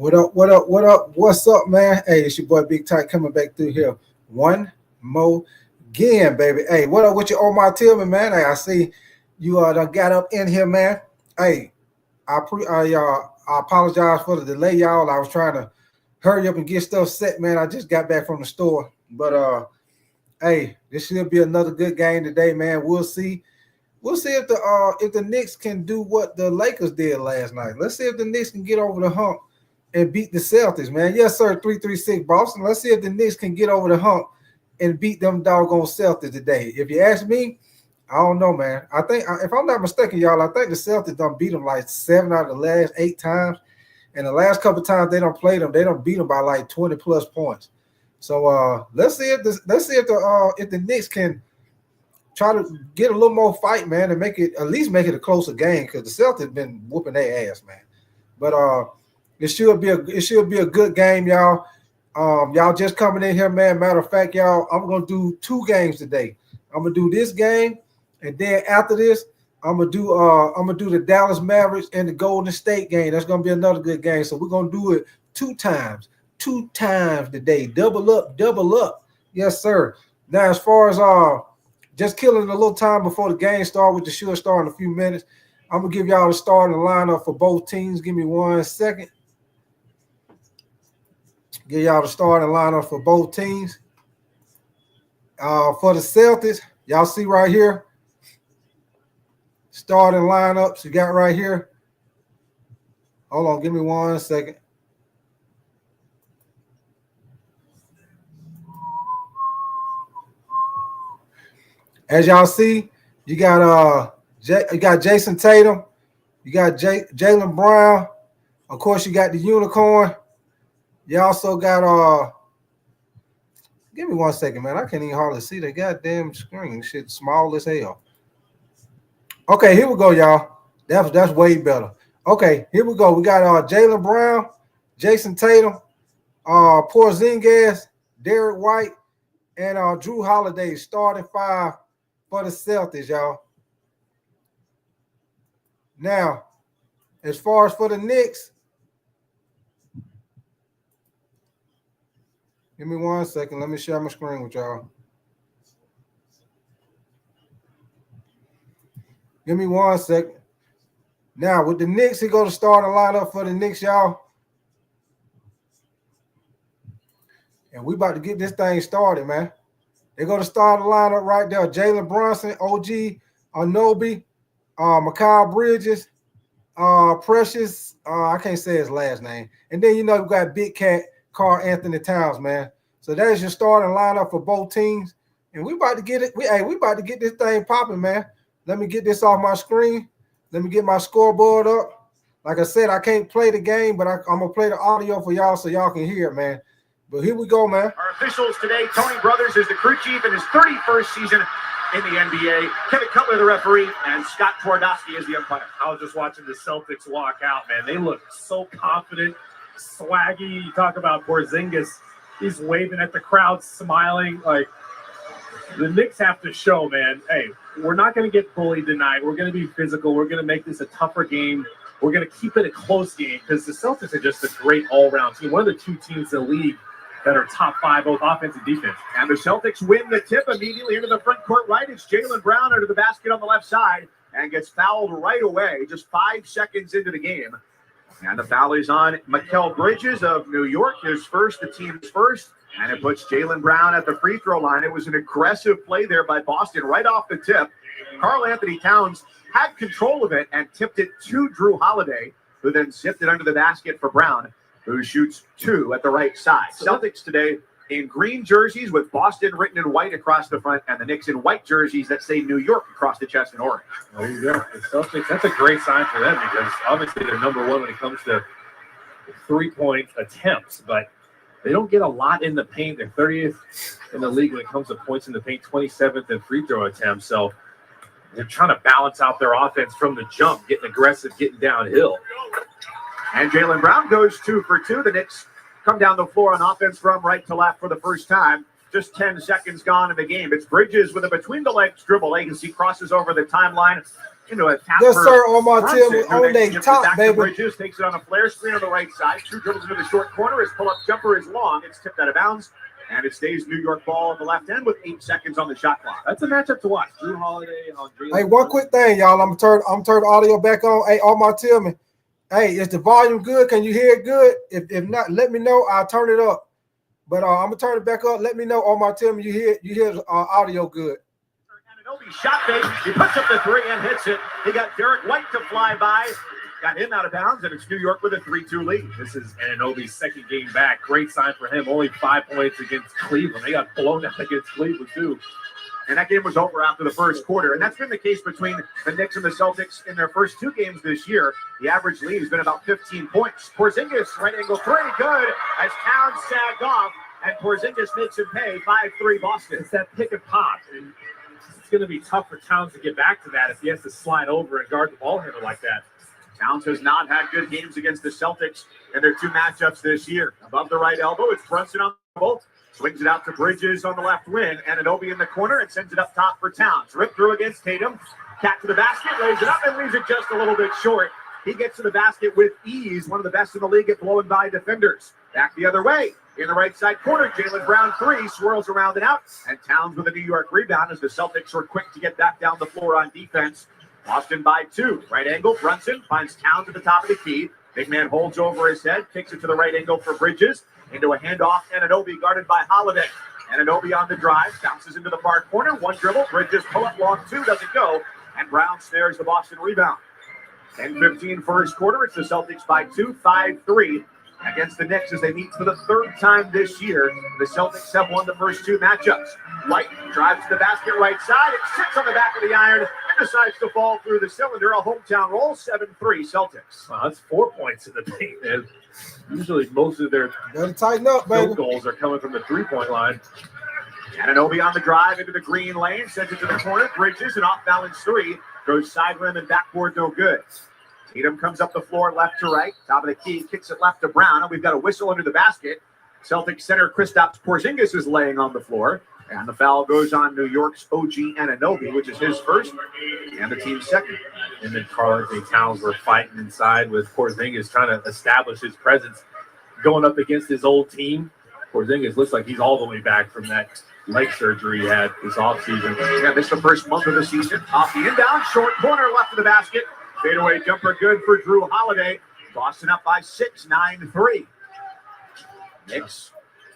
What up? What up? What up? What's up, man? Hey, it's your boy Big Ty coming back through here. One more again, baby. Hey, what up with you, Omar Tillman, man? Hey, I see you done got up in here, man. Hey, I apologize for the delay, y'all. I was trying to hurry up and get stuff set, man. I just got back from the store. But hey, this should be another good game today, man. We'll see. We'll see if the Knicks can do what the Lakers did last night. Let's see if the Knicks can get over the hump and beat the Celtics, man. Yes, sir, 336 Boston. Let's see if the Knicks can get over the hump and beat them doggone Celtics today. If you ask me, I don't know, man. I think, if I'm not mistaken, y'all, I think the Celtics done beat them like 7 out of the last 8 times. And the last couple of times they don't play them, they don't beat them by like 20 plus points. So let's see if the Knicks can try to get a little more fight, man, and at least make it a closer game, because the Celtics been whooping their ass, man. But it should be a good game, y'all. Y'all just coming in here, man. Matter of fact, y'all, I'm gonna do 2 games today. I'm gonna do this game, and then after this, I'm gonna do the Dallas Mavericks and the Golden State game. That's gonna be another good game. So we're gonna do it 2 times today. Double up. Yes, sir. Now, as far as just killing a little time before the game start, which should start in a few minutes, I'm gonna give y'all the starting lineup for both teams. Give me 1 second. Give y'all the starting lineup for both teams. For the Celtics, y'all see right here, starting lineups you got right here. Hold on, give me 1 second. As y'all see, you got Jason Tatum, you got Jaylen Brown. Of course, you got the unicorn. You also got give me 1 second, man. I can't even hardly see the goddamn screen. Shit small as hell. Okay, here we go, y'all. That's way better. Okay, here we go. We got Jaylen Brown, Jason Tatum, Porzingis, Derek White, and Drew Holiday starting 5 for the Celtics, y'all. Now, as far as for the Knicks, give me 1 second. Let me share my screen with y'all. Give me 1 second. Now, with the Knicks, he go to start a lineup for the Knicks, y'all. And we about to get this thing started, man. They go to start a lineup right there. Jalen Brunson, OG Anunoby, Mikal Bridges, Precious. I can't say his last name. And then, you know, we got Big Cat, Karl Anthony Towns, man. So that's your starting lineup for both teams. And we about to get it. We about to get this thing popping, man. Let me get this off my screen. Let me get my scoreboard up. Like I said, I can't play the game, but I'm going to play the audio for y'all so y'all can hear it, man. But here we go, man. Our officials today, Tony Brothers is the crew chief in his 31st season in the NBA. Kevin Cutler, the referee, and Scott Twardowski is the umpire. I was just watching the Celtics walk out, man. They look so confident, swaggy. You talk about Porzingis. He's waving at the crowd, smiling. Like, the Knicks have to show, man, hey, we're not going to get bullied tonight. We're going to be physical. We're going to make this a tougher game. We're going to keep it a close game because the Celtics are just a great all-around team. One of the 2 teams in the league that are top 5, both offense and defense. And the Celtics win the tip immediately into the front court right. It's Jaylen Brown under the basket on the left side and gets fouled right away, just 5 seconds into the game. And the foul is on Mikal Bridges of New York, his first, the team's first. And it puts Jaylen Brown at the free throw line. It was an aggressive play there by Boston right off the tip. Karl Anthony Towns had control of it and tipped it to Drew Holiday, who then zipped it under the basket for Brown, who shoots 2 at the right side. Celtics today in green jerseys with Boston written in white across the front, and the Knicks in white jerseys that say New York across the chest in orange. There you go. The Celtics, that's a great sign for them because obviously they're number 1 when it comes to 3-point attempts, but they don't get a lot in the paint. They're 30th in the league when it comes to points in the paint, 27th in free throw attempts. So they're trying to balance out their offense from the jump, getting aggressive, getting downhill. And Jaylen Brown goes 2 for 2. The Knicks come down the floor on offense from right to left for the first time. Just 10 seconds gone in the game. It's Bridges with a between-the-legs dribble. You can see crosses over the timeline. into a tap. Yes, sir. On my Brunson, team, who on then their gives it top, back to baby. Bridges, takes it on a flare screen on the right side. 2 dribbles into the short corner. His pull-up jumper is long. It's tipped out of bounds. And it stays New York ball at the left end with 8 seconds on the shot clock. That's a matchup to watch. Drew Holiday on Jalen. Hey, one quick thing, y'all. I'm turn the audio back on. Hey, on my tell me. Hey, is the volume good? Can you hear it good? If not, let me know. I'll turn it up. But I'm gonna turn it back up. Let me know on my tell me you hear the audio good. Anunoby shot fake. He puts up the 3 and hits it. He got Derek White to fly by. Got him out of bounds, and it's New York with a 3-2 lead. This is Anunoby's second game back. Great sign for him. Only 5 points against Cleveland. They got blown out against Cleveland, too. And that game was over after the first quarter. And that's been the case between the Knicks and the Celtics in their first 2 games this year. The average lead has been about 15 points. Porzingis, right angle 3, good, as Towns sagged off. And Porzingis makes him pay 5-3 Boston. It's that pick and pop. And it's going to be tough for Towns to get back to that if he has to slide over and guard the ball handler like that. Towns has not had good games against the Celtics in their 2 matchups this year. Above the right elbow, it's Brunson on the bolt. Swings it out to Bridges on the left wing. Anunoby in the corner and sends it up top for Towns. Rip through against Tatum. Cat to the basket, lays it up and leaves it just a little bit short. He gets to the basket with ease. One of the best in the league at blowing by defenders. Back the other way. In the right side corner, Jalen Brown 3 swirls around and out. And Towns with a New York rebound as the Celtics were quick to get back down the floor on defense. Boston by 2. Right angle, Brunson finds Towns at the top of the key. Big man holds over his head, kicks it to the right angle for Bridges. Into a handoff, Anunoby guarded by Holiday. Anunoby on the drive, bounces into the far corner. 1 dribble, Bridges pull up long 2, doesn't go. And Brown snares the Boston rebound. 10-15 first quarter, it's the Celtics by 2, 5-3 against the Knicks as they meet for the 3rd time this year. The Celtics have won the first 2 matchups. White drives to the basket right side. It sits on the back of the iron and decides to fall through the cylinder. A hometown roll, 7-3 Celtics. Wow, that's 4 points in the paint, man. Usually most of their Gotta tighten up, baby. field goals are coming from the 3-point line. Anunoby on the drive into the green lane. Sends it to the corner. Bridges, an off-balance 3. Goes side rim and backboard, no good. Tatum comes up the floor left to right. Top of the key, kicks it left to Brown. And we've got a whistle under the basket. Celtics center Kristaps Porzingis is laying on the floor. And the foul goes on New York's OG Anunoby, which is his first and the team's second. And then Karl-Anthony Towns were fighting inside with Porzingis trying to establish his presence. Going up against his old team, Porzingis looks like he's all the way back from that leg surgery he had this offseason. Yeah, this is the first month of the season. Off the inbound, short corner left of the basket. Fadeaway jumper good for Drew Holiday. Boston up by 6, 9-3. Knicks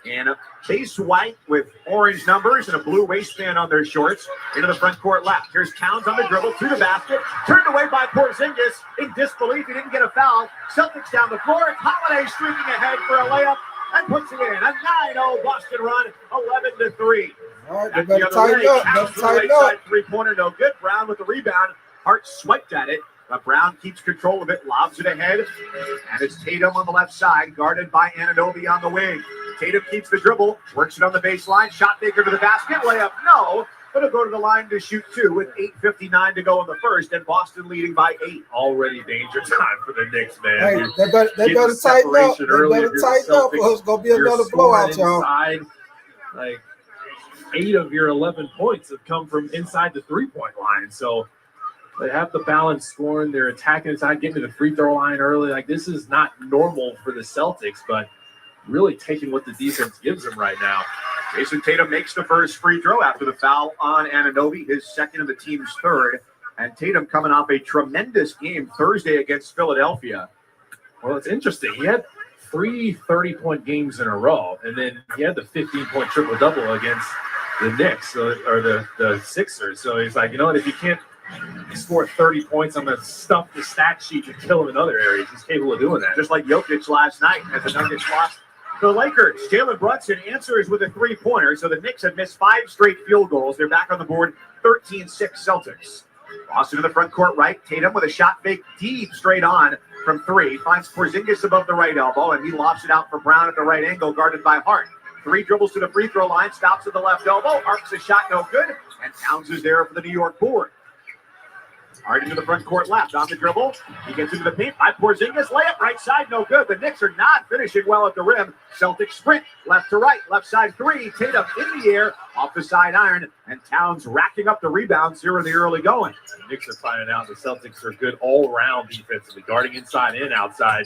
in a base white with orange numbers and a blue waistband on their shorts. Into the front court left. Here's Towns on the dribble to the basket. Turned away by Porzingis in disbelief. He didn't get a foul. Celtics down the floor. It's Holiday streaking ahead for a layup and puts it in. A 9-0 Boston run, 11-3. All right, they better tighten up. Better tighten up. 3-pointer, no good. Brown with the rebound. Hart swiped at it. But Brown keeps control of it, lobs it ahead, and it's Tatum on the left side, guarded by Anunoby on the wing. Tatum keeps the dribble, works it on the baseline, shot maker to the basket, layup, no, but it'll go to the line to shoot 2 with 8:59 to go in the first, and Boston leading by 8. Already danger time for the Knicks, man. Hey, they better tighten up. They better tighten up, or it's going to be another blowout, y'all. Inside, like 8 of your 11 points have come from inside the 3-point line, so they have the balance scoring. They're attacking inside, getting to the free throw line early. Like, this is not normal for the Celtics, but really taking what the defense gives them right now. Jason Tatum makes the first free throw after the foul on Anunoby, his second of the team's third. And Tatum coming off a tremendous game Thursday against Philadelphia. Well, it's interesting. He had 3 30-point games in a row, and then he had the 15-point triple-double against the Knicks, or the Sixers. So he's like, you know what, if you can't score 30 points, I'm going to stuff the stat sheet and kill him in other areas. He's capable of doing that. Just like Jokic last night as the Nuggets lost to the Lakers. Jalen Brunson answers with a 3-pointer, so the Knicks have missed 5 straight field goals. They're back on the board, 13-6 Celtics. Boston in the front court right. Tatum with a shot fake deep straight on from 3. Finds Porzingis above the right elbow, and he lofts it out for Brown at the right angle, guarded by Hart. 3 dribbles to the free throw line, stops at the left elbow, arcs a shot, no good, and Towns is there for the New York board. Right into the front court left on the dribble. He gets into the paint by Porzingis. Layup right side, no good. The Knicks are not finishing well at the rim. Celtics sprint left to right. Left side three. Tatum in the air off the side iron. And Towns racking up the rebounds here in the early going. The Knicks are finding out the Celtics are good all-around defensively, guarding inside and outside.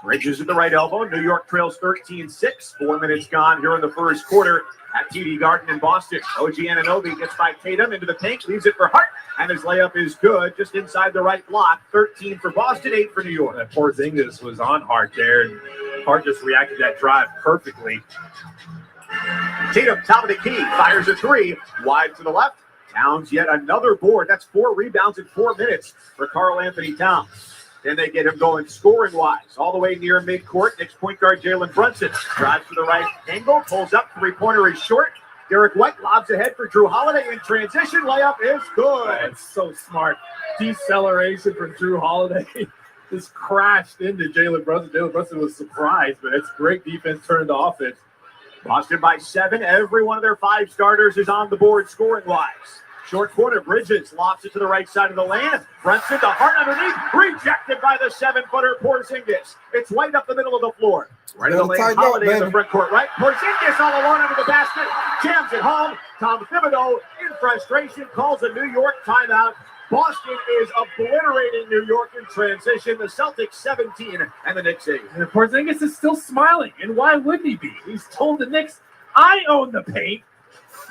Bridges at the right elbow. New York trails 13-6. 4 minutes gone here in the first quarter at TD Garden in Boston. OG Anunoby gets by Tatum into the paint, leaves it for Hart, and his layup is good, just inside the right block. 13 for Boston, 8 for New York. That Porzingis was on Hart there, and Hart just reacted to that drive perfectly. Tatum, top of the key, fires a three, wide to the left. Towns yet another board. That's 4 rebounds in 4 minutes for Karl Anthony Towns. Then they get him going scoring-wise. All the way near midcourt, Knicks point guard Jalen Brunson drives to the right angle, pulls up, three-pointer is short. Derek White lobs ahead for Drew Holiday in transition. Layup is good. That's so smart. Deceleration from Drew Holiday. Just crashed into Jalen Brunson. Jalen Brunson was surprised, but it's great defense turned to offense. Boston by 7. Every one of their 5 starters is on the board scoring-wise. Short corner, Bridges lofts it to the right side of the lane. Brunson to Hart underneath. Rejected by the 7-footer Porzingis. It's White up the middle of the floor. Right of the lane, Holiday in the front court right. Porzingis all alone under the basket. Jams it home. Tom Thibodeau in frustration calls a New York timeout. Boston is obliterating New York in transition. The Celtics 17 and the Knicks 8. And Porzingis is still smiling. And why wouldn't he be? He's told the Knicks, I own the paint.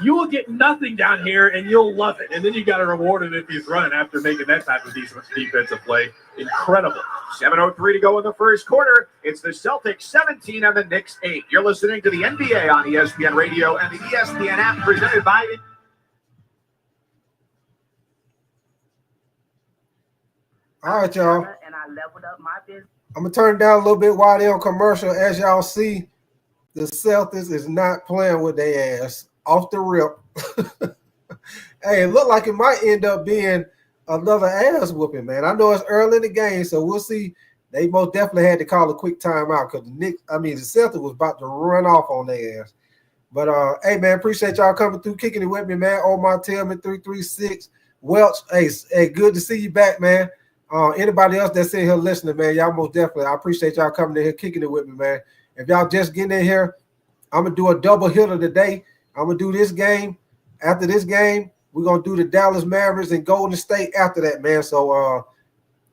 You will get nothing down here, and you'll love it. And then you got to reward him if he's running after making that type of defensive play. Incredible. 7:03 to go in the first quarter. It's the Celtics 17 and the Knicks 8. You're listening to the NBA on ESPN Radio and the ESPN app presented by... All right, y'all. And I leveled up my business. I'm going to turn it down a little bit while they're on commercial. As y'all see, the Celtics is not playing with their ass off the rip. Hey, it looked like it might end up being another ass whooping, man. I know it's early in the game, so we'll see. They most definitely had to call a quick timeout because the Celtics was about to run off on their ass. But hey, man, appreciate y'all coming through, kicking it with me, man. Omar Tillman 336 Welch. Hey, good to see you back, man. Anybody else that's in here listening, man, y'all most definitely. I appreciate y'all coming in here, kicking it with me, man. If y'all just getting in here, I'm gonna do a double hitter today. I'm going to do this game. After this game, we're going to do the Dallas Mavericks and Golden State after that, man. So,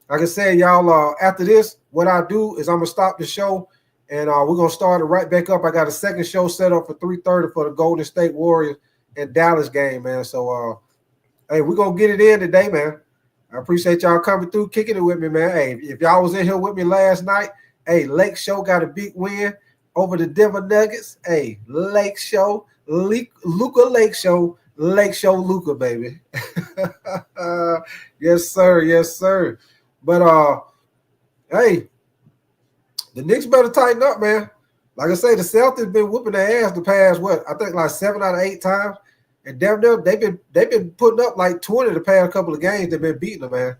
like I said, y'all, after this, what I do is I'm going to stop the show, and we're going to start it right back up. I got a second show set up for 3:30 for the Golden State Warriors and Dallas game, man. So, hey, we're going to get it in today, man. I appreciate y'all coming through, kicking it with me, man. Hey, if y'all was in here with me last night, hey, Lake Show got a big win over the Denver Nuggets. Hey, Lake Show. Luka Lake Show Luka, baby. Yes, sir. But hey, the Knicks better tighten up, man. Like I say, the Celtics been whooping their ass the past I think like 7 out of 8 times, and damn near they've been putting up like 20 the past couple of games. They've been beating them, man.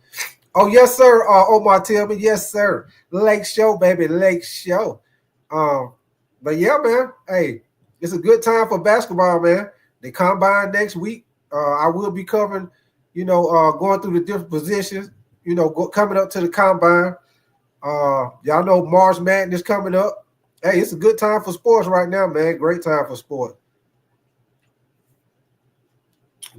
Oh yes, sir. Omar Tillman, yes, sir. Lake Show, baby, Lake Show. But yeah, man. Hey. It's a good time for basketball, man. They combine next week. I will be covering, going through the different positions, coming up to the combine. Y'all know March Madness coming up. Hey, it's a good time for sports right now, man. Great time for sports.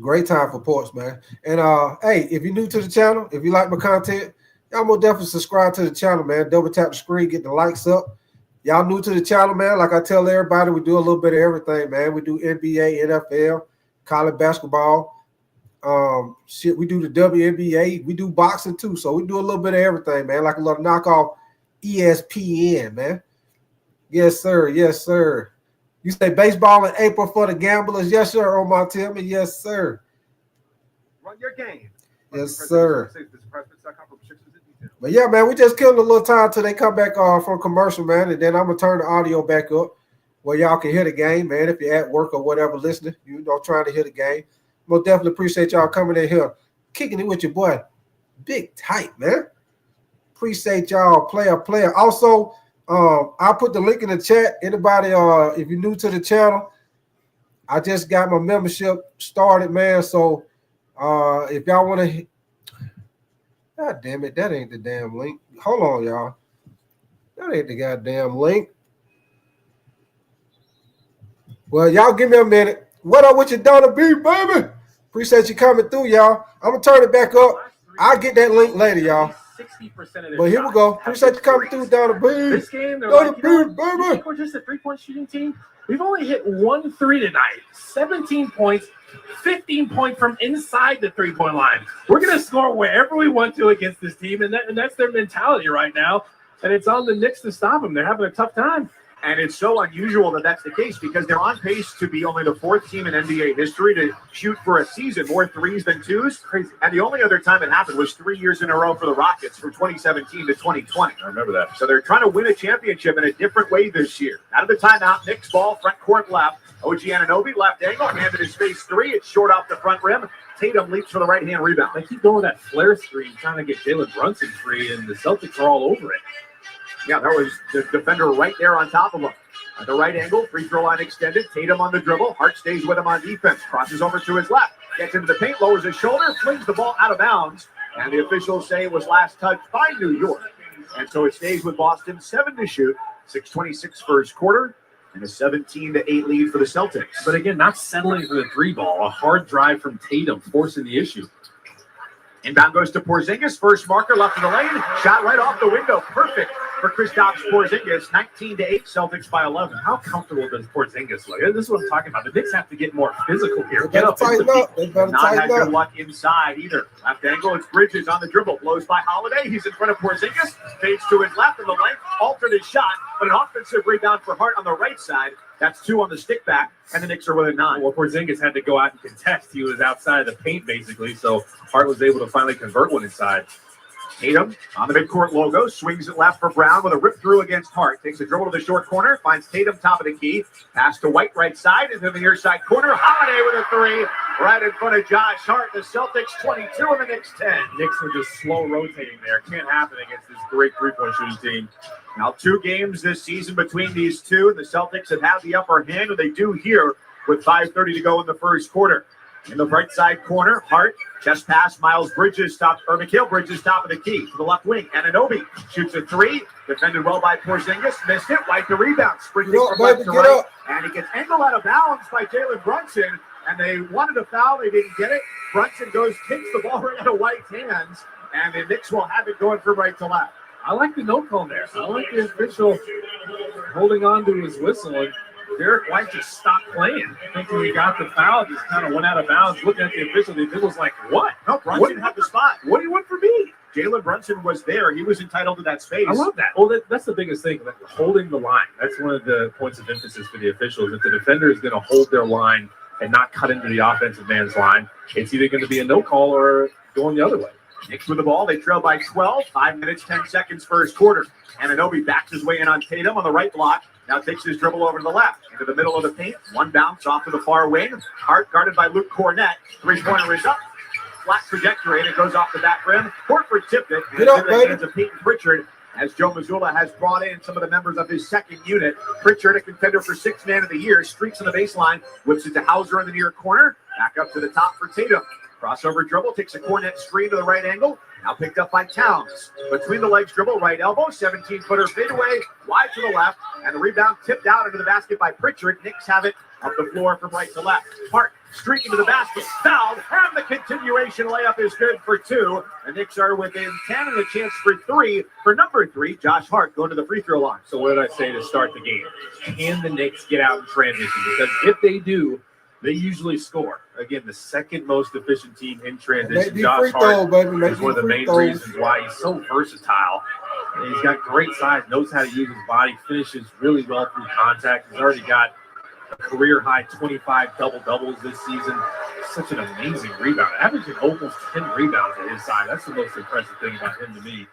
Great time for sports, man. And hey, if you're new to the channel, if you like my content, y'all most definitely subscribe to the channel, man. Double tap the screen, get the likes up. Y'all new to the channel, man. Like I tell everybody, we do a little bit of everything, man. We do NBA, NFL, college basketball. We do the WNBA. We do boxing too. So we do a little bit of everything, man. Like a little knockoff ESPN, man. Yes, sir. Yes, sir. You say baseball in April for the gamblers? Yes, sir. Omar Tillman. Yes, sir. Run your game. Yes, sir. But yeah, man, we just killed a little time till they come back from commercial, man, and then I'm gonna turn the audio back up where y'all can hear the game, man. If you're at work or whatever, listening, trying to hear the game. Most definitely appreciate y'all coming in here, kicking it with your boy, Big Tight, man. Appreciate y'all, player. Also, I'll put the link in the chat. Anybody, if you're new to the channel, I just got my membership started, man. So, if y'all want to God damn it, that ain't the damn link. Hold on, y'all. That ain't the goddamn link. Well, y'all give me a minute. What up with your daughter B, baby? Appreciate you coming through, y'all. I'm going to turn it back up. I'll get that link later, y'all. 60% of But here we go. Appreciate you coming through, daughter B. This game, they're daughter like, B, you baby. think we're just a three-point shooting team? We've only hit 1 3 tonight. 17 points, 15 points from inside the three-point line. We're going to score wherever we want to against this team, and that's their mentality right now. And it's on the Knicks to stop them. They're having a tough time. And it's so unusual that that's the case because they're on pace to be only the 4th team in NBA history to shoot for a season more threes than twos. Crazy. And the only other time it happened was 3 years in a row for the Rockets from 2017 to 2020. I remember that. So they're trying to win a championship in a different way this year. Out of the timeout, Knicks ball, front court left. OG Anunoby, left angle, handed his face three. It's short off the front rim. Tatum leaps for the right-hand rebound. They keep going that flare screen, trying to get Jalen Brunson free, and the Celtics are all over it. Yeah, that was the defender right there on top of him. At the right angle, free throw line extended. Tatum on the dribble. Hart stays with him on defense. Crosses over to his left. Gets into the paint, lowers his shoulder, flings the ball out of bounds. And the officials say it was last touched by New York. And so it stays with Boston, 7 to shoot. 6:26 first quarter. And a 17-8 lead for the Celtics. But again, not settling for the three ball. A hard drive from Tatum forcing the issue. Inbound goes to Porzingis. First marker left of the lane. Shot right off the window. Perfect for Kristaps Porzingis. 19-8, Celtics by 11. How comfortable does Porzingis look? This is what I'm talking about. The Knicks have to get more physical here. They better tighten up. They better Not had tighten good up. luck inside either. Left angle, it's Bridges on the dribble. Blows by Holiday. He's in front of Porzingis. Fades to his left in the length. Altered his shot. But an offensive rebound for Hart on the right side. That's 2 on the stick back. And the Knicks are within 9. Well, Porzingis had to go out and contest. He was outside of the paint, basically. So Hart was able to finally convert one inside. Tatum on the midcourt logo, swings it left for Brown with a rip through against Hart. Takes a dribble to the short corner, finds Tatum top of the key. Pass to White right side, into the near side corner. Holiday with a 3 right in front of Josh Hart. The Celtics 22 and the Knicks 10. Knicks were just slow rotating there. Can't happen against this great three-point shooting team. Now 2 games this season between these two. The Celtics have had the upper hand, and they do here with 5:30 to go in the first quarter. In the right side corner, Hart, chest pass, Mikal Bridges, top of the key to the left wing. Anunoby shoots a 3, defended well by Porzingis, missed it, White the rebound, sprinting from left to right, and he gets angled out of bounds by Jalen Brunson, and they wanted a foul, they didn't get it. Brunson kicks the ball right out of White's hands, and the Knicks will have it going from right to left. I like the no call there. I like the official holding on to his whistle, and Derek White just stopped playing, thinking he got the foul, just kind of went out of bounds, looking at the official. The official was like, what? No, Brunson had the spot. What do you want from me? Jalen Brunson was there. He was entitled to that space. I love that. Well, that's the biggest thing, like holding the line. That's one of the points of emphasis for the officials. If the defender is going to hold their line and not cut into the offensive man's line, it's either going to be a no call or going the other way. Knicks with the ball. They trail by 12. 5 minutes, 10 seconds first quarter. Anunoby backs his way in on Tatum on the right block. Now takes his dribble over to the left. Into the middle of the paint. One bounce off to the far wing. Hart guarded by Luke Cornett. 3-pointer is up. Flat trajectory, and it goes off the back rim. Horford tipped it. And it's in the hands of Peyton Pritchard as Joe Mazzulla has brought in some of the members of his second unit. Pritchard, a contender for 6th man of the year, streaks on the baseline. Whips it to Hauser in the near corner. Back up to the top for Tatum. Crossover dribble, takes a Cornett screen to the right angle. Now picked up by Towns. Between the legs dribble, right elbow, 17-footer fadeaway, wide to the left, and the rebound tipped out into the basket by Pritchard. Knicks have it up the floor from right to left. Hart streaking to the basket, fouled, and the continuation layup is good for 2. The Knicks are within 10 and a chance for 3. For number 3, Josh Hart going to the free throw line. So what did I say to start the game? Can the Knicks get out in transition? Because if they do, they usually score. Again, the second most efficient team in transition. Josh Hart is one of the main reasons why he's so versatile. And he's got great size, knows how to use his body, finishes really well through contact. He's already got a career-high 25 double-doubles this season. Such an amazing rebound. Averaging almost 10 rebounds at his side. That's the most impressive thing about him to me.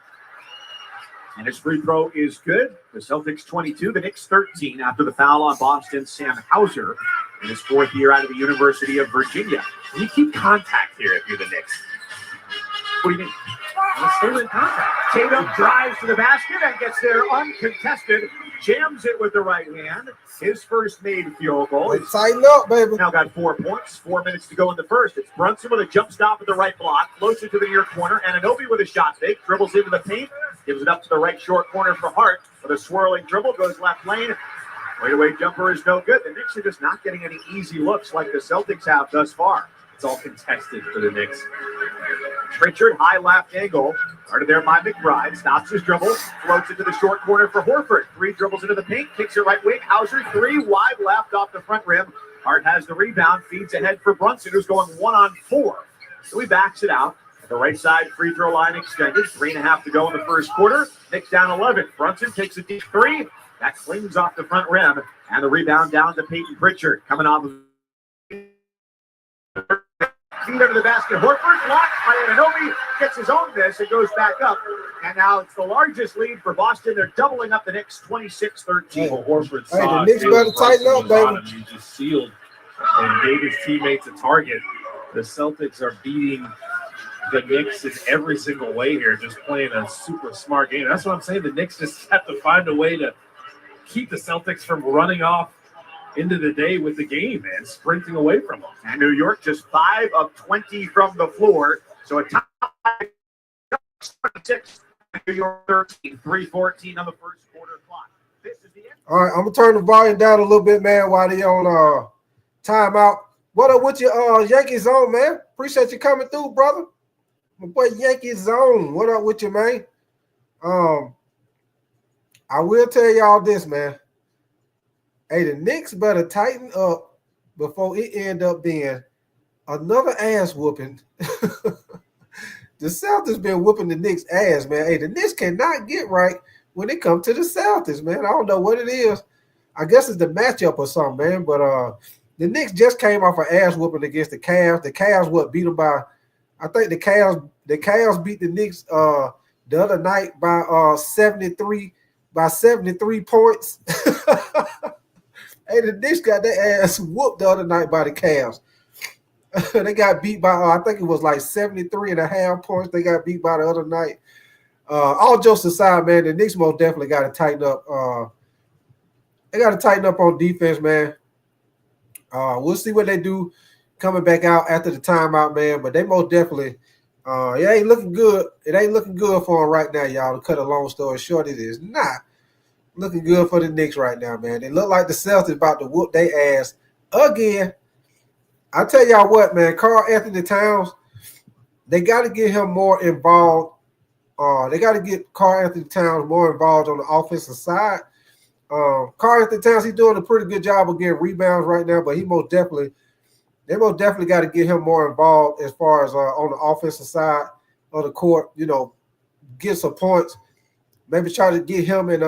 And his free throw is good. The Celtics 22, the Knicks 13 after the foul on Boston's Sam Hauser in his 4th year out of the University of Virginia. You keep contact here if you're the Knicks. What do you mean? And it's still in contact. Tatum drives to the basket and gets there uncontested. Jams it with the right hand. His first made field goal. Let's tighten up, baby. Now got 4 points. 4 minutes to go in the first. It's Brunson with a jump stop at the right block. Floats it to the near corner. Anunoby with a shot fake. Dribbles into the paint. Gives it up to the right short corner for Hart. With a swirling dribble. Goes left lane. Straightaway jumper is no good. The Knicks are just not getting any easy looks like the Celtics have thus far. It's all contested for the Knicks. Pritchard, high left angle. Started there by McBride. Stops his dribble. Floats it to the short corner for Horford. 3 dribbles into the paint. Kicks it right wing. Hauser, 3 wide left off the front rim. Hart has the rebound. Feeds ahead for Brunson, who's going 1-on-4. So he backs it out. At the right side, free throw line extended. 3.5 to go in the first quarter. Knicks down 11. Brunson takes a deep 3. That clings off the front rim. And the rebound down to Peyton Pritchard. Coming off of feet under the basket. Horford blocked by Anunoby, gets his own miss and goes back up. And now it's the largest lead for Boston. They're doubling up the Knicks 26-13. Well, Horford Hey, the saw Knicks better tighten up, baby. He just sealed and gave his teammates a target. The Celtics are beating the Knicks in every single way here, just playing a super smart game. That's what I'm saying. The Knicks just have to find a way to keep the Celtics from running off into the day with the game, man, sprinting away from them. And New York just 5 of 20 from the floor. So a tie 6. New York 13, 3:14 on the first quarter clock. This is the end. All right, I'm gonna turn the volume down a little bit, man, while they on timeout. What up with your Yankees Zone, man? Appreciate you coming through, brother. My boy Yankees Zone. What up with you, man? I will tell y'all this, man. Hey, the Knicks better tighten up before it end up being another ass whooping. The Celtics been whooping the Knicks ass, man. Hey, the Knicks cannot get right when it comes to the Celtics, man. I don't know what it is. I guess it's the matchup or something, man. But the Knicks just came off an ass whooping against the Cavs. The Cavs beat them by, I think the Cavs beat the Knicks the other night by 73 points. Hey, the Knicks got their ass whooped the other night by the Cavs. They got beat by, I think it was like 73.5 points. They got beat by the other night. All jokes aside, man, the Knicks most definitely got to tighten up. They got to tighten up on defense, man. We'll see what they do coming back out after the timeout, man. But they most definitely, it ain't looking good. It ain't looking good for them right now, y'all. To cut a long story short, it is not looking good for the Knicks right now, man. They look like the Celtics about to whoop their ass again. I tell y'all what, man, Karl Anthony Towns, they got to get him more involved. They got to get Karl Anthony Towns more involved on the offensive side. Karl Anthony Towns, he's doing a pretty good job of getting rebounds right now, but they most definitely got to get him more involved as far as on the offensive side of the court, you know, get some points. Maybe try to get him and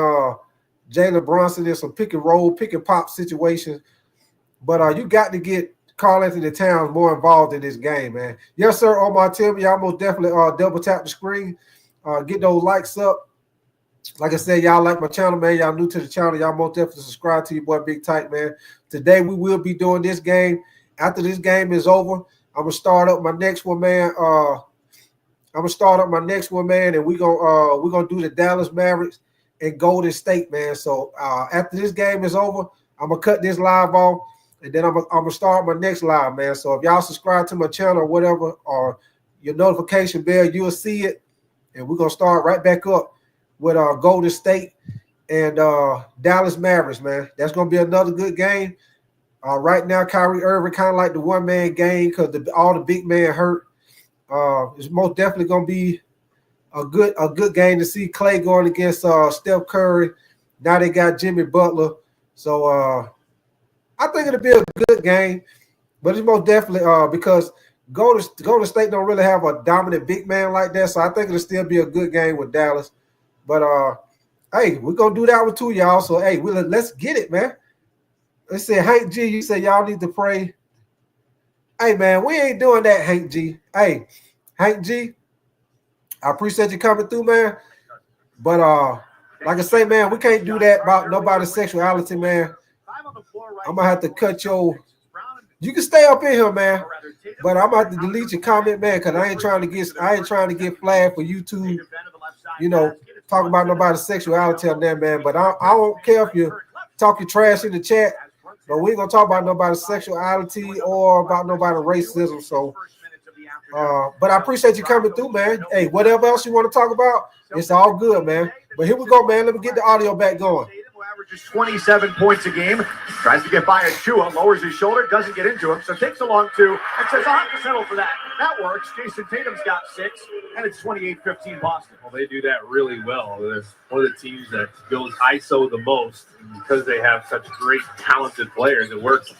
Jalen Brunson in some pick and roll, pick and pop situations. But you got to get Karl Anthony Towns more involved in this game, man. Yes, sir, Omar, tell me, y'all most definitely double tap the screen. Get those likes up. Like I said, y'all like my channel, man. Y'all new to the channel. Y'all most definitely subscribe to your boy Big Tight, man. Today we will be doing this game. After this game is over, I'm gonna start up my next one, man. And we're gonna do the Dallas Mavericks and Golden State, man. So after this game is over, I'm gonna cut this live off, and then I'm gonna start my next live, man. So if y'all subscribe to my channel or whatever, or your notification bell, you'll see it. And we're gonna start right back up with Golden State and Dallas Mavericks, man. That's gonna be another good game. Right now, Kyrie Irving kind of like the one-man game because all the big men hurt. It's most definitely gonna be a good game to see Clay going against Steph Curry. Now they got Jimmy Butler, so I think it'll be a good game. But it's most definitely because Golden State don't really have a dominant big man like that, so I think it'll still be a good game with Dallas. But hey, we're gonna do that one too, y'all. So hey, let's get it, man. Let's say Hank G, you say y'all need to pray. Hey man, we ain't doing that, Hank G. Hey, Hank G, I appreciate you coming through, man. But like I say, man, we can't do that about nobody's sexuality, man. I'm gonna have to cut your You can stay up in here, man. But I'm about to delete your comment, man, because I ain't trying to get flagged for YouTube. You know, talk about nobody's sexuality on there, man. But I don't care if you talk your trash in the chat. But we ain't gonna talk about nobody's sexuality or about nobody's racism. So, but I appreciate you coming through, man. Hey, whatever else you want to talk about, it's all good, man. But here we go, man. Let me get the audio back going. Averages 27 points a game. Tries to get by Achua, lowers his shoulder, doesn't get into him, so takes a long two and says, I'll have to settle for that. That works. Jason Tatum's got 6, and it's 28-15 Boston. Well, they do that really well. They're one of the teams that goes ISO the most, and because they have such great, talented players, it works.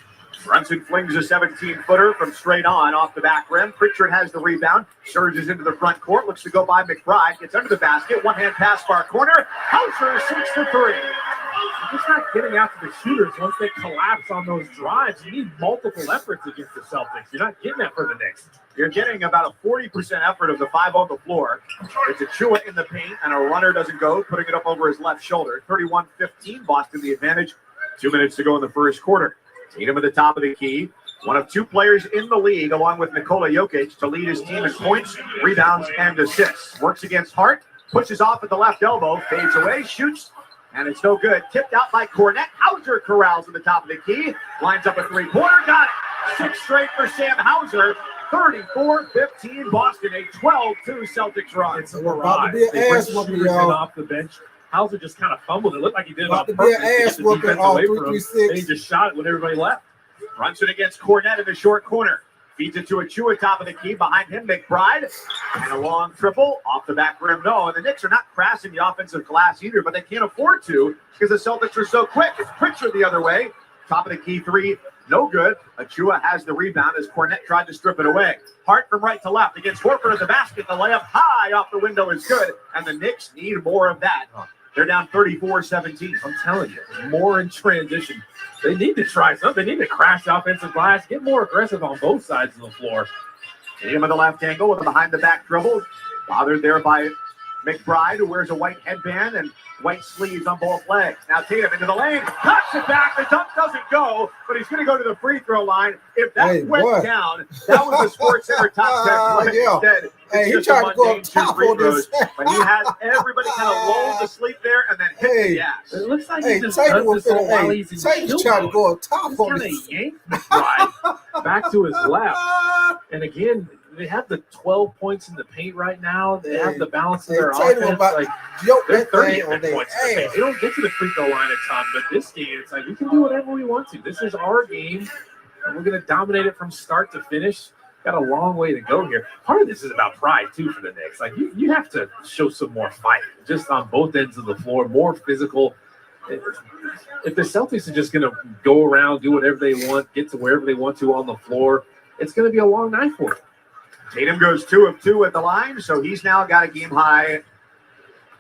Brunson flings a 17-footer from straight on off the back rim. Pritchard has the rebound, surges into the front court, looks to go by McBride, gets under the basket, one-hand pass far corner. Hauser shoots the 3. Just not getting after the shooters once they collapse on those drives. You need multiple efforts against the Celtics. You're not getting that for the Knicks. You're getting about a 40% effort of the 5 on the floor. It's Achua in the paint, and a runner doesn't go, putting it up over his left shoulder. 31-15, Boston the advantage. 2 minutes to go in the first quarter. Tatum at the top of the key. One of 2 players in the league, along with Nikola Jokic, to lead his team in points, rebounds, and assists. Works against Hart, pushes off at the left elbow, fades away, shoots, and it's no good. Tipped out by Cornette. Hauser corrals at the top of the key. Lines up a 3-pointer. Got it. 6 straight for Sam Hauser. 34-15 Boston. A 12-2 Celtics run. It's a barrage. They bring shooters in off the bench. Hauser just kind of fumbled. It looked like he did it on purpose to get the defense away from him. And he just shot it when everybody left. Runs it against Cornette in the short corner. Feeds it to Achua, top of the key. Behind him, McBride. And a long triple. Off the back rim, no. And the Knicks are not crashing the offensive glass either, but they can't afford to because the Celtics are so quick. It's Pritchard the other way. Top of the key 3, no good. Achua has the rebound as Cornette tried to strip it away. Hart from right to left against Horford at the basket. The layup high off the window is good. And the Knicks need more of that. They're down 34-17. I'm telling you, more in transition. They need to try something. They need to crash the offensive glass, get more aggressive on both sides of the floor. Tatum at the left angle with a behind-the-back dribble. Bothered there by McBride, who wears a white headband and white sleeves on both legs. Now Tatum into the lane, cuts it back. The dunk doesn't go, but he's going to go to the free throw line. If that went down, that was a Sports Center top 10 play. Instead, he tried to go top on this. But he had everybody kind of lulled to sleep there and then hit the gas. It looks like he just does this all while he's in Tatum tried to go top on this. He's kind of yanked McBride back to his left. And again, they have the 12 points in the paint right now. They have the balance of their offense. Like, they're 30 points in the paint. They don't get to the free throw line a ton, but this game, it's like we can do whatever we want to. This is our game, and we're going to dominate it from start to finish. Got a long way to go here. Part of this is about pride, too, for the Knicks. Like, you have to show some more fight, just on both ends of the floor, more physical. If the Celtics are just going to go around, do whatever they want, get to wherever they want to on the floor, it's going to be a long night for them. Tatum goes 2 of 2 at the line, so he's now got a game-high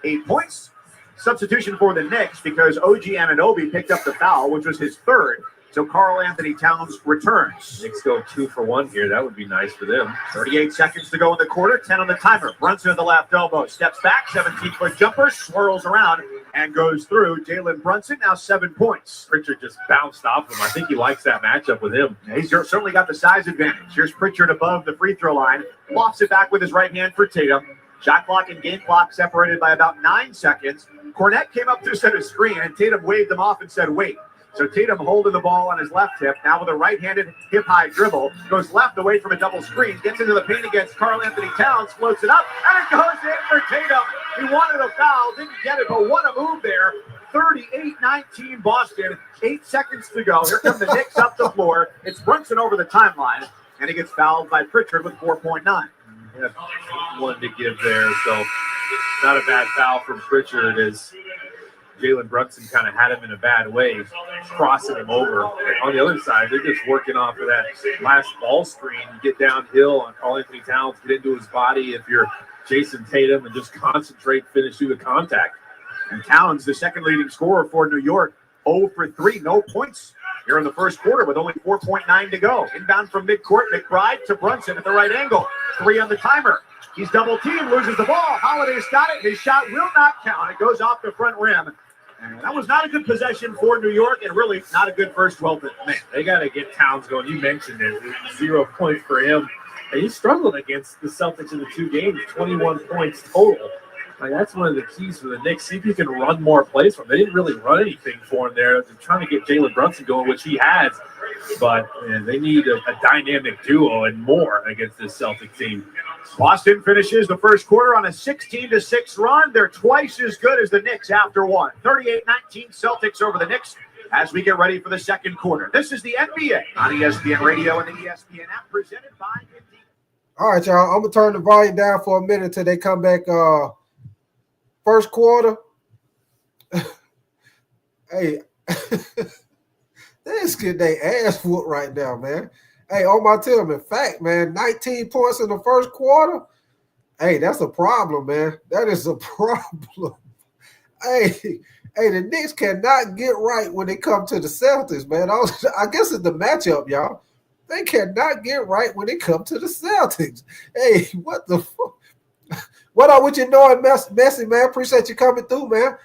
8 points. Substitution for the Knicks because OG Anunoby picked up the foul, which was his 3rd. So Karl Anthony Towns returns. Knicks go 2 for 1 here. That would be nice for them. 38 seconds to go in the quarter, 10 on the timer. Brunson at the left elbow, steps back, 17-foot jumper, swirls around, and goes through. Jalen Brunson, now 7 points. Pritchard just bounced off him. I think he likes that matchup with him. He's certainly got the size advantage. Here's Pritchard above the free throw line. Lofts it back with his right hand for Tatum. Shot clock and game clock separated by about 9 seconds. Cornette came up to set a screen, and Tatum waved him off and said, wait. So Tatum holding the ball on his left hip, now with a right-handed hip-high dribble, goes left away from a double screen, gets into the paint against Karl Anthony Towns, floats it up, and it goes in for Tatum. He wanted a foul, didn't get it, but what a move there. 38-19 Boston, 8 seconds to go. Here come the Knicks up the floor. It's Brunson over the timeline, and he gets fouled by Pritchard with 4.9. Yeah, one to give there, so not a bad foul from Pritchard as Jalen Brunson kind of had him in a bad way, crossing him over. On the other side, they're just working off of that last ball screen. You get downhill on Karl Anthony Towns, get into his body if you're Jason Tatum, and just concentrate, finish through the contact. And Towns, the second leading scorer for New York, 0 for 3, no points here in the first quarter with only 4.9 to go. Inbound from midcourt, McBride to Brunson at the right angle. 3 on the timer. He's double teamed, loses the ball. Holiday's got it. His shot will not count. It goes off the front rim. And that was not a good possession for New York, and really not a good first 12 minutes. Man, they got to get Towns going. You mentioned it. 0 points for him. And he struggled against the Celtics in the 2 games, 21 points total. Like, that's one of the keys for the Knicks. See if you can run more plays for him. They didn't really run anything for him there. They're trying to get Jalen Brunson going, which he has. But man, they need a dynamic duo and more against this Celtic team. Boston finishes the first quarter on a 16-6 run. They're twice as good as the Knicks after one. 38-19 Celtics over the Knicks as we get ready for the second quarter. This is the NBA on ESPN Radio and the ESPN app, presented by Indeed. All right, y'all. I'm going to turn the volume down for a minute until they come back first quarter. Hey, they just get their ass whooped right now, man. Hey, on my team, in fact, man, 19 points in the first quarter. Hey, that's a problem, man. That is a problem. Hey, the Knicks cannot get right when they come to the Celtics, man. I guess it's the matchup, y'all. They cannot get right when they come to the Celtics. Hey, what the fuck? What up with you knowing, Messy, man? Appreciate you coming through, man.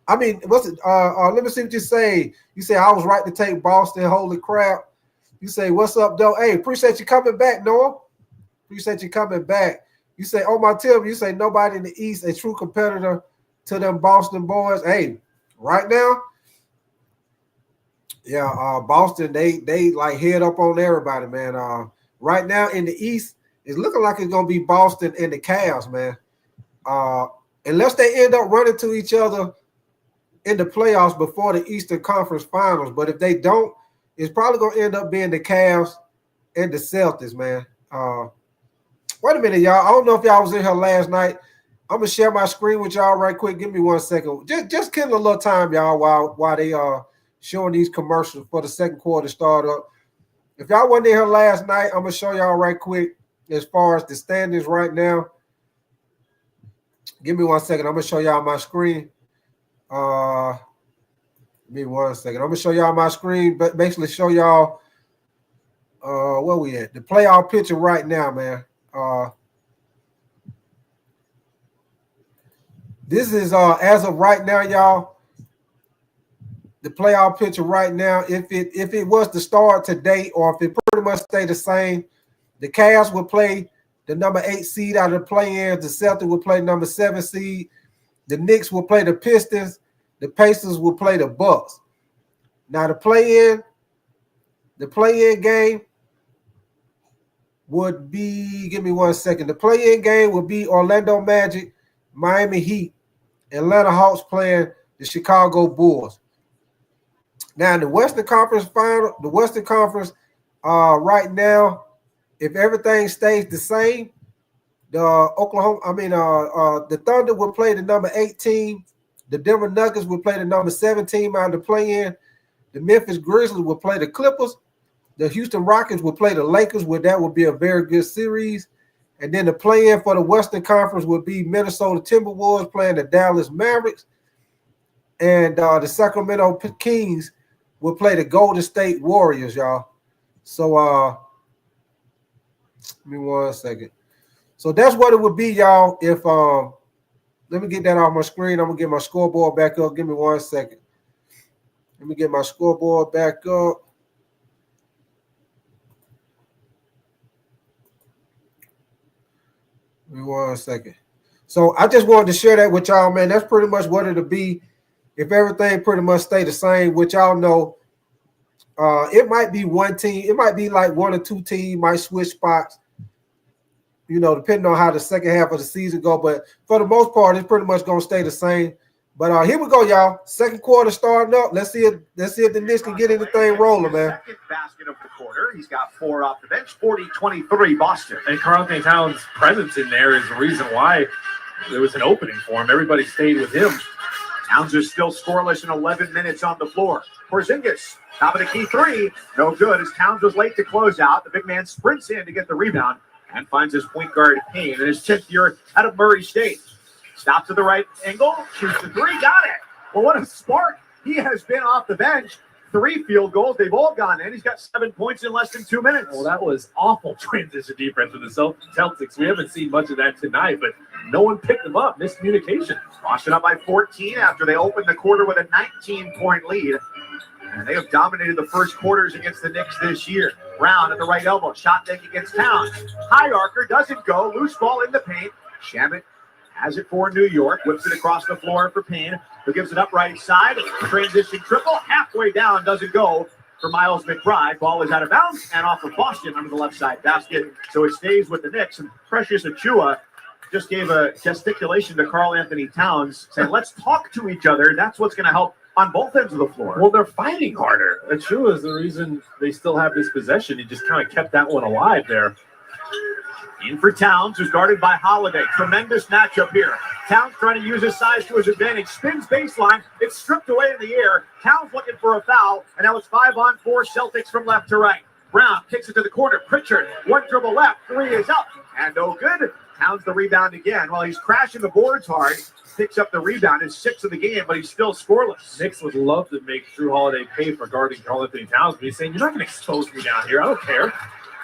I mean, what's it? Let me see what you say. You say I was right to take Boston. Holy crap. You say, what's up, though? Hey, appreciate you coming back, Noah. Appreciate you coming back. You say, oh, my Tim, you say nobody in the East a true competitor to them Boston boys. Hey, right now, yeah, Boston, they like head up on everybody, man. Right now in the East, it's looking like it's going to be Boston and the Cavs, man. Unless they end up running to each other in the playoffs before the Eastern Conference Finals. But if they don't, it's probably going to end up being the Cavs and the Celtics, man. Wait a minute, y'all. I don't know if y'all was in here last night. I'm going to share my screen with y'all right quick. Give me 1 second. Just kill a little time, y'all, while they are showing these commercials for the second quarter start up. If y'all wasn't in here last night, I'm going to show y'all right quick as far as the standings right now. Give me 1 second. I'm going to show y'all my screen. Give me 1 second. I'm going to show y'all my screen, but basically show y'all where we at. The playoff picture right now, man. This is as of right now, y'all. The playoff picture right now. If it was to start today, or if it pretty much stay the same, the Cavs would play the number 8 seed out of the play-in. The Celtics would play number 7 seed. The Knicks will play the Pistons. The Pacers will play the Bucks. Now the play-in game would be, give me 1 second. The play-in game would be Orlando Magic, Miami Heat, Atlanta Hawks playing the Chicago Bulls. Now in the Western Conference final, right now, if everything stays the same, the Thunder will play the number 8 team. The Denver Nuggets will play the number 7 team out of the play-in. The Memphis Grizzlies will play the Clippers. The Houston Rockets will play the Lakers, where that will be a very good series. And then the play-in for the Western Conference will be Minnesota Timberwolves playing the Dallas Mavericks. And the Sacramento Kings will play the Golden State Warriors, y'all. So give me 1 second. So that's what it would be, y'all, if let me get that off my screen. I'm going to get my scoreboard back up. Give me 1 second. Let me get my scoreboard back up. Give me 1 second. So I just wanted to share that with y'all, man. That's pretty much what it'll be if everything pretty much stay the same, which y'all know. It might be one team. It might be like 1 or 2 teams might switch spots, you know, depending on how the second half of the season go. But for the most part, it's pretty much going to stay the same. But here we go, y'all. Second quarter starting up. Let's see if the Knicks can get anything rolling, man. Second basket of the quarter. He's got 4 off the bench. 40-23 Boston. And Karl-Anthony Towns' presence in there is the reason why there was an opening for him. Everybody stayed with him. Towns is still scoreless in 11 minutes on the floor. Porzingis, top of the key 3. No good as Towns was late to close out. The big man sprints in to get the rebound and finds his point guard Payne in his 10th year out of Murray State. Stops at the right angle, shoots the 3, got it. Well, what a spark he has been off the bench. 3 field goals. They've all gone in. He's got 7 points in less than 2 minutes. Well, that was awful transition defense for the Celtics. We haven't seen much of that tonight, but no one picked them up. Miscommunication. Boston up by 14 after they opened the quarter with a 19-point lead. And they have dominated the first quarters against the Knicks this year. Brown at the right elbow. Shot fake against Towns. High archer doesn't go. Loose ball in the paint. Shamet has it for New York. Whips it across the floor for Payne, who gives it up right side. Transition triple. Halfway down. Doesn't go for Miles McBride. Ball is out of bounds and off of Boston under the left side basket. So it stays with the Knicks. And Precious Achiuwa just gave a gesticulation to Karl Anthony Towns, saying, let's talk to each other. That's what's going to help on both ends of the floor. Well, they're fighting harder. Achiuwa is the reason they still have this possession. He just kind of kept that one alive there. In for Towns, who's guarded by Holiday. Tremendous matchup here. Towns trying to use his size to his advantage. Spins baseline. It's stripped away in the air. Towns looking for a foul. And now it's 5-on-4 Celtics from left to right. Brown kicks it to the corner. Pritchard, one dribble left. 3 is up. And no good. Towns the rebound again. Well, he's crashing the boards hard. Picks up the rebound. It's 6 of the game, but he's still scoreless. Knicks would love to make Drew Holiday pay for guarding Karl Anthony Towns, but he's saying, you're not going to expose me down here. I don't care.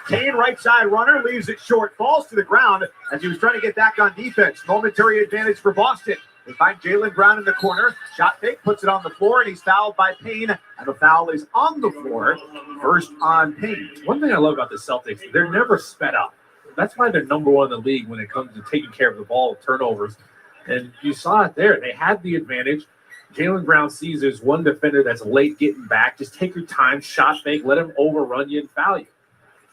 Kane, right side runner, leaves it short, falls to the ground as he was trying to get back on defense. Momentary advantage for Boston. They find Jaylen Brown in the corner. Shot fake, puts it on the floor, and he's fouled by Payne. And the foul is on the floor. First on Payne. One thing I love about the Celtics, they're never sped up. That's why they're number one in the league when it comes to taking care of the ball, turnovers. And you saw it there. They had the advantage. Jaylen Brown sees there's one defender that's late getting back. Just take your time, shot fake, let him overrun you and foul you.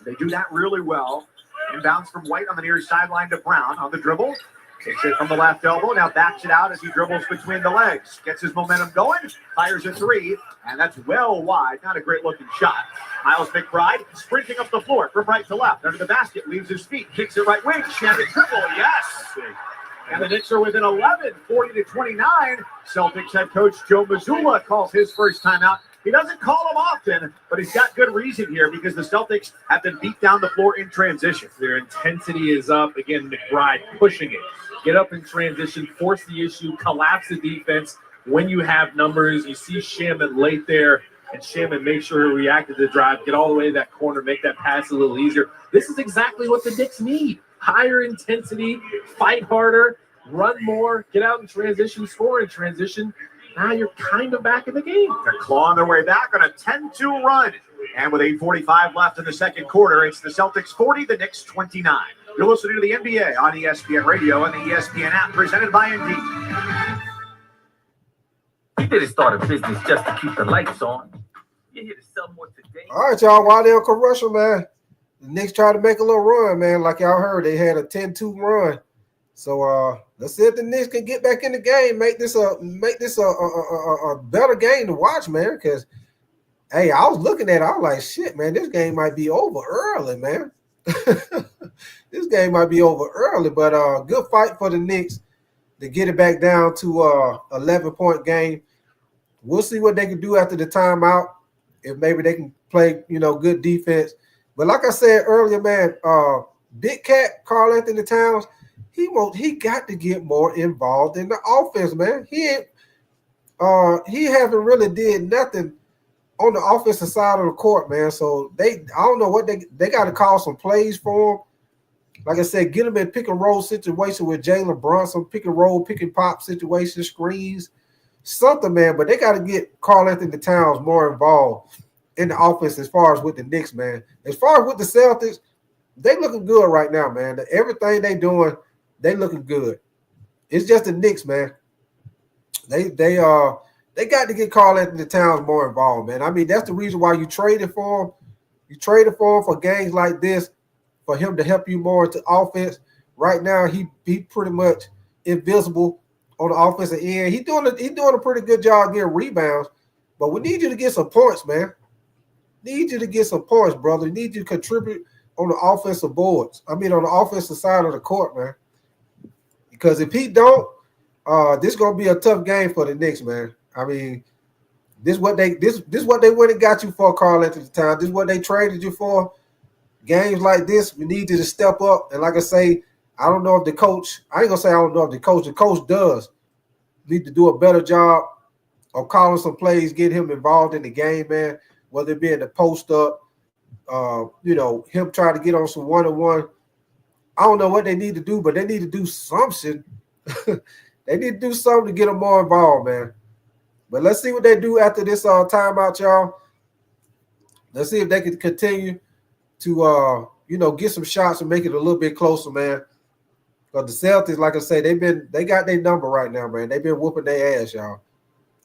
They do that really well. Inbounds from White on the near sideline to Brown on the dribble. Takes it from the left elbow. Now backs it out as he dribbles between the legs. Gets his momentum going. Fires a 3. And that's well wide. Not a great looking shot. Miles McBride sprinting up the floor from right to left. Under the basket. Leaves his feet. Kicks it right wing. Shamet triple. Yes. And the Knicks are within 11, 40-29. Celtics head coach Joe Mazzulla calls his first timeout. He doesn't call them often, but he's got good reason here because the Celtics have been beat down the floor in transition. Their intensity is up. Again, McBride pushing it. Get up in transition, force the issue, collapse the defense. When you have numbers, you see Shamet late there, and Shamet makes sure he reacted to the drive, get all the way to that corner, make that pass a little easier. This is exactly what the Knicks need. Higher intensity, fight harder, run more, get out in transition, score in transition. Now you're kind of back in the game. They're clawing their way back on a 10-2 run. And with 8:45 left in the second quarter, it's the Celtics 40, the Knicks 29. You're listening to the NBA on ESPN Radio and the ESPN app presented by Indeed. You didn't start a business just to keep the lights on. You're here to sell more today. All right, y'all. While they're on commercial, man, the Knicks tried to make a little run, man. Like y'all heard, they had a 10-2 run. So let's see if the Knicks can get back in the game, make this a better game to watch, man. Because hey, I was looking at it, I was like, shit, man, this game might be over early, man. This game might be over early, but good fight for the Knicks to get it back down to 11-point game. We'll see what they can do after the timeout. If maybe they can play, good defense. But like I said earlier, man, Big Cat, Karl Anthony Towns, he got to get more involved in the offense, man. He haven't really did nothing on the offensive side of the court, man. So I don't know what they got to call some plays for him. Like I said, get him in pick and roll situation with Jalen Brunson, pick and roll, pick and pop situation, screens, something, man. But they got to get Karl Anthony Towns more involved in the offense as far as with the Knicks, man. As far as with the Celtics, they looking good right now, man. Everything they doing, they looking good. It's just the Knicks, man. They got to get Karl Anthony Towns more involved, man. I mean, that's the reason why you traded for him. You traded for him for games like this, for him to help you more into offense. Right now, he pretty much invisible on the offensive end. He's doing a pretty good job getting rebounds, but we need you to get some points, man. Need you to get some points, brother. We need you to contribute on the offensive boards. I mean, on the offensive side of the court, man. Because if he don't, this is gonna be a tough game for the Knicks, man. I mean, this what they went and got you for, Karl Anthony Towns. This is what they traded you for. Games like this, we need you to step up. And like I say, I don't know if the coach, I ain't gonna say I don't know if the coach does need to do a better job or calling some plays, get him involved in the game, man, whether it be in the post up, him trying to get on some one-on-one. I don't know what they need to do, but they need to do something. They need to do something to get them more involved, man. But let's see what they do after this timeout, y'all. Let's see if they can continue to get some shots and make it a little bit closer, man. Because the Celtics, like I say, they got their number right now, man. They've been whooping their ass, y'all.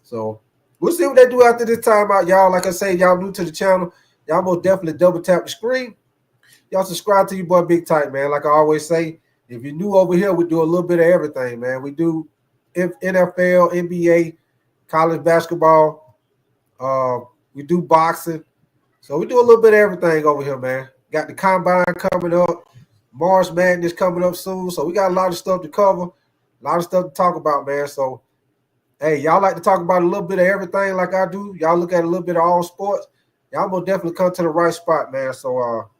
So we'll see what they do after this timeout, y'all. Like I say, y'all new to the channel, y'all most definitely double tap the screen. Y'all subscribe to your boy Big Tight, man. Like I always say, if you're new over here, we do a little bit of everything, man. We do NFL, NBA, college basketball. We do boxing. So we do a little bit of everything over here, man. Got the combine coming up. March Madness coming up soon. So we got a lot of stuff to cover, a lot of stuff to talk about, man. So, hey, y'all like to talk about a little bit of everything like I do. Y'all look at a little bit of all sports. Y'all will definitely come to the right spot, man. So,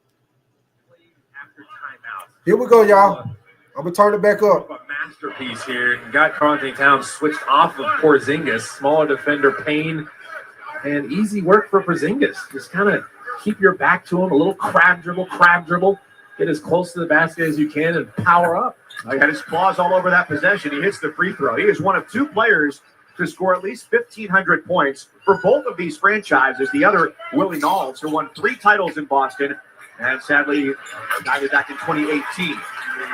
here we go, y'all. I'm going to turn it back up. A masterpiece here. Got Karl-Anthony Towns switched off of Porzingis. Smaller defender, Payne. And easy work for Porzingis. Just kind of keep your back to him. A little crab dribble. Get as close to the basket as you can and power up. I got his claws all over that possession. He hits the free throw. He is one of two players to score at least 1,500 points for both of these franchises. The other, Willie Knowles, who won 3 titles in Boston. And sadly, died back in 2018.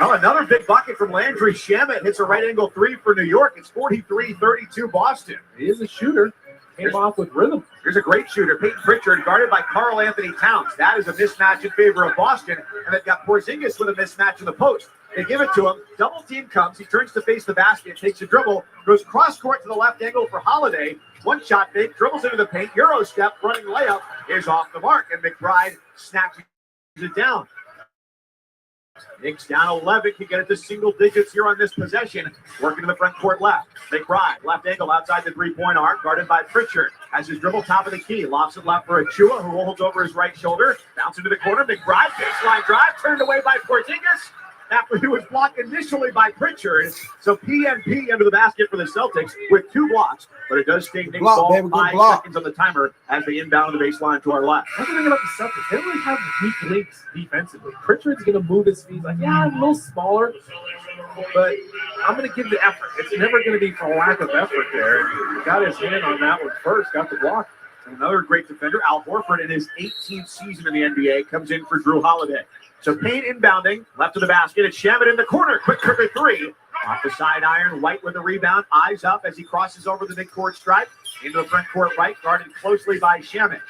Oh, another big bucket from Landry Shamet. Hits a right-angle 3 for New York. It's 43-32 Boston. He is a shooter. Came off with rhythm. Here's a great shooter, Peyton Pritchard, guarded by Karl-Anthony Towns. That is a mismatch in favor of Boston. And they've got Porzingis with a mismatch in the post. They give it to him. Double team comes. He turns to face the basket, takes a dribble, goes cross court to the left angle for Holiday. One shot fake, dribbles into the paint. Euro step, running layup is off the mark. And McBride snatches it down. Knicks down 11, can get it to single digits here on this possession. Working to the front court left. McBride, left angle outside the three-point arc, guarded by Pritchard. Has his dribble top of the key. Lofts it left for Achua, who holds over his right shoulder. Bounce into the corner. McBride, baseline drive, turned away by Porzingis. After he was blocked initially by Pritchard. So PNP under the basket for the Celtics with 2 blocks. But it does stay Knicks ball, baby, 5 seconds on the timer as they inbound to the baseline to our left. One thing about the Celtics, they don't really have weak links defensively. Pritchard's going to move his feet. Like, yeah, I'm a little smaller, but I'm going to give the effort. It's never going to be for lack of effort there. He got his hand on that one first, got the block. And another great defender, Al Horford, in his 18th season in the NBA, comes in for Drew Holiday. So Payne inbounding, left of the basket. It's Shamet in the corner. Quick trigger 3. Off the side iron. White with the rebound. Eyes up as he crosses over the midcourt stripe. Into the front court right. Guarded closely by Shamet.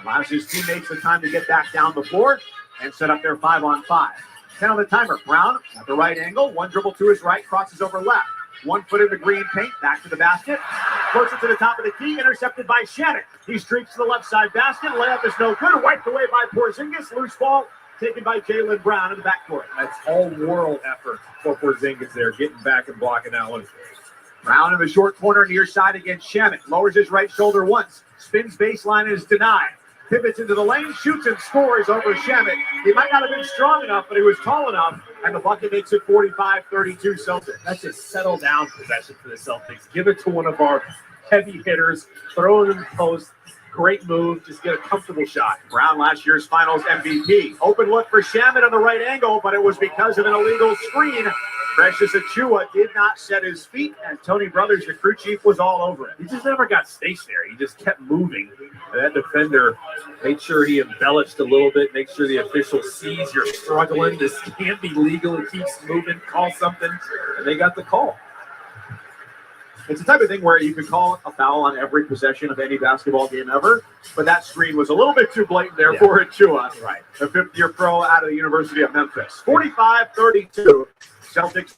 Allows his teammates the time to get back down the floor and set up their 5-on-5. 10 on the timer. Brown at the right angle. One dribble to his right. Crosses over left. 1 foot in the green paint. Back to the basket. Closer to the top of the key. Intercepted by Shannon. He streaks to the left side basket. Layup is no good. Wiped away by Porzingis. Loose ball. Taken by Jaylen Brown in the backcourt. That's all-world effort for Porzingis there, getting back and blocking that one. Brown in the short corner near side against Shamet. Lowers his right shoulder once. Spins baseline and is denied. Pivots into the lane, shoots and scores over Shamet. He might not have been strong enough, but he was tall enough. And the bucket makes it 45-32 Celtics. That's a settle-down possession for the Celtics. Give it to one of our heavy hitters. Throw it in the post. Great move. Just get a comfortable shot. Brown, last year's finals MVP. Open look for Shamet on the right angle, but it was because of an illegal screen. Precious Achua did not set his feet, and Tony Brothers, the crew chief, was all over it. He just never got stationary. He just kept moving. And that defender made sure he embellished a little bit, make sure the official sees you're struggling. This can't be legal. It keeps moving. Call something. And they got the call. It's the type of thing where you could call a foul on every possession of any basketball game ever, but that screen was a little bit too blatant there for Achua. Right. A 5th-year pro out of the University of Memphis. 45-32. Celtics.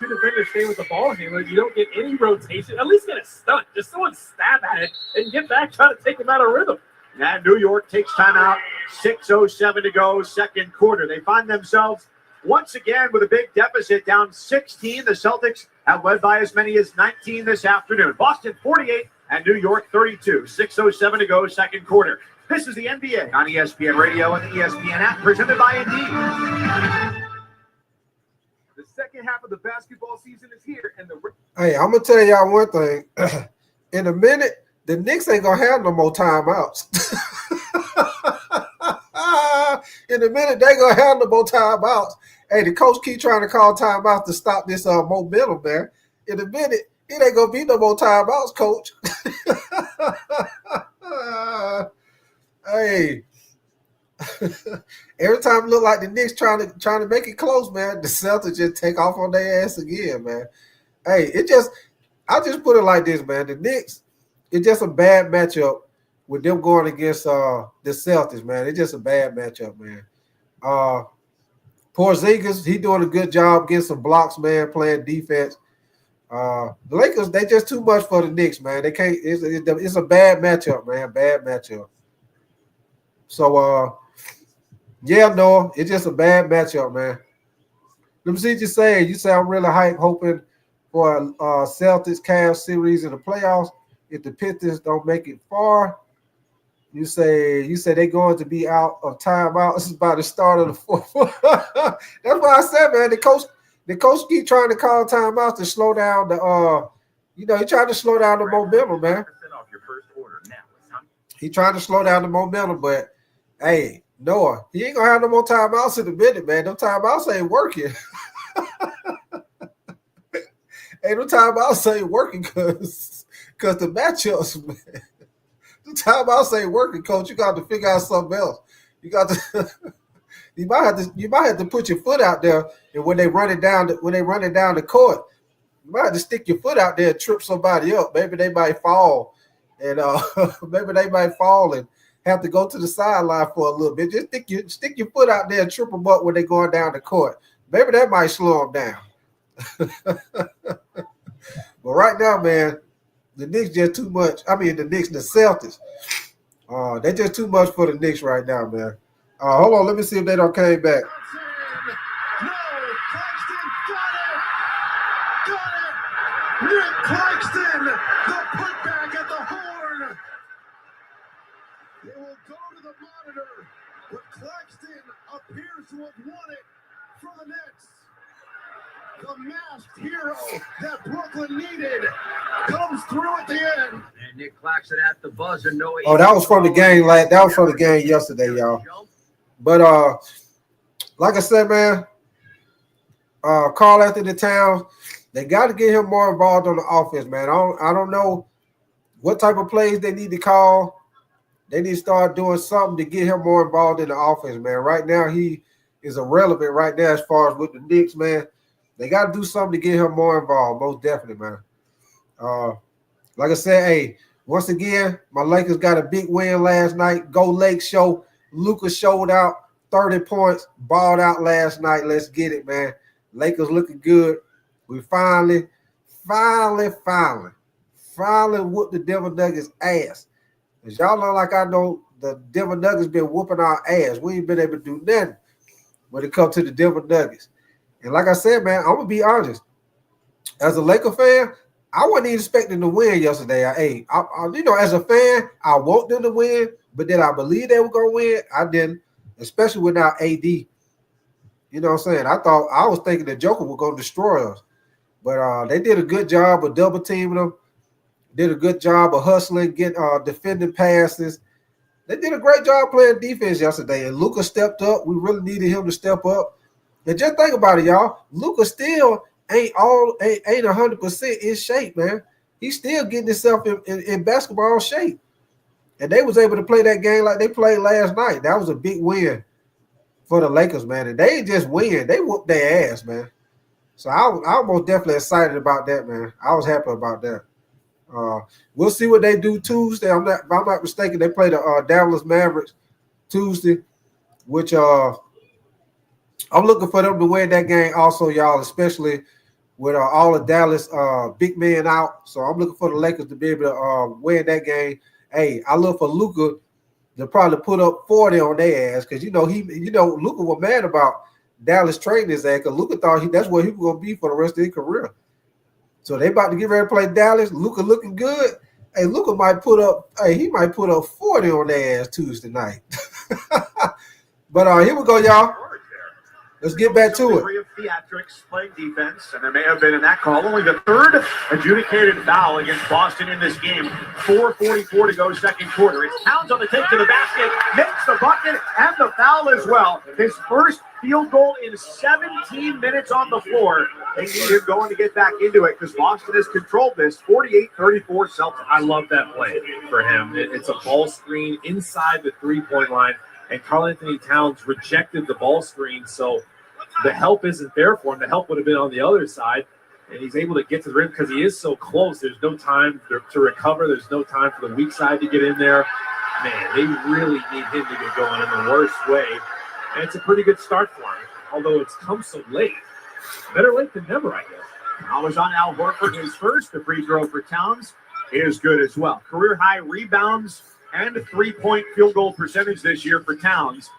Two defenders stay with the ball handler. You don't get any rotation. At least get a stunt. Just someone stab at it and get back, try to take him out of rhythm. And New York takes timeout. 6:07 to go, second quarter. They find themselves once again with a big deficit, down 16. The Celtics have led by as many as 19 this afternoon. Boston 48 and New York 32. 6:07 to go, second quarter. This is the NBA on ESPN Radio and the ESPN app, presented by Indeed. The second half of the basketball season is here, and hey, I'm gonna tell y'all one thing. In a minute, the Knicks ain't gonna have no more timeouts. In a minute, they gonna have no more timeouts. Hey, the coach keep trying to call timeouts to stop this momentum, man. In a minute, it ain't gonna be no more timeouts, coach. Hey, every time it look like the Knicks trying to make it close, man, the Celtics just take off on their ass again, man. Hey, I just put it like this, man. The Knicks, it's just a bad matchup with them going against the Celtics, man. It's just a bad matchup, man. Porzingis, he doing a good job getting some blocks, man, playing defense. The Lakers, they just too much for the Knicks, man. They can't. It's a bad matchup, man. Bad matchup. So, yeah, Noah, it's just a bad matchup, man. Let me see what you say. You say I'm really hype, hoping for a Celtics Cavs series in the playoffs. If the Pistons don't make it far, you say they're going to be out of timeout. This is about the start of the fourth. That's what I said, man. The coach keep trying to call timeouts to slow down the he trying to slow down the momentum, man. He trying to slow down the momentum, but hey, Noah, he ain't gonna have no more timeouts in a minute, man. Them timeouts ain't working. Hey, them timeouts ain't working because the matchups, man. The timeouts ain't working, coach. You got to figure out something else. You got to you might have to put your foot out there, and when they run it down the court, you might have to stick your foot out there and trip somebody up. Maybe they might fall. And maybe they might fall and have to go to the sideline for a little bit. Just stick your foot out there and trip them up when they're going down the court. Maybe that might slow them down. But right now, man, the Knicks just too much. I mean, the Celtics. They're just too much for the Knicks right now, man. Hold on, let me see if they don't came back. Nick Claxton, the putback at the horn. It will go to the monitor, but Claxton appears to have won it for the Knicks. The masked hero that Brooklyn needed comes through at the end. And Nick Claxton at the buzzer. Oh, that was from the game. That was from the game yesterday, y'all. But like I said, man, Carl Anthony Towns, they got to get him more involved on the offense, man. I don't know what type of plays they need to call. They need to start doing something to get him more involved in the offense, man. Right now, he is irrelevant right now as far as with the Knicks, man. They got to do something to get him more involved, most definitely, man. Like I said, hey, once again, my Lakers got a big win last night. Go Lakes show. Luka showed out 30 points, balled out last night. Let's get it, man. Lakers looking good. We finally whooped the Denver Nuggets ass. As y'all know, like I know, the Denver Nuggets been whooping our ass. We ain't been able to do nothing when it comes to the Denver Nuggets. And like I said, man, I'm going to be honest. As a Laker fan, I wasn't even expecting to win yesterday. As a fan, I want them to win, but did I believe they were going to win? I didn't, especially without AD. You know what I'm saying? I was thinking the Joker was going to destroy us. But they did a good job of double teaming them. Did a good job of hustling, defending passes. They did a great job playing defense yesterday. And Luka stepped up. We really needed him to step up. And just think about it, y'all. Luka still ain't 100% in shape, man. He's still getting himself in basketball shape. And they was able to play that game like they played last night. That was a big win for the Lakers, man. And they just win. They whooped their ass, man. So I was most definitely excited about that, man. I was happy about that. We'll see what they do Tuesday. If I'm not mistaken, they play the Dallas Mavericks Tuesday, which I'm looking for them to win that game also, y'all, especially with all the Dallas big men out. So I'm looking for the Lakers to be able to win that game. Hey, I look for Luka to probably put up 40 on their ass because Luka was mad about Dallas trading his ass because Luka thought that's where he was going to be for the rest of his career. So they about to get ready to play Dallas. Luka looking good. Hey, Luka might put up. Hey, he might put up 40 on their ass Tuesday night. But here we go, y'all. Let's get back to it. Degree of theatrics playing defense, and there may have been in that call only the third adjudicated foul against Boston in this game. 4:44 to go, second quarter. It's Towns on the take to the basket, makes the bucket and the foul as well. His first field goal in 17 minutes on the floor. They need him going to get back into it because Boston has controlled this 48-34 Celtics. I love that play for him. It's a ball screen inside the three-point line, and Karl-Anthony Towns rejected the ball screen, so the help isn't there for him. The help would have been on the other side, and he's able to get to the rim because he is so close. There's no time to recover. There's no time for the weak side to get in there. Man, they really need him to get going in the worst way, and it's a pretty good start for him, although it's come so late. Better late than never, I guess. I was on Al Horford. His first, the free throw for Towns is good as well. Career high rebounds and three-point field goal percentage this year for Towns.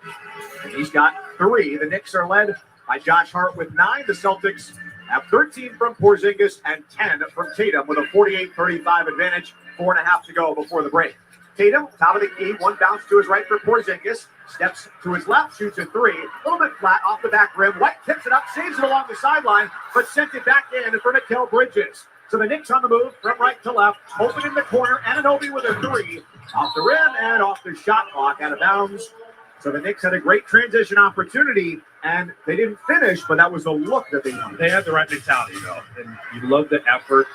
And he's got 3. The Knicks are led by Josh Hart with 9. The Celtics have 13 from Porzingis and 10 from Tatum with a 48-35 advantage. 4.5 to go before the break. Tatum, top of the key, one bounce to his right for Porzingis. Steps to his left, shoots a 3. A little bit flat off the back rim. White tips it up, saves it along the sideline, but sent it back in for Mikal Bridges. So the Knicks on the move from right to left, open in the corner. Anunoby with a 3. Off the rim and off the shot clock, out of bounds. So the Knicks had a great transition opportunity, and they didn't finish, but that was the look that they wanted. They had the right mentality, though, and you love the effort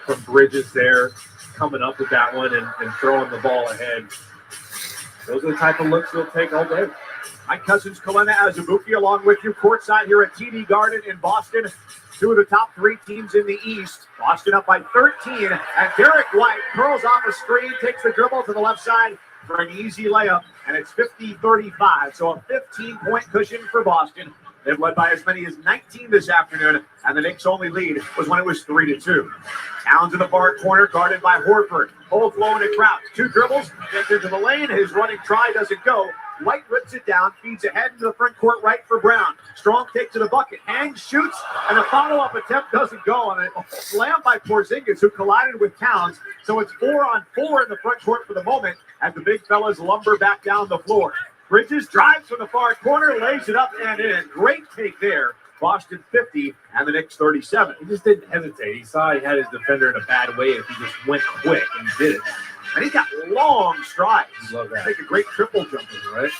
from Bridges there, coming up with that one and throwing the ball ahead. Those are the type of looks they'll take all day. Mike Cousins, Kalena Azubuike, along with you courtside here at TD Garden in Boston. 2 of the top 3 teams in the East. Boston up by 13, and Derek White curls off a screen, takes the dribble to the left side for an easy layup, and it's 50-35. So a 15-point cushion for Boston. They've led by as many as 19 this afternoon, and the Knicks' only lead was when it was 3-2. Towns in the far corner, guarded by Horford. Holds low in a Crouch. 2 dribbles, gets into the lane. His running try doesn't go. White rips it down, feeds ahead into the front court right for Brown. Strong takes to the bucket, hangs, shoots, and a follow-up attempt doesn't go. And a slam by Porzingis, who collided with Towns. So it's 4-on-4 in the front court for the moment as the big fellas lumber back down the floor. Bridges drives from the far corner, lays it up and in. Great take there. Boston 50 and the Knicks 37. He just didn't hesitate. He saw he had his defender in a bad way if he just went quick and did it. And he's got long strides. Love that. Take a great triple jumper, right?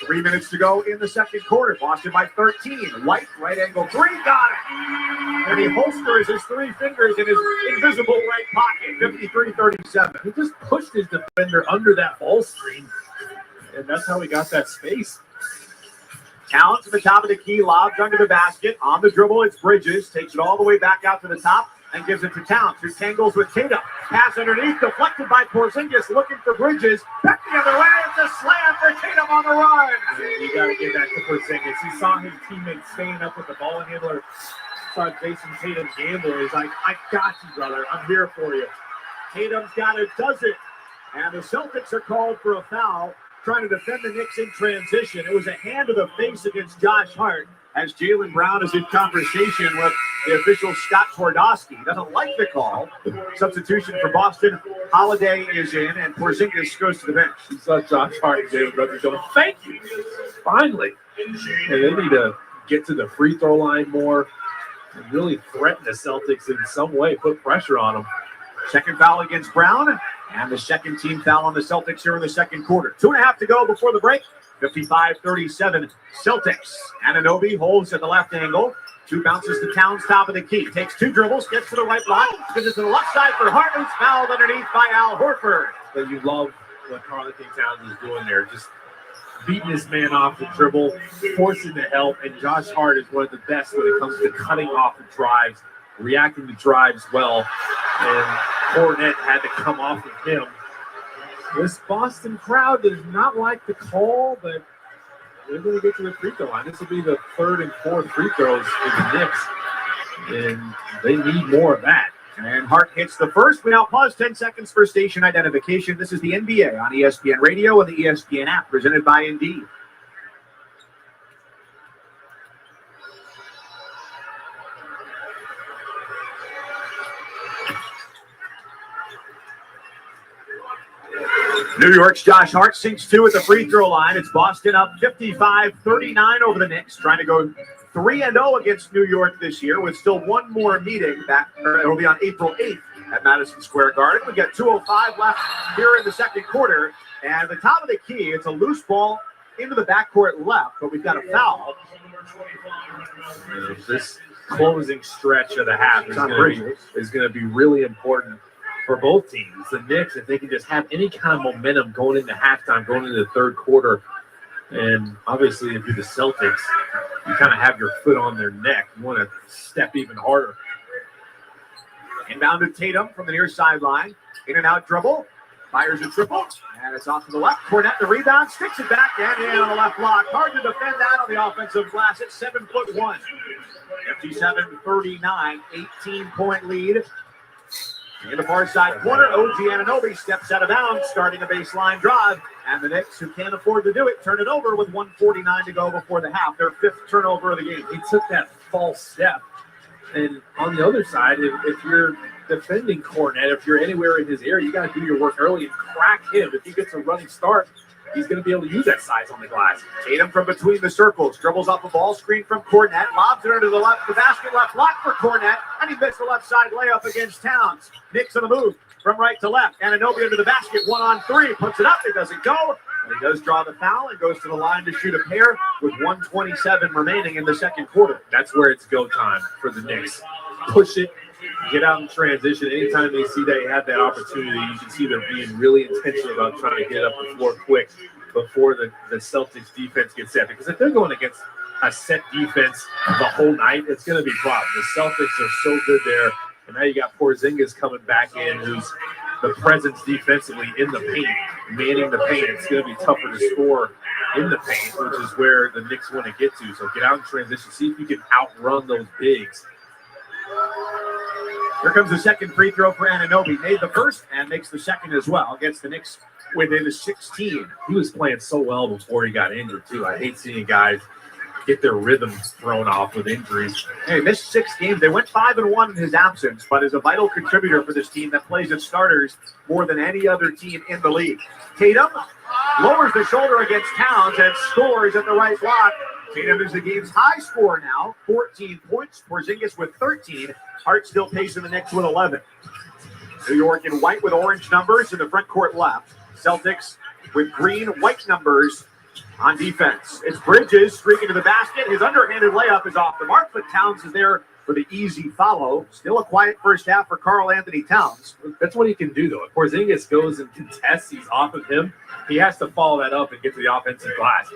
3 minutes to go in the second quarter. Boston by 13. White, right angle 3, got it. And he holsters his 3 fingers in his invisible right pocket. 53-37. He just pushed his defender under that ball screen, and that's how he got that space. Towns at the top of the key, lobs under the basket. On the dribble, it's Bridges. Takes it all the way back out to the top and gives it to Towns, who tangles with Tatum. Pass underneath, deflected by Porzingis, looking for Bridges. Back the other way, it's a slam for Tatum on the run. You got to give that to Porzingis. He saw his teammate staying up with the ball handler, started facing Tatum gambler. He's like, I got you, brother. I'm here for you. Tatum's got it, does it. And the Celtics are called for a foul, trying to defend the Knicks in transition. It was a hand to the face against Josh Hart as Jaylen Brown is in conversation with the official Scott Twardowski. He doesn't like the call. Substitution for Boston. Holiday is in, and Porzingis goes to the bench. He saw Josh Hart and Jaylen Brown going, thank you. Finally. Hey, they need to get to the free throw line more and really threaten the Celtics in some way, put pressure on them. Second foul against Brown, and the second team foul on the Celtics here in the second quarter. 2.5 to go before the break. 55-37 Celtics. Anunoby holds at the left angle. 2 bounces to Towns, top of the key. Takes 2 dribbles, gets to the right block, gives it to the left side for Hart, who's fouled underneath by Al Horford. But you love what Karl-Anthony Towns is doing there. Just beating this man off the dribble, forcing the help, and Josh Hart is one of the best when it comes to cutting off the drives, reacting to drives well, and Fournette had to come off of him. This Boston crowd does not like the call, but they're going to get to the free throw line. This will be the 3rd and 4th free throws for the Knicks, and they need more of that. And Hart hits the first. We now pause 10 seconds for station identification. This is the NBA on ESPN Radio and the ESPN app, presented by Indeed. New York's Josh Hart sinks 2 at the free throw line. It's Boston up 55-39 over the Knicks, trying to go 3-0 against New York this year with still one more meeting. It'll be on April 8th at Madison Square Garden. We got 2:05 left here in the second quarter. And at the top of the key, it's a loose ball into the backcourt left, but we've got a foul. This closing stretch of the half is going to be really important for both teams. The Knicks, if they can just have any kind of momentum going into halftime, going into the third quarter, and obviously if you're the Celtics, you kind of have your foot on their neck. You want to step even harder. Inbound to Tatum from the near sideline. In and out dribble. Fires a triple. And it's off to the left. Cornette the rebound. Sticks it back and in on the left block. Hard to defend that on the offensive glass at 7'1". 57-39. 18-point lead. In the far side corner, OG Anunoby steps out of bounds, starting a baseline drive. And the Knicks, who can't afford to do it, turn it over with 1:49 to go before the half. Their 5th turnover of the game. He took that false step. And on the other side, if you're defending Cornette, if you're anywhere in his area, you got to do your work early and crack him. If he gets a running start, he's going to be able to use that size on the glass. Tatum from between the circles, dribbles off a ball screen from Cornette, lobs it under the basket left block for Cornette, and he missed the left side layup against Towns. Knicks on the move from right to left. Anunoby under the basket, 1-on-3, puts it up, it doesn't go. And he does draw the foul and goes to the line to shoot a pair with 1:27 remaining in the second quarter. That's where it's go time for the Knicks. Push it, get out in transition. Anytime they see they have that opportunity, you can see they're being really intentional about trying to get up the floor quick before the Celtics defense gets set. Because if they're going against a set defense the whole night, it's going to be a problem. The Celtics are so good there. And now you got Porzingis coming back in, who's the presence defensively in the paint, manning the paint. It's going to be tougher to score in the paint, which is where the Knicks want to get to. So get out in transition, see if you can outrun those bigs. Here comes the second free throw for Anunoby. Made the first and makes the second as well. Gets the Knicks within 16. He was playing so well before he got injured, too. I hate seeing guys get their rhythm thrown off with injuries. Hey, missed 6 games. They went 5-1 in his absence, but is a vital contributor for this team that plays its starters more than any other team in the league. Tatum lowers the shoulder against Towns and scores at the right block. Tatum is the game's high scorer now, 14 points. Porzingis with 13. Hart still pacing the Knicks with 11. New York in white with orange numbers in the front court left. Celtics with green, white numbers on defense. It's Bridges streaking to the basket. His underhanded layup is off the mark, but Towns is there for the easy follow. Still a quiet first half for Karl Anthony Towns. That's what he can do, though. If Porzingis goes and contests, he's off of him. He has to follow that up and get to the offensive glass.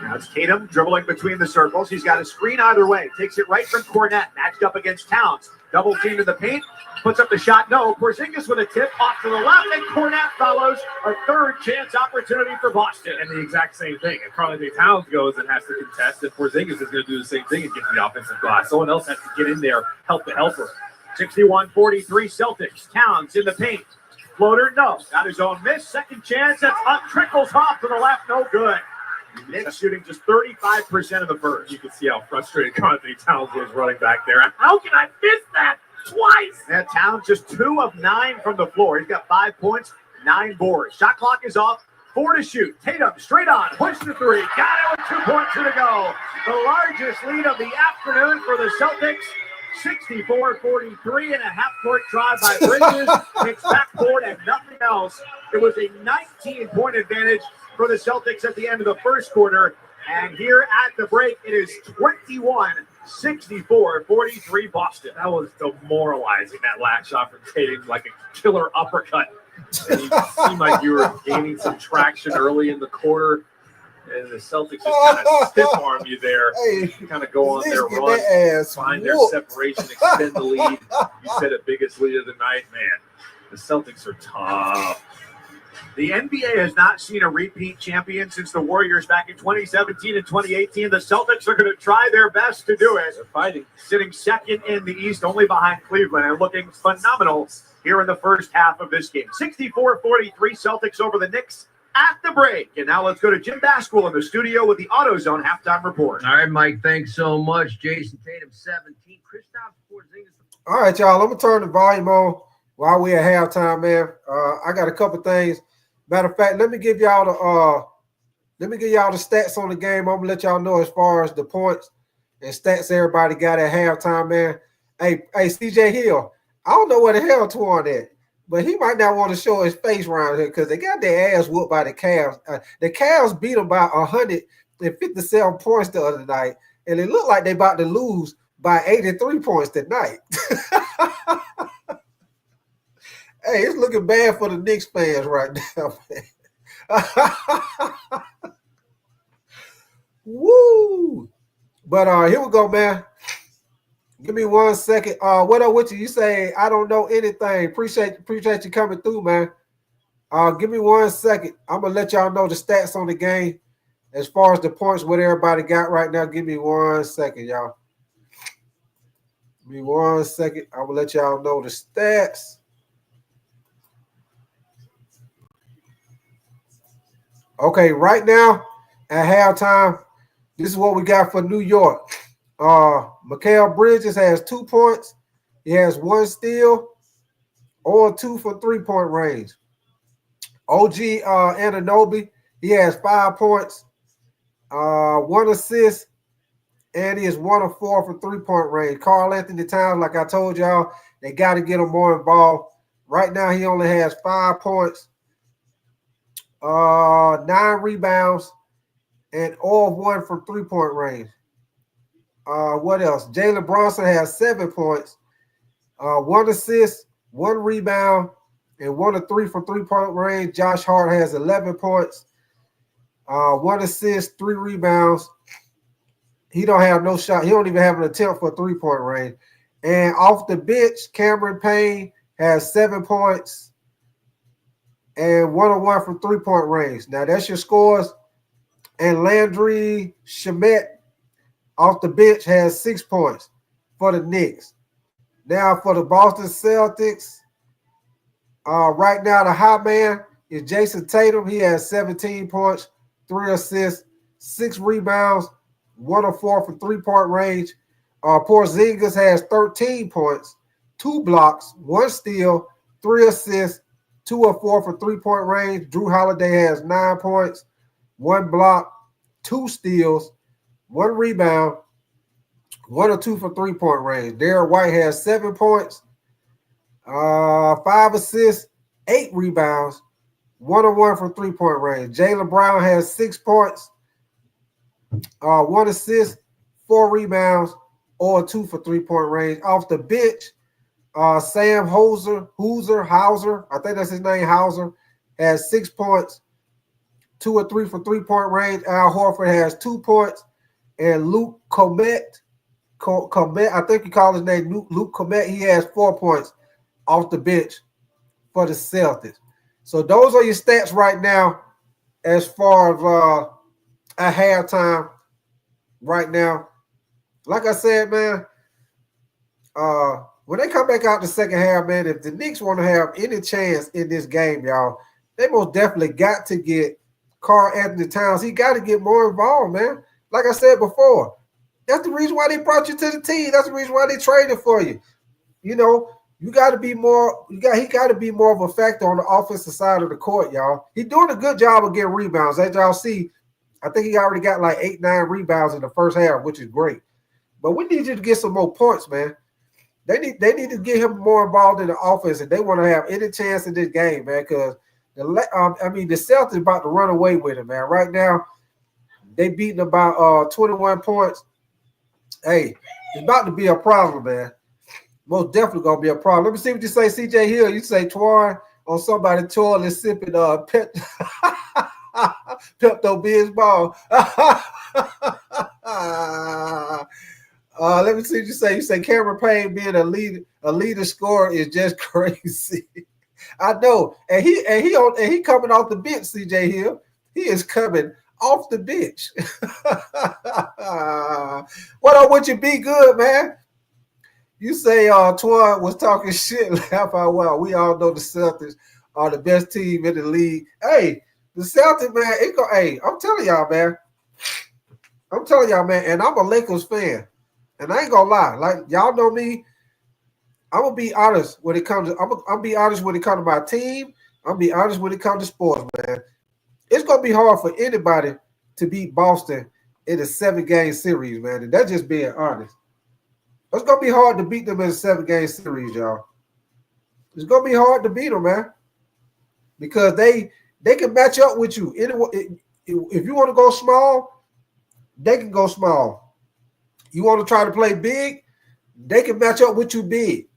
Now it's Tatum dribbling between the circles. He's got a screen either way. Takes it right from Cornette. Matched up against Towns. Double team in the paint. Puts up the shot. No. Porzingis with a tip off to the left. And Cornette follows. A third chance opportunity for Boston. And the exact same thing. If Karl Anthony Towns goes and has to contest, and Porzingis is going to do the same thing and get to the offensive glass. Someone else has to get in there, help the helper. 61-43 Celtics. Towns in the paint. Floater, no. Got his own miss. Second chance. That's up. Trickles off to the left. No good. Knicks shooting just 35% of the first. You can see how frustrated Karl Anthony Towns was running back there. How can I miss that twice? And Towns just 2 of 9 from the floor. He's got 5 points, 9 boards. Shot clock is off. 4 to shoot. Tatum straight on. Push to 3. Got it with 2.2 to go. The largest lead of the afternoon for the Celtics. 64-43 and a half-court drive by Bridges. Knicks backboard and nothing else. It was a 19-point advantage for the Celtics at the end of the first quarter. And here at the break, it is 21-64-43 Boston. That was demoralizing, that last shot from Tatum, like a killer uppercut. And you seemed like you were gaining some traction early in the quarter. And the Celtics just kind of stiff-arm you there, kind of go on their run, find their separation, extend the lead. You said it, biggest lead of the night. Man, the Celtics are tough. The NBA has not seen a repeat champion since the Warriors back in 2017 and 2018. The Celtics are going to try their best to do it. They're fighting. Sitting second in the East, only behind Cleveland, and looking phenomenal here in the first half of this game. 64-43 Celtics over the Knicks at the break. And now let's go to Jim Basquill in the studio with the AutoZone halftime report. All right, Mike, thanks so much. Jason Tatum, 17. Kristaps Porzingis. All right, y'all. Let me turn the volume on while we're at halftime, man, I got a couple things. Matter of fact, let me give y'all the stats on the game. I'm gonna let y'all know as far as the points and stats everybody got at halftime, man. Hey, CJ Hill, I don't know where the hell Twan at, but he might not want to show his face around here because they got their ass whooped by the Cavs. The Cavs beat them by 157 points the other night, and it looked like they about to lose by 83 points tonight. Hey, it's looking bad for the Knicks fans right now, man. Woo! But here we go, man. Give me 1 second. What up with you? You say I don't know anything. Appreciate you coming through, man. Give me 1 second. I'm gonna let y'all know the stats on the game as far as the points, what everybody got right now. Give me 1 second, y'all. Give me 1 second. I'm gonna let y'all know the stats. Okay, right now at halftime, this is what we got for New York. Mikal Bridges has 2 points. He has 1 steal or 2 for 3-point range. OG Anunoby, he has 5 points, 1 assist, and he is 1 of 4 for 3-point range. Karl Anthony Towns, like I told y'all, they got to get him more involved. Right now, he only has 5 points, 9 rebounds, and all of 1 from 3-point range. What else? Jalen Brunson has 7 points, 1 assist, 1 rebound, and 1 of 3 from 3-point range. Josh Hart has 11 points, 1 assist, 3 rebounds. He don't have no shot. He don't even have an attempt for 3-point range. And off the bench, Cameron Payne has 7 points and 1 of 1 from 3-point range. Now that's your scores. And Landry Shamet off the bench has 6 points for the Knicks. Now for the Boston Celtics, right now the hot man is Jason Tatum. He has 17 points, 3 assists, 6 rebounds, 1 of 4 from 3-point range. Porzingis has 13 points, 2 blocks, 1 steal, 3 assists, 2 of 4 from 3-point range. Drew Holiday has 9 points, 1 block, 2 steals, 1 rebound, 1 or 2 for 3-point range. Derrick White has 7 points, 5 assists, 8 rebounds, 1 of 1 from 3-point range. Jaylen Brown has 6 points, 1 assist, 4 rebounds, or 2 for 3-point range. Off the bench, Sam Hauser, I think that's his name, Hauser, has 6 points, 2 or 3 for 3-point range. Al Horford has 2 points. And Luke Comet, I think you call his name Luke Comet, he has 4 points off the bench for the Celtics. So those are your stats right now as far as at halftime right now. Like I said, man, when they come back out the second half, man, if the Knicks want to have any chance in this game, y'all, they most definitely got to get Karl Anthony Towns. He got to get more involved, man. Like I said before, that's the reason why they brought you to the team. That's the reason why they traded for you. You know, you got to be more. He got to be more of a factor on the offensive side of the court, y'all. He's doing a good job of getting rebounds. As y'all see, I think he already got like 8-9 rebounds in the first half, which is great. But we need you to get some more points, man. They need to get him more involved in the offense, and they want to have any chance in this game, man. Because the Celtics about to run away with it, man. Right now, they beating about 21 points. Hey, it's about to be a problem, man. Most definitely gonna be a problem. Let me see what you say, CJ Hill. You say Twan on somebody's toilet sipping Pepto-Bismol ball. Let me see what you say. You say Cameron Payne being a leader scorer is just crazy. I know, and he coming off the bench. CJ Hill, he is coming off the bench. What up with you? Be good, man. You say Twan was talking shit. Laugh out loud. We all know the Celtics are the best team in the league. Hey, the Celtics, man. Hey, I'm telling y'all, man. And I'm a Lakers fan. And I ain't gonna lie. Like, y'all know me. I'm gonna be honest when it comes to I'm be honest when it comes to my team. I'm be honest when it comes to sports, man. It's gonna be hard for anybody to beat Boston in a 7-game series, man. And that's just being honest. It's gonna be hard to beat them in a 7-game series, y'all. It's gonna be hard to beat them, man, because they can match up with you. If you want to go small, they can go small. You want to try to play big, they can match up with you big.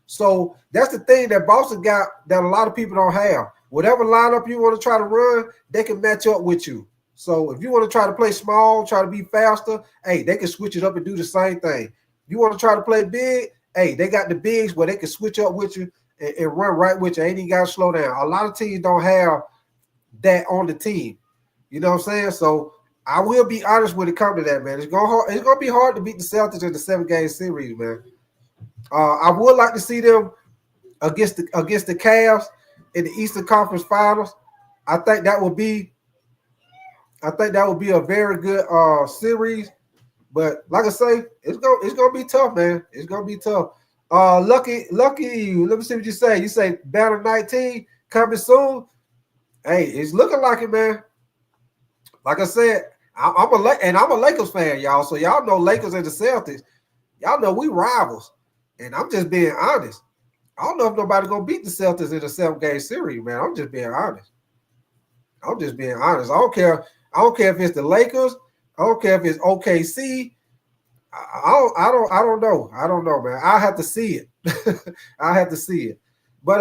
So that's the thing that Boston got that a lot of people don't have. Whatever lineup you want to try to run, they can match up with you. So if you want to try to play small, try to be faster, hey, they can switch it up and do the same thing. You want to try to play big, hey, they got the bigs where they can switch up with you and run right with you. Ain't even got to slow down. A lot of teams don't have that on the team. You know what I'm saying? So I will be honest when it comes to that, man. It's gonna be hard to beat the Celtics in the 7-game series, man. I would like to see them against the Cavs in the Eastern Conference Finals. I think that would be a very good series. But like I say, it's gonna be tough, man. It's gonna be tough. Lucky you. Let me see what you say. You say Battle 19 coming soon. Hey, it's looking like it, man. Like I said, I'm a Lakers fan, y'all. So y'all know Lakers and the Celtics. Y'all know we rivals. And I'm just being honest. I don't know if nobody's gonna beat the Celtics in a 7-game series, man. I'm just being honest. I don't care if it's the Lakers. I don't care if it's OKC. I don't know, man. I have to see it. But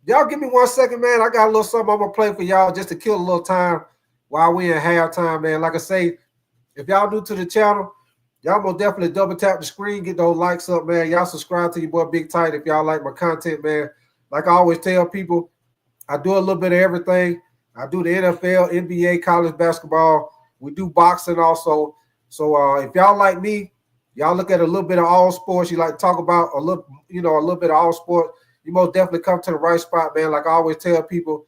y'all give me 1 second, man. I got a little something I'm gonna play for y'all just to kill a little time while we in halftime, man. Like I say, if y'all new to the channel, y'all most definitely double tap the screen, get those likes up, man. Y'all subscribe to your boy Big Tight if y'all like my content, man. Like I always tell people, I do a little bit of everything. I do the NFL, NBA, college basketball. We do boxing also. So if y'all like me, y'all look at a little bit of all sports. You like to talk about a little bit of all sports. You most definitely come to the right spot, man. Like I always tell people,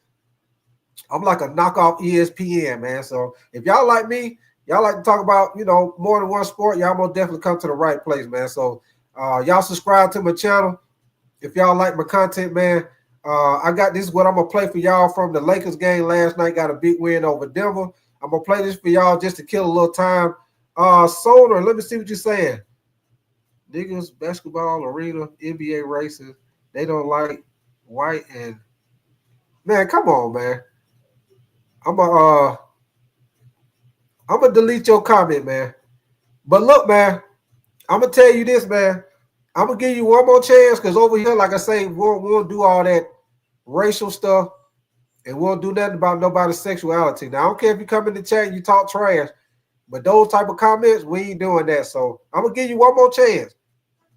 I'm like a knockoff ESPN, man. So if y'all like me, y'all like to talk about, more than one sport, y'all most definitely come to the right place, man. So y'all subscribe to my channel. If y'all like my content, man, I got this is what I'm going to play for y'all from the Lakers game last night. Got a big win over Denver. I'm going to play this for y'all just to kill a little time. Solar, let me see what you're saying. Niggas, basketball, arena, NBA races, they don't like white and – man, come on, man. I'm gonna delete your comment, man. But look, man, I'm gonna tell you this, man. I'm gonna give you one more chance because over here, like I say, we'll do all that racial stuff and we won't do nothing about nobody's sexuality. Now, I don't care if you come in the chat and you talk trash, but those type of comments, we ain't doing that. So I'm gonna give you one more chance.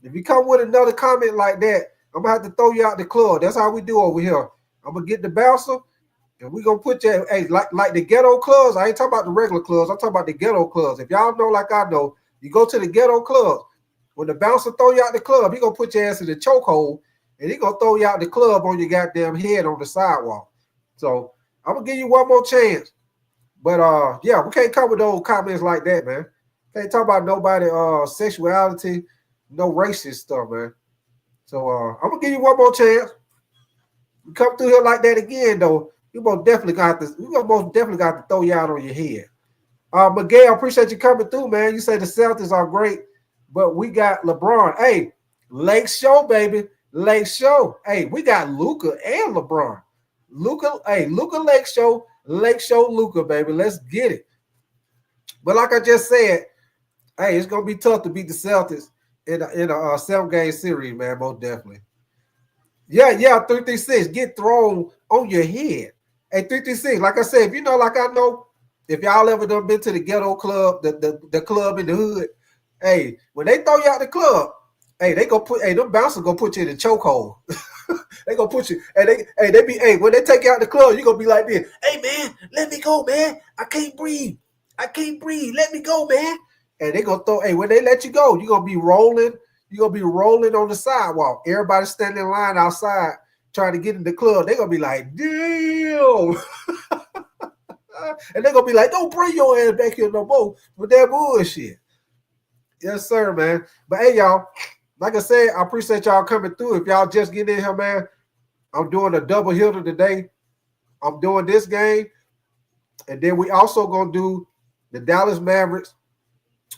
If you come with another comment like that, I'm gonna have to throw you out the club. That's how we do over here. I'm gonna get the bouncer. And we're going to put you, hey, like the ghetto clubs. I ain't talking about the regular clubs. I'm talking about the ghetto clubs. If y'all know like I know, you go to the ghetto clubs. When the bouncer throw you out the club, he going to put your ass in the chokehold, and he going to throw you out the club on your goddamn head on the sidewalk. So I'm going to give you one more chance. But, yeah, we can't come with those comments like that, man. Can't talk about nobody sexuality, no racist stuff, man. So I'm going to give you one more chance. You come through here like that again, though, we most definitely got to throw you out on your head. Miguel, appreciate you coming through, man. You say the Celtics are great, but we got LeBron. Hey, Lake Show, baby. Lake Show. Hey, we got Luka and LeBron. Luka, Lake Show, Luka, baby. Let's get it. But like I just said, hey, it's gonna be tough to beat the Celtics in a 7-game series, man. Most definitely. Yeah, 336. Get thrown on your head. Hey, 336, like I said, if you know, like I know, if y'all ever done been to the ghetto club, the club in the hood, hey, when they throw you out the club, hey, them bouncers gonna put you in the chokehold. They gonna put you, when they take you out the club, you gonna be like this, hey man, let me go, man. I can't breathe. Let me go, man. And they gonna throw, when they let you go, you're gonna be rolling. You're gonna be rolling on the sidewalk. Everybody standing in line outside trying to get in the club. They're gonna be like, damn. And they're gonna be like, don't bring your ass back here no more with that bullshit. Yes, sir, man. But hey, y'all, like I said, I appreciate y'all coming through. If y'all just get in here, man, I'm doing a double hitter today. I'm doing this game, and then we also gonna do the Dallas Mavericks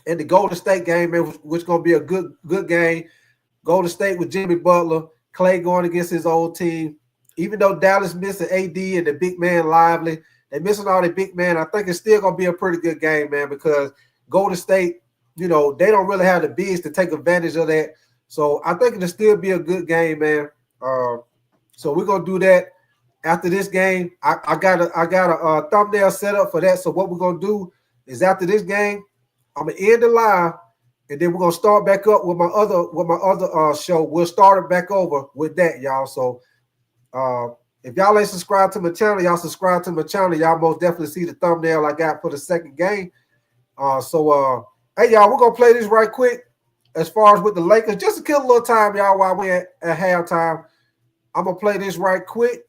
and the Golden State game, man, which is gonna be a good game. Golden State with Jimmy Butler, Clay going against his old team. Even though Dallas missing AD and the big man Lively, they're missing all the big man. I think it's still gonna be a pretty good game, man, because Golden State, they don't really have the bigs to take advantage of that. So I think it'll still be a good game, man. So we're gonna do that after this game. I got a thumbnail set up for that. So what we're gonna do is after this game, I'm gonna end the live, and then we're gonna start back up with my other show. We'll start it back over with that, y'all. So if y'all ain't subscribed to my channel, y'all subscribe to my channel. Y'all most definitely see the thumbnail I got for the second game. Hey, y'all, we're gonna play this right quick. As far as with the Lakers, just to kill a little time, y'all, while we're at halftime, I'm gonna play this right quick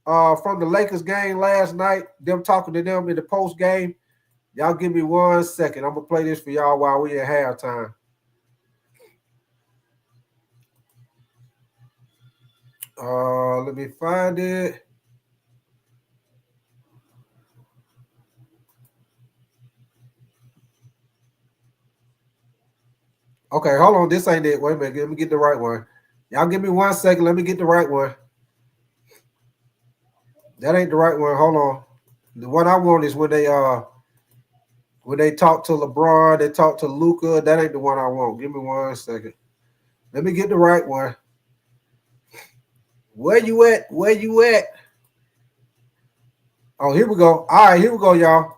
from the Lakers game last night. Them talking to them in the post game. Y'all give me 1 second. I'm gonna play this for y'all while we're at halftime. Let me find it. Okay, hold on. This ain't it. Wait a minute. Let me get the right one. Y'all give me 1 second. Let me get the right one. That ain't the right one. Hold on. The one I want is when they talk to LeBron, they talk to Luka. That ain't the one I want. Give me 1 second. Let me get the right one. Where you at? Where you at? Oh, here we go. All right, here we go, y'all.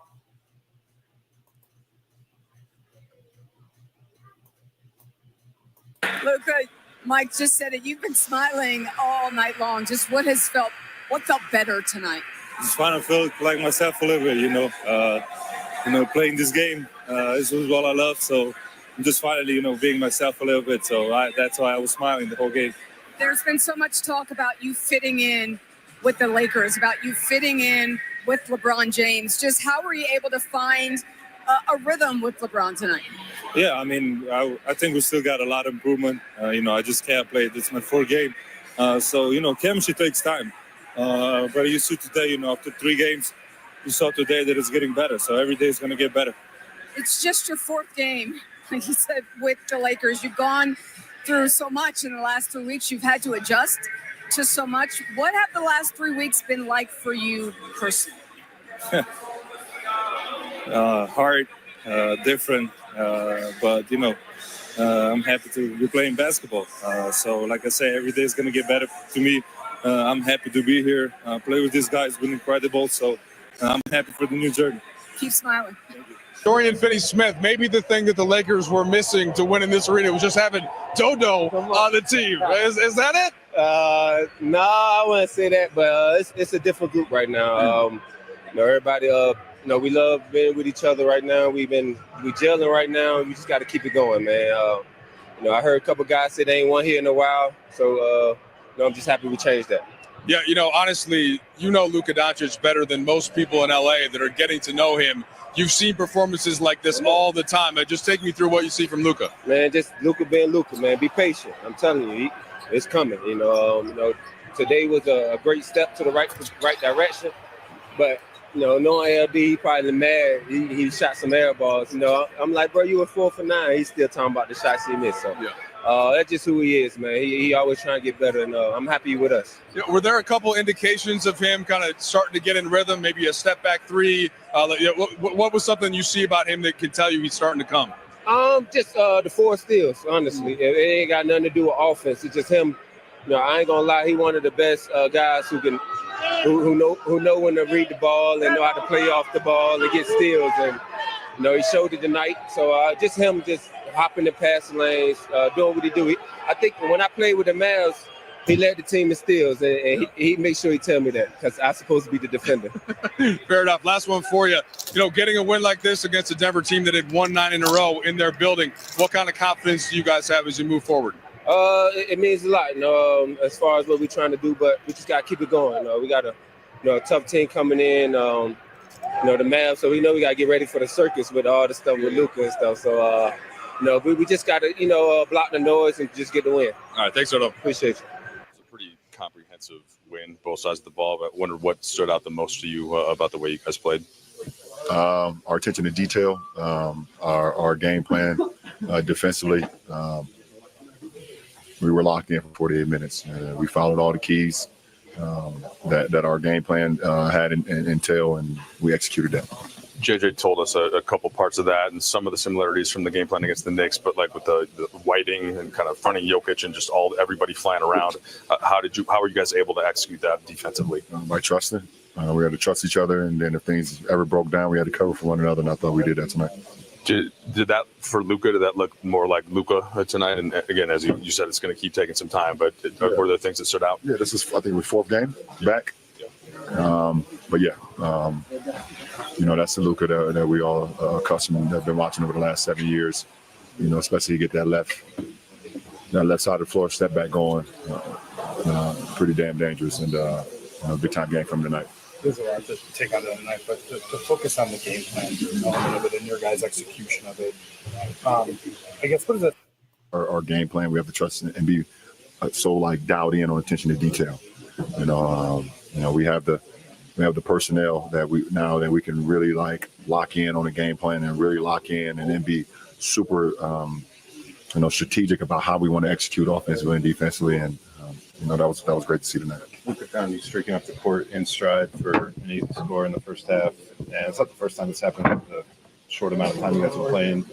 Luka, Mike just said it. You've been smiling all night long. Just what felt better tonight? Just finally felt like myself a little bit, playing this game. This was what I love, so I'm just finally, being myself a little bit. So that's why I was smiling the whole game. There's been so much talk about you fitting in with the Lakers, about you fitting in with LeBron James. Just how were you able to find a rhythm with LeBron tonight? Yeah, I mean, I think we still got a lot of improvement. I just can't play. This is my fourth game. So, chemistry takes time. But you see today, after 3 games, you saw today that it's getting better. So every day is going to get better. It's just your 4th game, like you said, with the Lakers. You've gone through so much in the last 3 weeks. You've had to adjust to so much. What have the last 3 weeks been like for you personally? Hard, different, but I'm happy to be playing basketball. So like I say, every day is going to get better to me. I'm happy to be here. Play with these guys, been incredible. So I'm happy for the new journey. Keep smiling. Dorian Finney-Smith, maybe the thing that the Lakers were missing to win in this arena was just having Dodo on the team. Is that it? No, I wouldn't say that, but it's a different group right now. Everybody, we love being with each other right now. We gelling right now. We just got to keep it going, man. I heard a couple guys say they ain't won here in a while, so I'm just happy we changed that. Yeah, honestly, Luka Doncic better than most people in LA that are getting to know him. You've seen performances like this all the time. Just take me through what you see from Luka. Man, just Luka being Luka, man. Be patient. I'm telling you, it's coming. Today was a great step to the right direction. But, knowing LD, he probably mad. He shot some air balls. I'm like, bro, you were 4 for 9. He's still talking about the shots he missed. So, that's just who he is, man. He always trying to get better, and I'm happy with us. Were there a couple indications of him kind of starting to get in rhythm, maybe a step back 3? What was something you see about him that can tell you he's starting to come? Just the 4 steals, honestly. It ain't got nothing to do with offense. It's just him. I ain't gonna lie. He one of the best guys who know when to read the ball and know how to play off the ball and get steals. And he showed it tonight. So just him, just hopping the passing lanes, doing what he do. I think when I played with the Mavs, he led the team in steals, and he makes sure he tell me that because I'm supposed to be the defender. Fair enough. Last one for you. Getting a win like this against a Denver team that had won 9 in a row in their building, what kind of confidence do you guys have as you move forward? It means a lot, as far as what we're trying to do, but we just got to keep it going. We got a tough team coming in, the Mavs, so we know we got to get ready for the circus with all the stuff with Luka and stuff. So, we just got to, block the noise and just get the win. All right, thanks, Soto. Appreciate you. It's a pretty comprehensive win, both sides of the ball. But I wonder what stood out the most to you about the way you guys played. Our attention to detail, our game plan defensively. We were locked in for 48 minutes. We followed all the keys that our game plan had entail, and we executed that. JJ told us a couple parts of that and some of the similarities from the game plan against the Knicks, but like with the Whiting and kind of fronting Jokic and just everybody flying around, how were you guys able to execute that defensively? By trusting. We had to trust each other, and then if things ever broke down, we had to cover for one another, and I thought we did that tonight. Did that for Luka? Did that look more like Luka tonight? And again, as you said, it's going to keep taking some time. But were there things that stood out? Yeah, this is I think we're fourth game back. But yeah, that's the Luka that we all accustomed have been watching over the last 7 years. Especially get that left side of the floor step back going. Pretty damn dangerous, and big time game from tonight. There's a lot to take out of tonight, but to focus on the game plan element of it and your guys' execution of it. I guess what is it? Our game plan, we have to trust and be so dialed in on attention to detail. We have the personnel that we can really lock in on the game plan and really lock in, and then be super strategic about how we want to execute offensively and defensively, and that was great to see tonight. Luka found you streaking up the court in stride for an easy score in the first half, and it's not the first time this happened with the short amount of time you guys were playing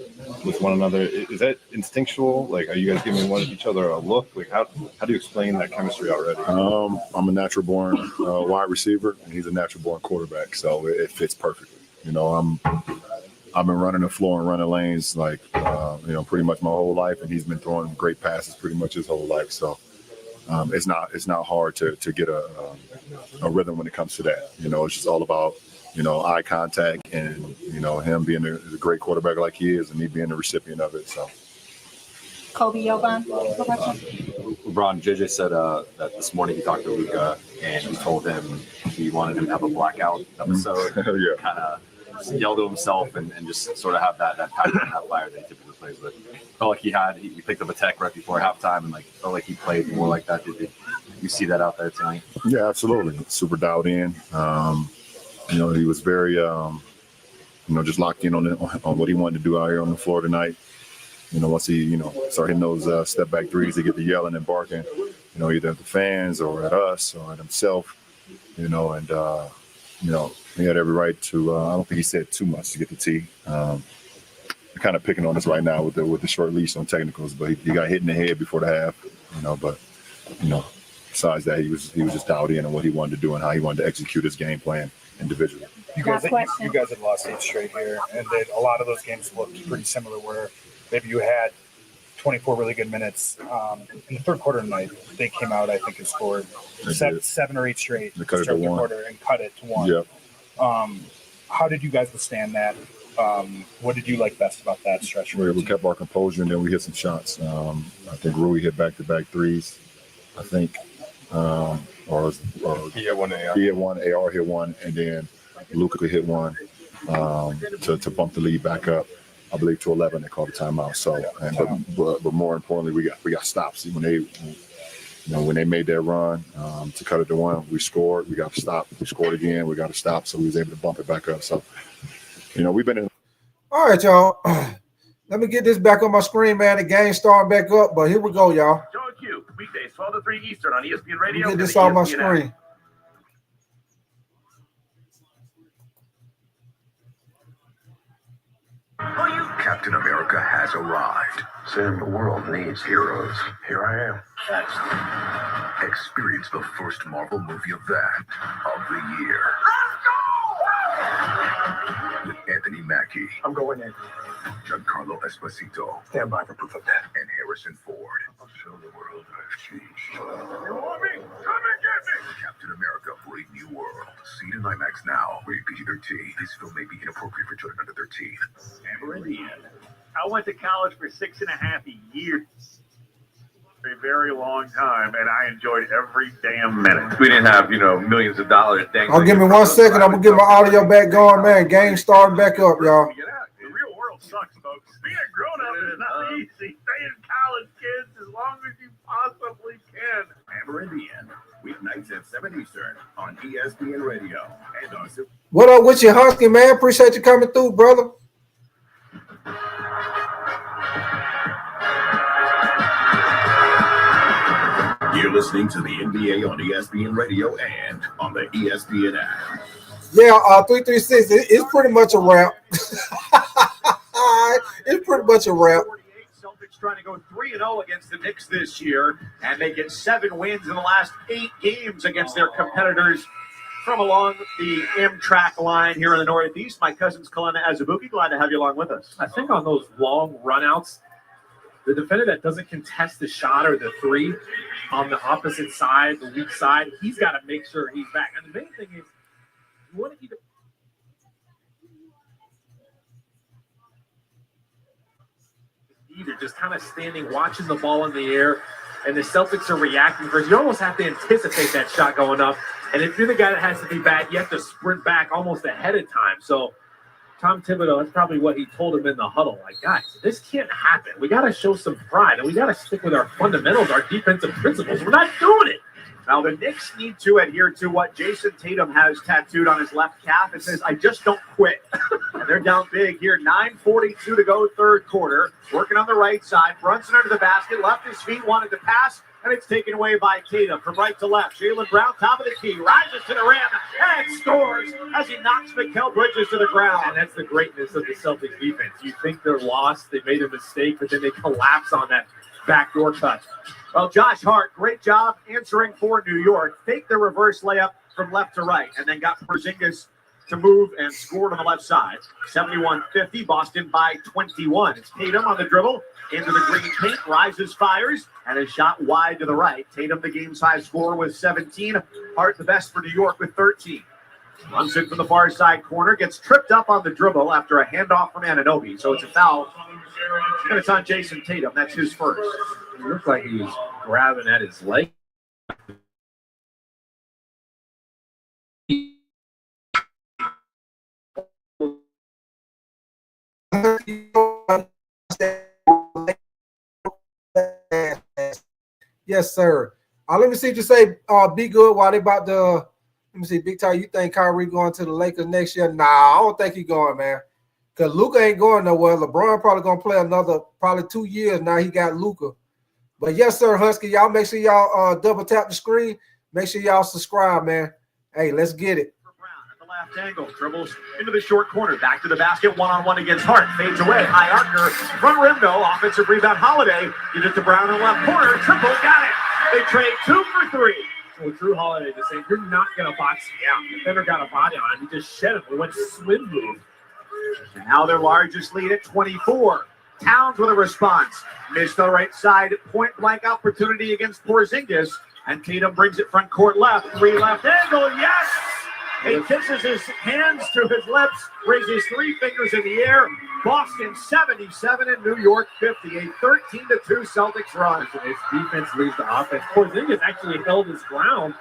with one another. Is that instinctual? Are you guys giving each other a look? How do you explain that chemistry already? I'm a natural born wide receiver, and he's a natural born quarterback, so it fits perfectly. I've been running the floor and running lanes pretty much my whole life, and he's been throwing great passes pretty much his whole life. So it's not hard to get a rhythm when it comes to that. It's just all about eye contact and him being a great quarterback like he is, and me being the recipient of it. So. Kobe Yoban. LeBron, JJ said that this morning he talked to Luka and he told him he wanted him to have a blackout episode. Yeah. Kind of yell to himself and just sort of have that passion and that fire that he typically plays with. Felt like he picked up a tech right before halftime and felt like he played more like that. Did you see that out there tonight? Yeah, absolutely. Super dialed in. He was very just locked in on what he wanted to do out here on the floor tonight. Once he started hitting those step back threes, they get the yelling and barking, either at the fans or at us or at himself, he had every right to. I don't think he said too much to get the tee. Kind of picking on us right now with the short leash on technicals, but he got hit in the head before the half. But besides that, he was just dialed in on what he wanted to do and how he wanted to execute his game plan individually. You guys had lost 8 straight here, and a lot of those games looked pretty similar. Where maybe you had 24 really good minutes in the third quarter tonight. They came out, I think, and scored 7 or 8 straight. They cut it to 1. Quarter and cut it to 1. Yep. How did you guys withstand that? What did you like best about that stretch? We kept our composure, and then we hit some shots. I think Rui hit back-to-back threes. I think, he had one AR. He hit one, AR hit one, and then Luka hit one to bump the lead back up. I believe to 11. They called a timeout. So, but more importantly, we got stops when they made their run to cut it to 1. We scored. We got to stop. We scored again. We got to stop. So we was able to bump it back up. So, we've been in. All right, y'all. Let me get this back on my screen, man. The game's starting back up, but here we go, y'all. Joe and Q, weekdays 12 to 3 Eastern on ESPN Radio. Get this on my screen. Captain America has arrived. Sam, the world needs heroes. Here I am. Experience the first Marvel movie of that of the year. With Anthony Mackie. I'm going in. Giancarlo Esposito. Stand by for proof of that. And Harrison Ford. I'll show the world I've changed. You want me? Come and get me! Captain America, Brave New World. See it in IMAX now. Rated PG-13. This film may be inappropriate for children under 13. And we're in the end. I went to college for 6.5 years. A very long time, and I enjoyed every damn minute. We didn't have, millions of dollars. Oh, give me 1 second. I'm going to get my audio back going, man. Game starting back up, y'all. The real world sucks, folks. Being a grown-up is not ESPN Radio and on What up with you, Husky, man? Appreciate you coming through, brother. You're listening to the NBA on ESPN Radio and on the ESPN app. Yeah, 336. It's pretty much a wrap. It's pretty much a wrap. Celtics trying to go 3-0 against the Knicks this year, and they get 7 wins in the last 8 games against their competitors from along the Amtrak line here in the Northeast. My cousin's Kalena Azubuki. Glad to have you along with us. I think on those long runouts, the defender that doesn't contest the shot or the three on the opposite side, the weak side, he's got to make sure he's back. And the main thing is, you want to either just kind of standing, watching the ball in the air, and the Celtics are reacting first. You almost have to anticipate that shot going up. And if you're the guy that has to be back, you have to sprint back almost ahead of time. So Tom Thibodeau, that's probably what he told him in the huddle. Like, guys, this can't happen. We got to show some pride, and we got to stick with our fundamentals, our defensive principles. We're not doing it. Now, the Knicks need to adhere to what Jason Tatum has tattooed on his left calf. It says, I just don't quit. And they're down big here. 9:42 to go, third quarter. Working on the right side. Brunson under the basket. Left his feet, wanted to pass. And it's taken away by Tatum from right to left. Jaylen Brown, top of the key, rises to the rim and scores as he knocks Mikal Bridges to the ground. And that's the greatness of the Celtics defense. You think they're lost, they made a mistake, but then they collapse on that backdoor cut. Well, Josh Hart, great job answering for New York. Faked the reverse layup from left to right, and then got Porzingis to move and scored on the left side. 71-50, Boston by 21. It's Tatum on the dribble into the green paint, rises, fires, and a shot wide to the right. Tatum, the game's high scorer, with 17. Hart, the best for New York, with 13. Runs it from the far side corner, gets tripped up on the dribble after a handoff from Anunoby. So it's a foul, and it's on Jason Tatum. That's his first. It looked like he was grabbing at his leg. Yes, sir. Let me see what you say. Be good while they about to. Let me see, Big Ty. You think Kyrie going to the Lakers next year? Nah, I don't think he's going, man. Because Luka ain't going nowhere. LeBron probably gonna play another probably 2 years. Now he got Luka. But yes, sir, Husky. Y'all make sure y'all double tap the screen. Make sure y'all subscribe, man. Hey, let's get it. Left angle, dribbles into the short corner, back to the basket, one-on-one against Hart, fades away, high archer, front rim though, offensive rebound, Holiday, gives it to Brown in the left corner, triple, got it. They trade 2 for 3. Well, Drew Holiday just saying, you're not going to box me out. The defender got a body on him, he just shed him, we went swim move. And now their largest lead at 24. Towns with a response, missed the right side, point blank opportunity against Porzingis, and Tatum brings it front court left, 3 left angle, yes! He kisses his hands to his lips, raises 3 fingers in the air. Boston 77 and New York 58. 13-2 Celtics run. His defense leads the offense. Porzingis actually held his ground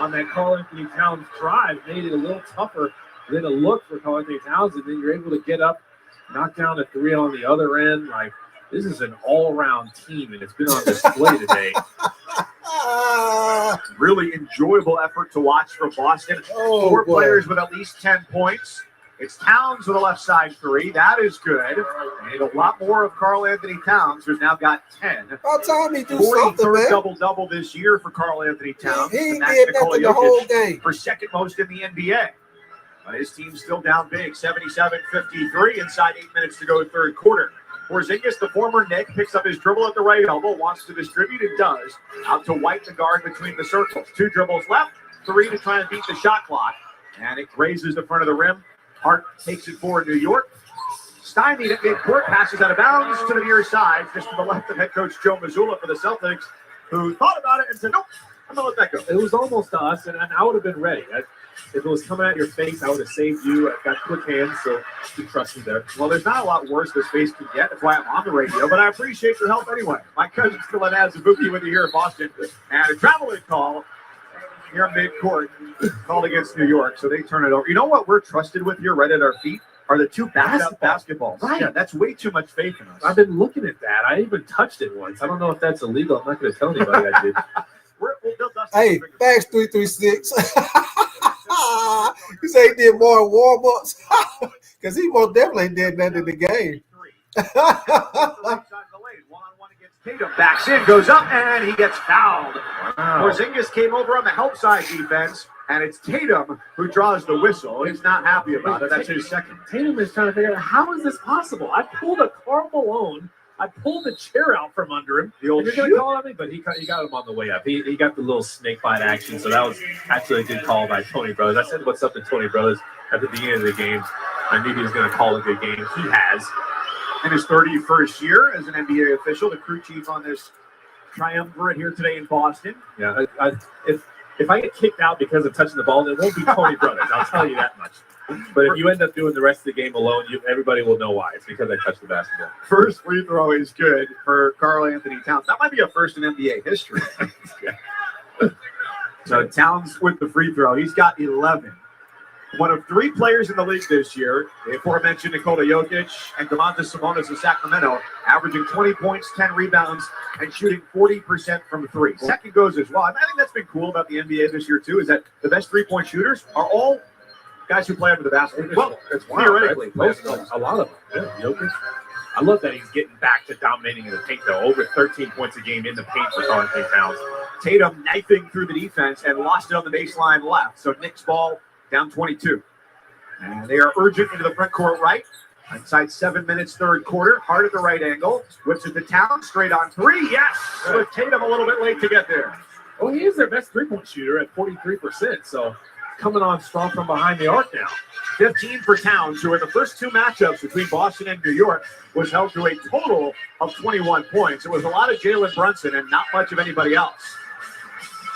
on that Karl-Anthony Towns drive, made it a little tougher than a look for Karl-Anthony Towns, and then you're able to get up, knock down a 3 on the other end. Like, this is an all-around team, and it's been on display today. Really enjoyable effort to watch for Boston. 4 players with at least 10 points. It's Towns with a left side 3. That is good. And a lot more of Karl-Anthony Towns, who's now got 10. About time he do something, man. Double-double this year for Karl-Anthony Towns. He ain't did nothing the whole game. For second most in the NBA. But his team's still down big, 77-53, inside 8 minutes to go, third quarter. Porzingis, the former Knick, picks up his dribble at the right elbow, wants to distribute, and does. Out to White, the guard between the circles. 2 dribbles left, 3 to try and beat the shot clock. And it grazes the front of the rim. Hart takes it for New York. Stymied at midcourt, passes out of bounds to the near side, just to the left of head coach Joe Mazzulla for the Celtics, who thought about it and said, nope, I'm going to let that go. It was almost to us, and I would have been ready. If it was coming at your face, I would have saved you. I've got quick hands, so you trust me there. Well, there's not a lot worse this face can get. That's why I'm on the radio, but I appreciate your help anyway. My cousin's still in Azubuki with you here in Boston. And a traveling call here midcourt called against New York, so they turn it over. You know what we're trusted with here right at our feet? Are the 2 basketballs. Right. Yeah, that's way too much faith in us. I've been looking at that. I even touched it once. I don't know if that's illegal. I'm not going to tell anybody I did. Hey, thanks 336. You say he did more warm-ups? Because he most definitely did that in the game. One-on-one against Tatum. Backs in, goes up, and he gets fouled. Porzingis came over on the help side defense, and it's Tatum who draws the whistle. He's not happy about it. That's his second. Tatum is trying to figure out, how is this possible? I pulled a Karl Malone. I pulled the chair out from under him. The old and you're going to call on me? But he got him on the way up. He got the little snake bite action, so that was actually a good call by Tony Brothers. I said what's up to Tony Brothers at the beginning of the game. I knew he was going to call a good game. He has. In his 31st year as an NBA official, the crew chief on this triumvirate here today in Boston. Yeah, if I get kicked out because of touching the ball, it won't be Tony Brothers. I'll tell you that much. But if you end up doing the rest of the game alone, everybody will know why. It's because I touched the basketball. First free throw is good for Karl Anthony Towns. That might be a first in NBA history. So Towns with the free throw. He's got 11. One of 3 players in the league this year, the aforementioned Nikola Jokic and Domantas Sabonis of Sacramento, averaging 20 points, 10 rebounds, and shooting 40% from 3. Second goes as well. I think that's been cool about the NBA this year, too, is that the best 3-point shooters are all guys who play under the basket. Well, theoretically. Right? A lot of them. Yeah, Jokic. I love that he's getting back to dominating in the paint, though. Over 13 points a game in the paint for Karl Anthony Towns. Tatum knifing through the defense and lost it on the baseline left. So Knicks ball down 22. And they are urgent into the front court right. Inside 7 minutes, third quarter. Hard at the right angle. Whips it to Towns. Straight on 3. Yes! With Tatum a little bit late to get there. Well, he is their best 3-point shooter at 43%. So coming on strong from behind the arc now. 15 for Towns, who in the first 2 matchups between Boston and New York was held to a total of 21 points. It was a lot of Jalen Brunson and not much of anybody else.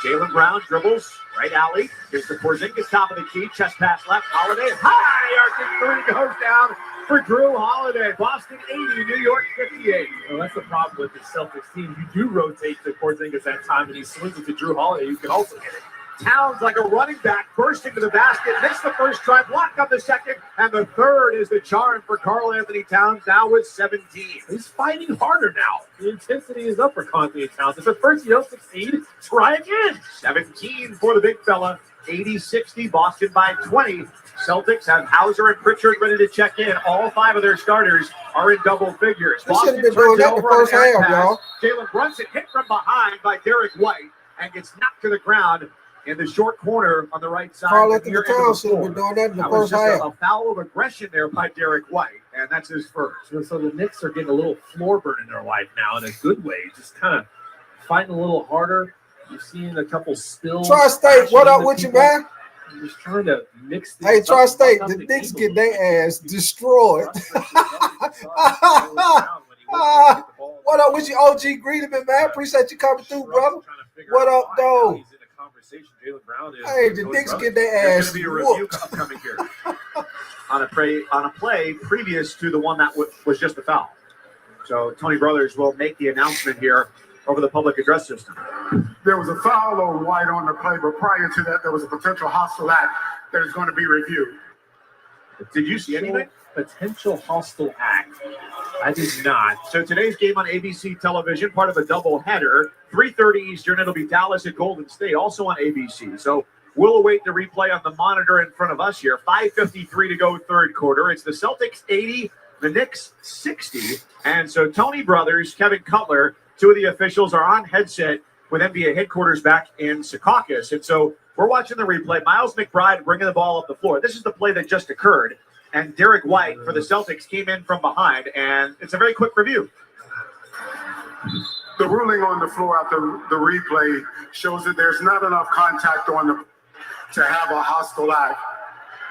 Jaylen Brown dribbles, right alley. Here's the Porzingis, top of the key. Chest pass left. Holiday, high. Arctic 3 goes down for Drew Holiday. Boston 80, New York 58. Well, that's the problem with the Celtics team. You do rotate to Porzingis that time, and he swings it to Drew Holiday. You can also hit it. Towns like a running back, bursting to the basket, missed the first try, blocked on the second, and the third is the charm for Karl Anthony Towns, now with 17. He's fighting harder now. The intensity is up for Karl Anthony Towns. If at first you don't succeed, try again. 17 for the big fella, 80-60, Boston by 20. Celtics have Hauser and Pritchard ready to check in. All 5 of their starters are in double figures. They should have been doing that the first half, y'all. Jalen Brunson hit from behind by Derek White and gets knocked to the ground in the short corner on the right side. Karl Anthony Towns should have been doing that in the first half. A foul of aggression there by Derek White, and that's his first. So the Knicks are getting a little floor burn in their life now in a good way, just kind of fighting a little harder. You're seeing a couple spills. Tri-State, what up with you, man? I'm just trying to mix things Hey, up. Tri-State, the Knicks get their ass destroyed. What up with you, OG Greedeman, man? Appreciate you coming through, brother. What up, though? Jaylen Brown is. Hey, the Knicks get their ass There's going to be a review whooped. upcoming here on a play previous to the one that was just a foul. So Tony Brothers will make the announcement here over the public address system. There was a foul on White on the play, but prior to that, there was a potential hostile act that is going to be reviewed. Did you see anything? Potential hostile act. I did not. So today's game on ABC television, part of a double header, 3:30 Eastern. It'll be Dallas at Golden State, also on ABC. So we'll await the replay on the monitor in front of us here. 5:53 to go, third quarter. It's the Celtics 80, the Knicks 60. And so Tony Brothers, Kevin Cutler, 2 of the officials are on headset with NBA headquarters back in Secaucus. And so we're watching the replay. Miles McBride bringing the ball up the floor. This is the play that just occurred. And Derek White for the Celtics came in from behind, and it's a very quick review. The ruling on the floor after the replay shows that there's not enough contact on the to have a hostile act.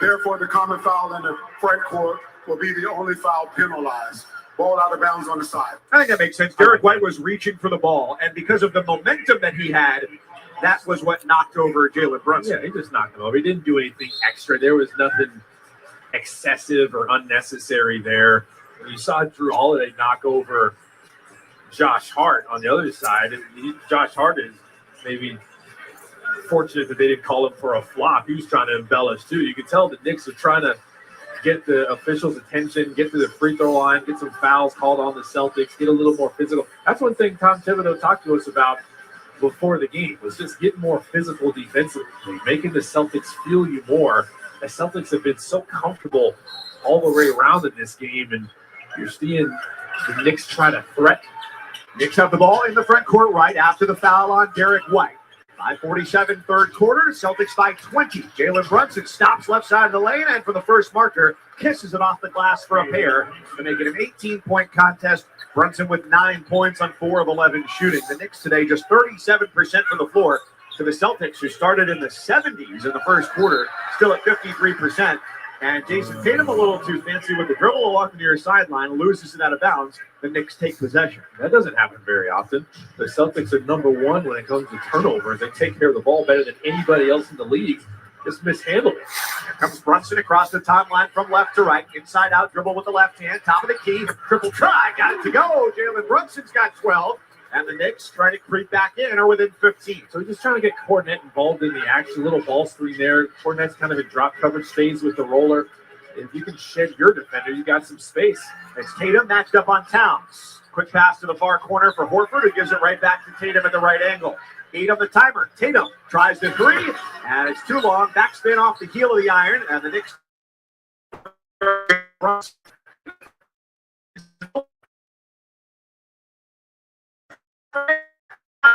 Therefore, the common foul in the front court will be the only foul penalized. Ball out of bounds on the side. I think that makes sense. Derek White was reaching for the ball, and because of the momentum that he had, that was what knocked over Jalen Brunson. Yeah, he just knocked him over. He didn't do anything extra. There was nothing excessive or unnecessary there. You saw Drew Holiday knock over Josh Hart on the other side. Josh Hart is maybe fortunate that they didn't call him for a flop. He was trying to embellish too. You could tell the Knicks are trying to get the officials' attention, get to the free throw line, get some fouls called on the Celtics, get a little more physical. That's one thing Tom Thibodeau talked to us about before the game was just get more physical defensively, making the Celtics feel you more. The Celtics have been so comfortable all the way around in this game, and you're seeing the Knicks try to threat. Knicks have the ball in the front court right after the foul on Derek White. 5:47 third quarter, Celtics by 20. Jalen Brunson stops left side of the lane, and for the first marker, kisses it off the glass for a pair to make it an 18-point contest. Brunson with 9 points on 4 of 11 shooting. The Knicks today just 37% from the floor to the Celtics, who started in the 70s in the first quarter, still at 53%. And Jason Tatum a little too fancy with the dribble along the near sideline, loses it out of bounds. The Knicks take possession. That doesn't happen very often. The Celtics are number one when it comes to turnovers. They take care of the ball better than anybody else in the league. Just mishandle it. Here comes Brunson across the timeline from left to right. Inside out dribble with the left hand. Top of the key. Triple try. Got it to go. Jalen Brunson's got 12. And the Knicks trying to creep back in or within 15. So he's just trying to get Cornette involved in the action. Little ball screen there. Cornette's kind of in drop coverage, stays with the roller. If you can shed your defender, you got some space. It's Tatum matched up on Towns. Quick pass to the far corner for Horford, who gives it right back to Tatum at the right angle. 8 on the timer. Tatum tries the 3, and it's too long. Backspin off the heel of the iron, and the Knicks.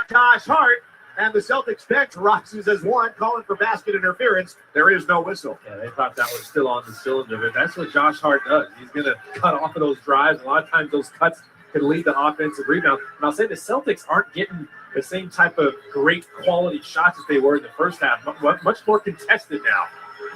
Josh Hart, and the Celtics bench rises as one, calling for basket interference. There is no whistle. Yeah, they thought that was still on the cylinder, but that's what Josh Hart does. He's going to cut off of those drives. A lot of times those cuts can lead to offensive rebound. And I'll say the Celtics aren't getting the same type of great quality shots as they were in the first half. Much more contested now.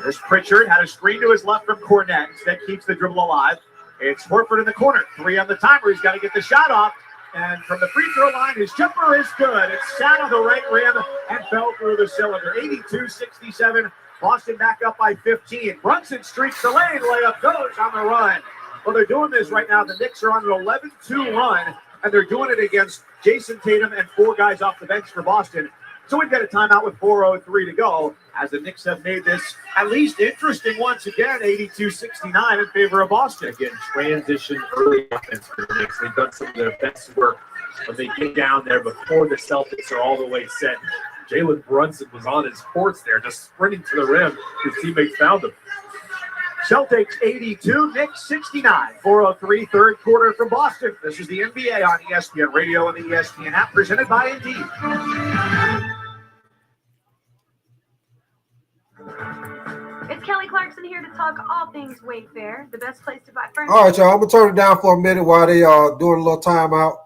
There's Pritchard, had a screen to his left from Cornette. Instead keeps the dribble alive. It's Horford in the corner. 3 on the timer. He's got to get the shot off. And from the free throw line, his jumper is good. It sat on the right rim and fell through the cylinder. 82-67. Boston back up by 15. Brunson streaks the lane. Layup goes on the run. Well, they're doing this right now. The Knicks are on an 11-2 run, and they're doing it against Jason Tatum and 4 guys off the bench for Boston. So we've got a timeout with 4:03 to go, as the Knicks have made this at least interesting once again, 82-69 in favor of Boston. Again, transition early offense for the Knicks. They've done some of their best work when they get down there before the Celtics are all the way set. Jalen Brunson was on his horse there, just sprinting to the rim. His teammates found him. Celtics 82, Knicks 69. 4:03 third quarter from Boston. This is the NBA on ESPN Radio and the ESPN app, presented by Indeed. It's Kelly Clarkson here to talk all things Wayfair, the best place to buy furniture. All right, y'all. I'm gonna turn it down for a minute while they are doing a little timeout.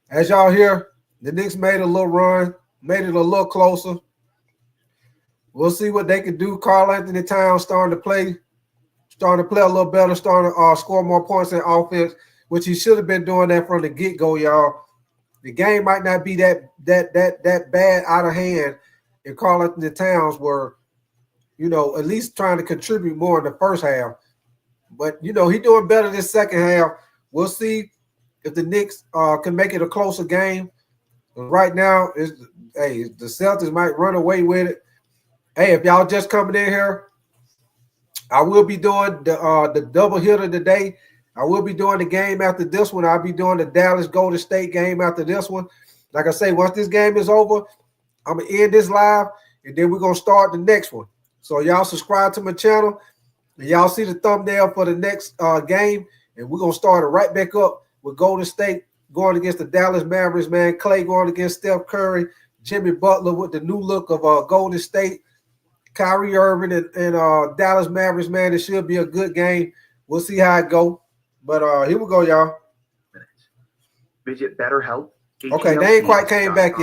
As y'all hear, the Knicks made a little run, made it a little closer. We'll see what they can do. Karl Anthony Towns starting to play a little better, starting to score more points in offense, which he should have been doing that from the get-go, y'all. The game might not be that bad out of hand if Karl Anthony Towns were, at least trying to contribute more in the first half. But, he's doing better this second half. We'll see if the Knicks can make it a closer game. Right now, the Celtics might run away with it. Hey, if y'all just coming in here, I will be doing the double hitter today. I will be doing the game after this one. I'll be doing the Dallas Golden State game after this one. Like I say, once this game is over, I'm going to end this live, and then we're going to start the next one. So y'all subscribe to my channel, and y'all see the thumbnail for the next game, and we're going to start it right back up with Golden State going against the Dallas Mavericks, man. Clay going against Steph Curry, Jimmy Butler with the new look of Golden State, Kyrie Irving and Dallas Mavericks, man. It should be a good game. We'll see how it go. But here we go, y'all. Visit BetterHelp. Okay, they ain't quite came back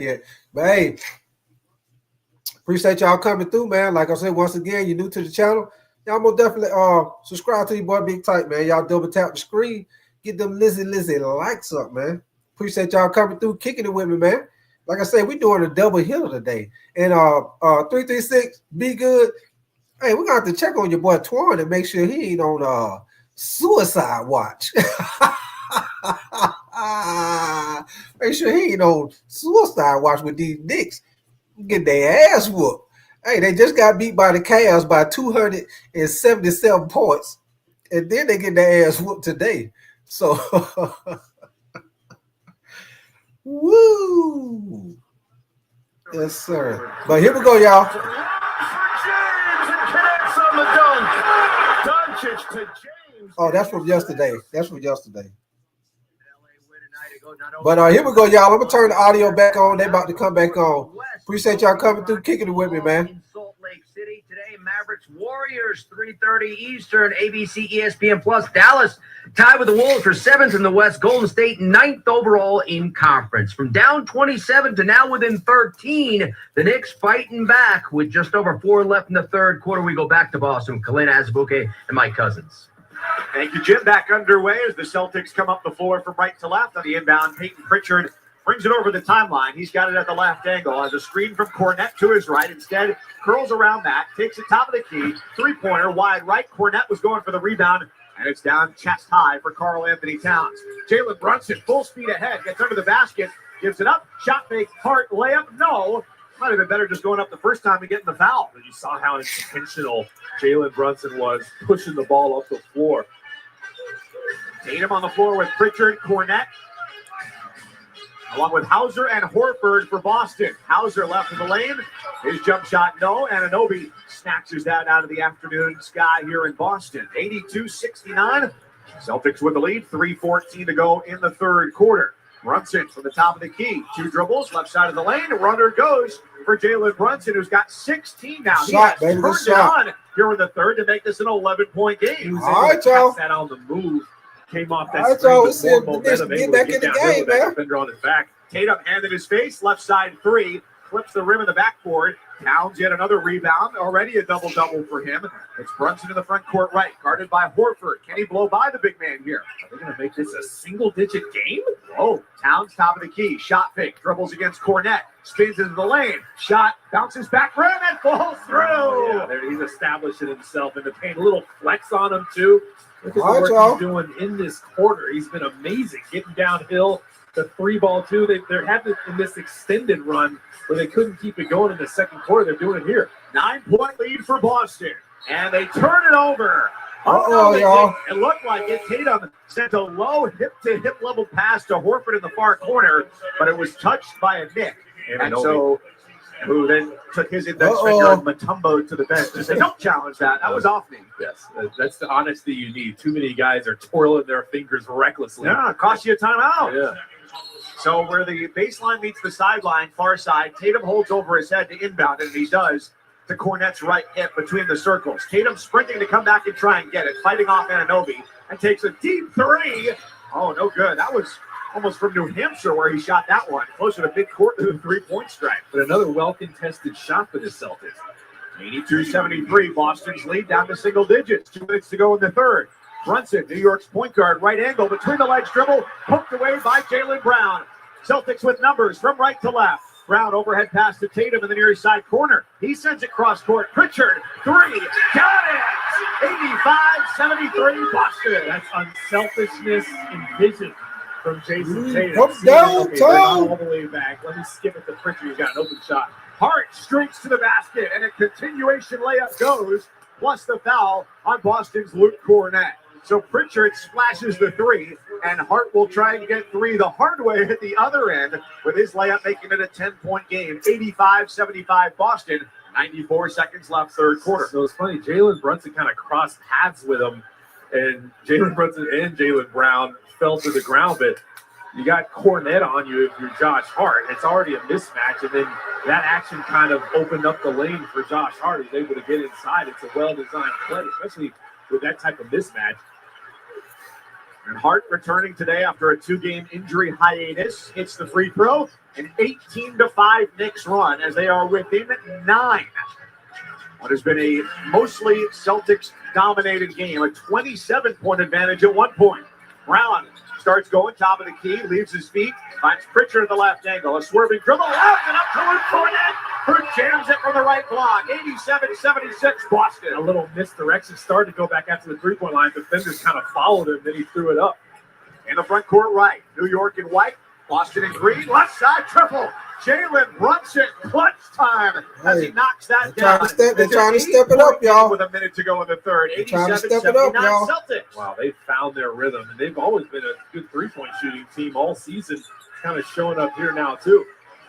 yet. But hey, appreciate y'all coming through, man. Like I said, once again, you're new to the channel. Y'all most definitely subscribe to your boy Big Tight, man. Y'all double tap the screen. Get them Lizzy likes up, man. Appreciate y'all coming through, kicking it with me, man. Like I said, we're doing a double hitter today. And 336, be good. Hey, we're going to have to check on your boy Twan and make sure he ain't on suicide watch. Make sure he ain't on suicide watch with these Knicks. Get their ass whooped. Hey, they just got beat by the Cavs by 277 points. And then they get their ass whooped today. So, Woo! Yes, sir. But here we go, y'all. James and connects on the dunk. Doncic to James. Oh, that's from yesterday. That's from yesterday. But here we go, y'all. I'm gonna turn the audio back on. They about to come back on. Appreciate y'all coming through, kicking it with me, man. Salt Lake City today, Mavericks Warriors 3:30 Eastern, ABC ESPN Plus. Dallas tied with the Wolves for 7th in the West. Golden State 9th overall in conference. From down 27 to now within 13, the Knicks fighting back with just over 4 left in the third quarter. We go back to Boston. Kalina Azubuike and Mike Cousins. Thank you, Jim. Back underway as the Celtics come up the floor from right to left on the inbound. Peyton Pritchard brings it over the timeline. He's got it at the left angle as a screen from Cornette to his right. Instead, curls around that, takes it top of the key, three-pointer wide right. Cornette was going for the rebound, and it's down chest high for Karl Anthony Towns. Jalen Brunson, full speed ahead, gets under the basket, gives it up, shot fake, Hart, layup, no. Might have been better just going up the first time and getting the foul. You saw how intentional Jalen Brunson was pushing the ball up the floor. Tatum on the floor with Pritchard, Cornette, along with Hauser and Horford for Boston. Hauser left of the lane. His jump shot, no. Anunoby snatches that out of the afternoon sky here in Boston. 82-69. Celtics with the lead. 3:14 to go in the third quarter. Brunson from the top of the key. 2 dribbles, left side of the lane. Runner goes for Jalen Brunson, who's got 16 now. Shot, he has baby, turned good shot. it on here in the third to make this an 11-point game. He was All able right, to y'all. pass that on the move. Came off that All right, screen y'all. with We'll see more if the momentum, Knicks able get to back in the downhill game, with that man. defender on his back. Tatum handed his face, left side 3, flips the rim of the backboard. Towns yet another rebound, already a double-double for him. It's Brunson in the front court right, guarded by Horford. Can he blow by the big man here? Are they going to make this a single-digit game? Oh, Towns top of the key, shot fake, dribbles against Cornette, spins into the lane, shot, bounces back rim, and falls through. Yeah, he's establishing himself in the paint. A little flex on him, too. Look at All right, the work y'all. he's doing in this quarter. He's been amazing, getting downhill. The 3-ball, too. They're having in this extended run where they couldn't keep it going in the second quarter. They're doing it here. 9-point lead for Boston, and they turn it over. Uh-oh, y'all. It looked like it. Tatum sent a low hip-to-hip level pass to Horford in the far corner, but it was touched by a Nick. And so, who then took his index finger and Mutombo to the bench to say, don't challenge that. That was off me. Yes, that's the honesty you need. Too many guys are twirling their fingers recklessly. Yeah, cost you a timeout. Yeah. So where the baseline meets the sideline, far side, Tatum holds over his head to inbound, and he does to Cornette's right hip between the circles. Tatum sprinting to come back and try and get it, fighting off Anunoby, and takes a deep 3. Oh, no good. That was almost from New Hampshire where he shot that one, closer to midcourt to the 3-point stripe. But another well-contested shot for the Celtics. 82-73, Boston's lead down to single digits. 2 minutes to go in the third. Brunson, New York's point guard, right angle, between the legs dribble, poked away by Jaylen Brown. Celtics with numbers from right to left. Brown overhead pass to Tatum in the near side corner. He sends it cross court. Pritchard, 3, got it! 85-73, Boston. That's unselfishness and vision from Jason Tatum. Come down, They're not Tom. all the way back. Let me skip it to Pritchard. He's got an open shot. Hart streaks to the basket, and a continuation layup goes, plus the foul on Boston's Luke Cornette. So Pritchard splashes the 3, and Hart will try and get 3 the hard way at the other end, with his layup making it a 10-point game. 85-75 Boston, 94 seconds left, third quarter. So it's funny, Jalen Brunson kind of crossed paths with him, and Jalen Brunson and Jaylen Brown fell to the ground, but you got Cornette on you if you're Josh Hart. It's already a mismatch, and then that action kind of opened up the lane for Josh Hart. He's able to get inside. It's a well-designed play, especially with that type of mismatch. And Hart returning today after a 2-game injury hiatus. Hits the free throw. An 18-5 Knicks run as they are within 9. What has been a mostly Celtics-dominated game. A 27-point advantage at one point. Brown starts going, top of the key, leaves his feet, finds Pritchard at the left angle. A swerving dribble left and up to Luke Cornette, who jams it from the right block. 87-76 Boston. A little misdirection started to go back after the three-point line. Defenders kind of followed him, then he threw it up. In the front court right, New York in white, Boston in green, left side triple. Jalen Brunson, clutch time as he knocks that They're down. trying to step it up, y'all. With a minute to go in the third. They're trying to step it up, 87-79 y'all. Celtics. Wow, they've found their rhythm, and they've always been a good three-point shooting team all season, kind of showing up here now, too.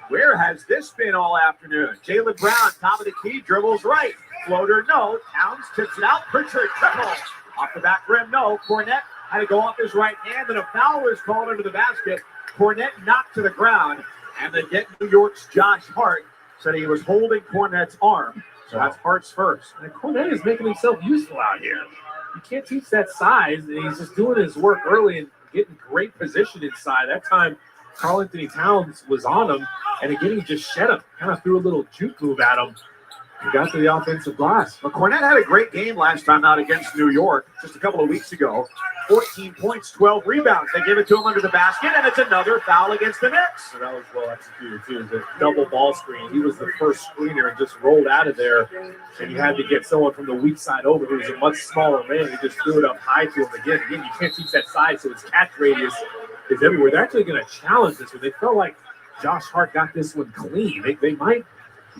Where has this been all afternoon? Jalen Brown, top of the key, dribbles right. Floater, no. Towns tips it out. Pritchard, triple. Off the back rim, no. Cornette had to go off his right hand, and a foul was called into the basket. Cornette knocked to the ground, and the New York's Josh Hart said he was holding Cornette's arm. So that's Hart's first. And Cornette is making himself useful out here. You can't teach that size, and he's just doing his work early and getting great position inside. That time, Karl Anthony Towns was on him, and again, he just shed him, kind of threw a little juke move at him. He got to the offensive glass. But Cornette had a great game last time out against New York just a couple of weeks ago. 14 points, 12 rebounds. They give it to him under the basket, and it's another foul against the Knicks. So that was well executed, too. It was a double ball screen. He was the first screener and just rolled out of there, and you had to get someone from the weak side over who was a much smaller man. He just threw it up high to him again. Again, you can't teach that size, so his catch radius is everywhere. They're actually going to challenge this one. They felt like Josh Hart got this one clean. They might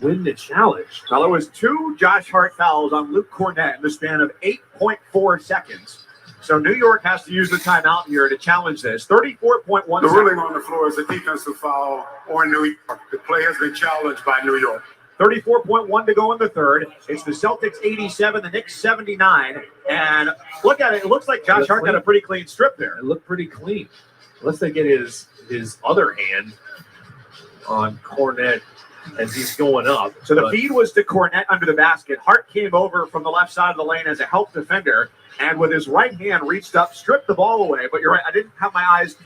win the challenge. Well, it was 2 Josh Hart fouls on Luke Cornette in the span of 8.4 seconds. So New York has to use the timeout here to challenge this. 34.1 The seconds. ruling on the floor is a defensive foul on New York. The play has been challenged by New York. 34.1 to go in the third. It's the Celtics 87, the Knicks 79. And look at it. It looks like Josh Hart got a pretty clean strip there. It looked pretty clean. Unless they get his other hand on Cornette as he's going up. So the feed was to Cornette under the basket. Hart came over from the left side of the lane as a help defender, and with his right hand reached up, stripped the ball away. But you're right, I didn't have my eyes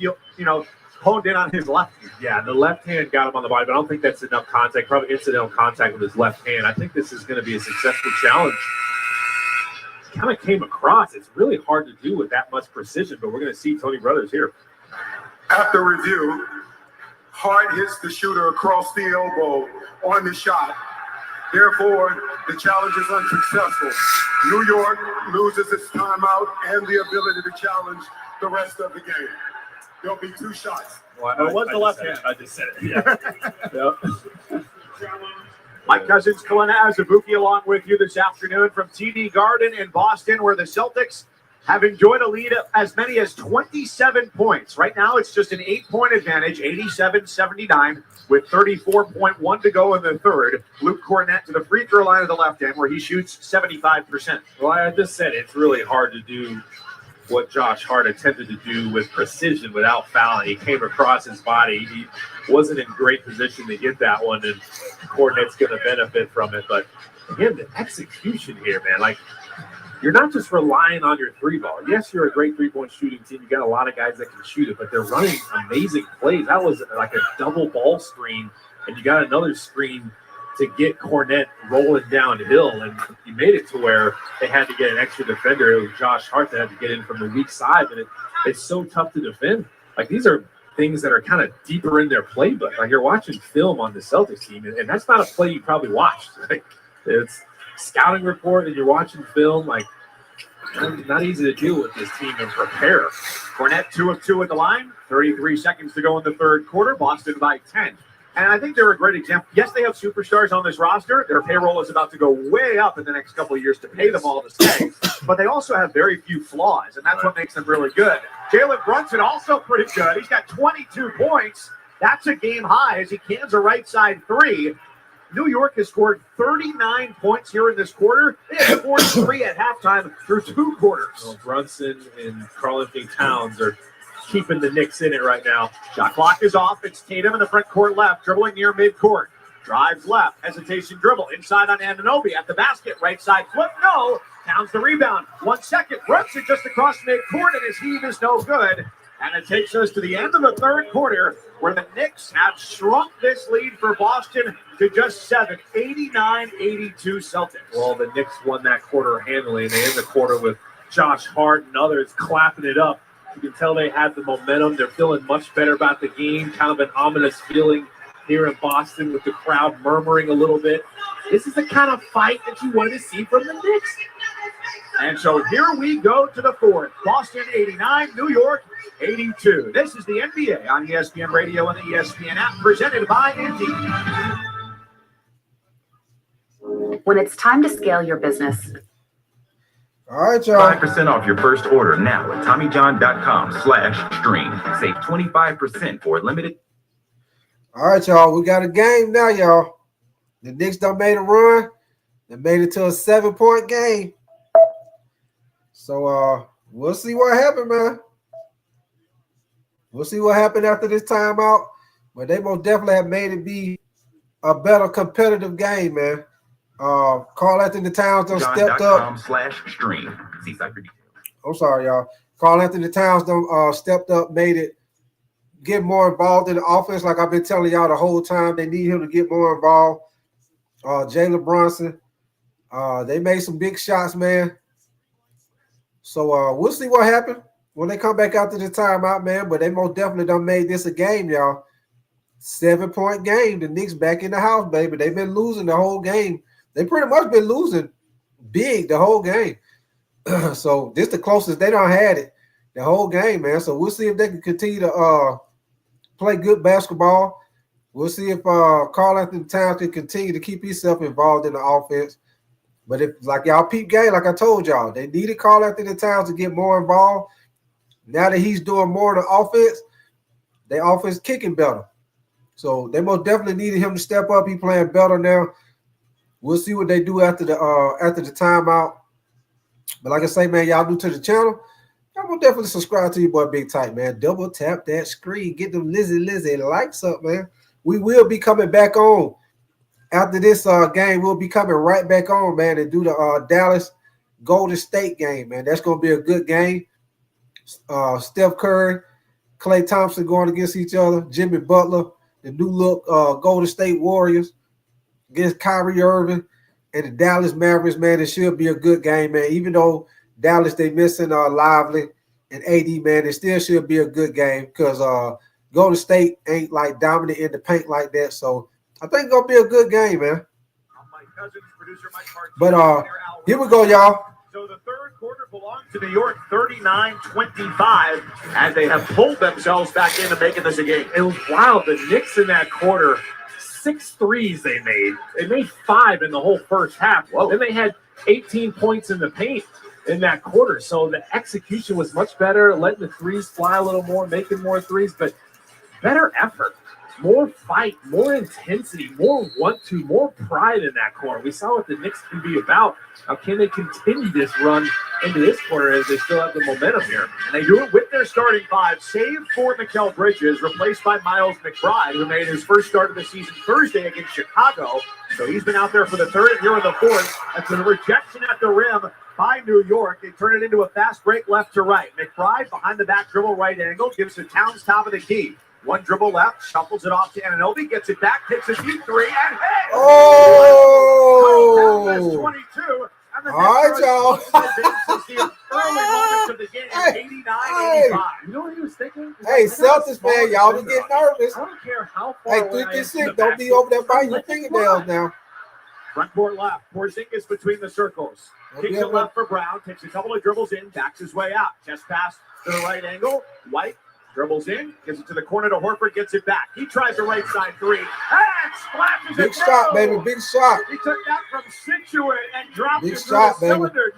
honed in on his left hand. Yeah, the left hand got him on the body, but I don't think that's enough contact, probably incidental contact with his left hand. I think this is going to be a successful challenge. Kind of came across. It's really hard to do with that much precision, but we're going to see Tony Brothers here. After review, Hart hits the shooter across the elbow on the shot. Therefore, the challenge is unsuccessful. New York loses its timeout and the ability to challenge the rest of the game. There'll be 2 shots. Well, what's the left hand? I just said it. Yeah. Yep. Mike Cousins, Kalena Azubuike along with you this afternoon from TD Garden in Boston, where the Celtics have enjoyed a lead of as many as 27 points. Right now, it's just an 8-point advantage, 87-79, with 34.1 to go in the third. Luke Cornette to the free throw line of the left end, where he shoots 75%. Well, I just said it's really hard to do what Josh Hart attempted to do with precision without fouling. He came across his body. He wasn't in great position to get that one, and Cornette's going to benefit from it. But, again, the execution here, man, like, you're not just relying on your 3-ball. Yes, you're a great 3-point shooting team. You got a lot of guys that can shoot it, but they're running amazing plays. That was like a double ball screen, and you got another screen to get Cornette rolling downhill, and you made it to where they had to get an extra defender. It was Josh Hart that had to get in from the weak side, but it's so tough to defend. Like, these are things that are kind of deeper in their playbook. Like, you're watching film on the Celtics team, and that's not a play you probably watched. Like, it's scouting report and you're watching film. Like, not easy to deal with this team and prepare. Cornette 2 of 2 at the line. 33 seconds to go in the third quarter. Boston by 10. And I think they're a great example. Yes, they have superstars on this roster. Their payroll is about to go way up in the next couple of years to pay them all to stay. But they also have very few flaws, and that's what makes them really good. Jalen Brunson also pretty good. He's got 22 points. That's a game high as he cans a right side 3. New York has scored 39 points here in this quarter. They had 43 at halftime through 2 quarters. Well, Brunson and Karl Anthony Towns are keeping the Knicks in it right now. Shot clock is off. It's Tatum in the front court left, dribbling near midcourt. Drives left, hesitation dribble. Inside on Anunoby at the basket. Right side flip, no. Towns the rebound. 1 second. Brunson just across midcourt, and his heave is no good. And it takes us to the end of the third quarter, where the Knicks have shrunk this lead for Boston to just 7, 89-82 Celtics. Well, the Knicks won that quarter handily, and they end the quarter with Josh Hart and others clapping it up. You can tell they had the momentum. They're feeling much better about the game, kind of an ominous feeling here in Boston with the crowd murmuring a little bit. This is the kind of fight that you wanted to see from the Knicks. And so here we go to the fourth. Boston 89, New York 82. This is the NBA on ESPN Radio and the ESPN app, presented by Indeed. When it's time to scale your business. All right, y'all. 5% off your first order now at TommyJohn.com/stream. Save 25% for limited. All right, y'all. We got a game now, y'all. The Knicks done made a run. They made it to a 7-point game. So we'll see what happened, man. We'll see what happened after this timeout. But they most definitely have made it be a better competitive game, man. Carl Anthony Towns done stepped up. /stream. See site for details. I'm sorry, y'all. Carl Anthony Towns done stepped up, made it get more involved in the offense. Like I've been telling y'all the whole time, they need him to get more involved. Jalen Brunson, they made some big shots, man. So we'll see what happens when they come back after the timeout, man. But they most definitely done made this a game, y'all. 7-point game. The Knicks back in the house, baby. They've been losing the whole game. They pretty much been losing big the whole game. So this the closest they done had it the whole game, man. So we'll see if they can continue to play good basketball. We'll see if Carl Anthony Towns can continue to keep himself involved in the offense. But if, like y'all peep game, like I told y'all, they needed Carl Anthony Towns to get more involved. Now that he's doing more of the offense, their offense kicking better. So they most definitely needed him to step up. He playing better now. We'll see what they do after the timeout. But like I say, man, y'all new to the channel, y'all will definitely subscribe to your boy Big Tight, man. Double tap that screen. Get them Lizzie likes up, man. We will be coming back on. After this game, we'll be coming right back on, man, and do the Dallas Golden State game, man. That's going to be a good game. Steph Curry, Klay Thompson going against each other. Jimmy Butler, the new look Golden State Warriors against Kyrie Irving and the Dallas Mavericks, man. It should be a good game, man. Even though Dallas, they missing Lively and AD, man, it still should be a good game because Golden State ain't like dominant in the paint like that. So I think it's going to be a good game, man. But here we go, y'all. So the third quarter belongs to New York, 39-25, and they have pulled themselves back into making this a game. It was wild. The Knicks in that quarter, 6 threes they made. They made 5 in the whole first half. Whoa. Then they had 18 points in the paint in that quarter. So the execution was much better, letting the threes fly a little more, making more threes, but better effort. More fight, more intensity, more want-to, more pride in that quarter. We saw what the Knicks can be about. Now, can they continue this run into this quarter as they still have the momentum here? And they do it with their starting 5, save for Mikal Bridges, replaced by Miles McBride, who made his first start of the season Thursday against Chicago. So he's been out there for the third, and here in the fourth. After the rejection at the rim by New York, they turn it into a fast break left to right. McBride behind the back dribble right angle, gives to Towns top of the key. One dribble left, shuffles it off to Anunoby, gets it back, takes a deep 3, and hey! Oh! 22. And the all right, y'all. the early moments of the game, 89-85. You know what he was thinking? Hey, Celtics, man, y'all don't get nervous. I don't care how far Hey, away 3-6, don't be over there biting your fingernails now. Front court left, Porzingis between the circles. Kicks it left for Brown, takes a couple of dribbles in, backs his way out. Chest pass to the right angle, White. Dribbles in, gives it to the corner to Horford, gets it back. He tries a right side 3, and splashes big it shot, through. baby, big shot. He took that from Situate and dropped Big it through shot, the baby. cylinder.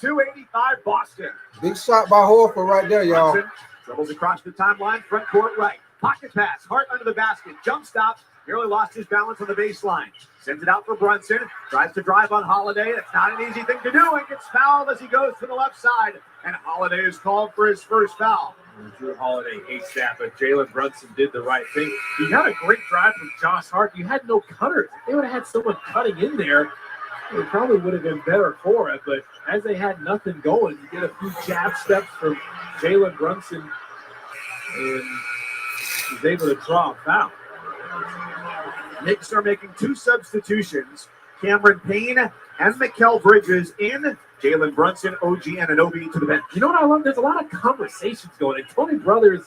92-85 Boston. Big shot by Horford right there, y'all. Brunson dribbles across the timeline, front court right. Pocket pass, Hart under the basket, jump stops, nearly lost his balance on the baseline. Sends it out for Brunson, tries to drive on Holiday. It's not an easy thing to do, and gets fouled as he goes to the left side. And Holiday is called for his first foul. Drew Holiday hates that, but Jalen Brunson did the right thing. You had a great drive from Josh Hart. You had no cutters. If they would have had someone cutting in there, it probably would have been better for it. But as they had nothing going, you get a few jab steps from Jalen Brunson, and he's able to draw a foul. Knicks are making 2 substitutions. Cameron Payne and Mikal Bridges in. Jalen Brunson, OG Anunoby to the bench. You know what I love? There's a lot of conversations going. And Tony Brothers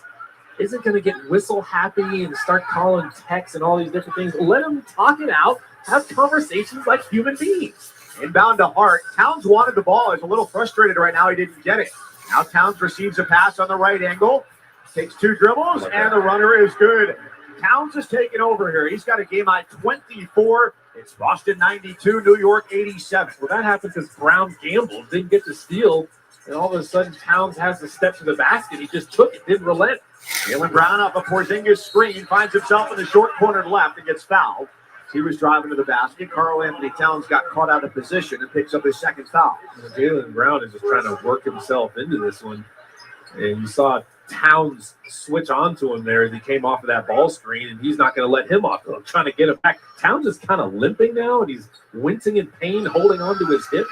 isn't going to get whistle happy and start calling texts and all these different things. Let them talk it out. Have conversations like human beings. Inbound to Hart. Towns wanted the ball. He's a little frustrated right now. He didn't get it. Now Towns receives a pass on the right angle. Takes 2 dribbles, and the runner is good. Towns is taking over here. He's got a game high 24. It's Boston 92, New York 87. Well, that happened because Brown gambled, didn't get the steal, and all of a sudden Towns has to step to the basket. He just took it, didn't relent. Jaylen Brown off a Porzingis screen finds himself in the short corner left and gets fouled. He was driving to the basket. Karl Anthony Towns got caught out of position and picks up his second foul. Jaylen Brown is just trying to work himself into this one. And you saw Towns switch onto him there as he came off of that ball screen, and he's not going to let him off. I'm trying to get him back. Towns is kind of limping now, and he's wincing in pain, holding onto his hip.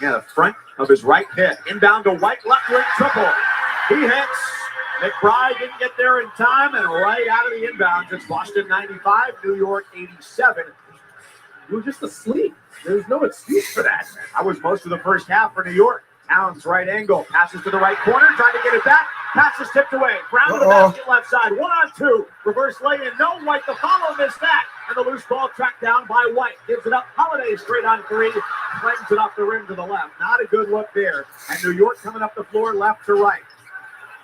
Yeah, the front of his right hip. Inbound to White, left wing triple. He hits. McBride didn't get there in time, and right out of the inbounds, it's Boston 95, New York 87. You were just asleep. There's no excuse for that. That was most of the first half for New York. Towns right angle, passes to the right corner, trying to get it back. Pass is tipped away. Brown to the basket, left side. 1-on-2. Reverse lay-in. No, White. The follow missed that. And the loose ball tracked down by White. Gives it up. Holiday straight on 3. Flings it off the rim to the left. Not a good look there. And New York coming up the floor left to right.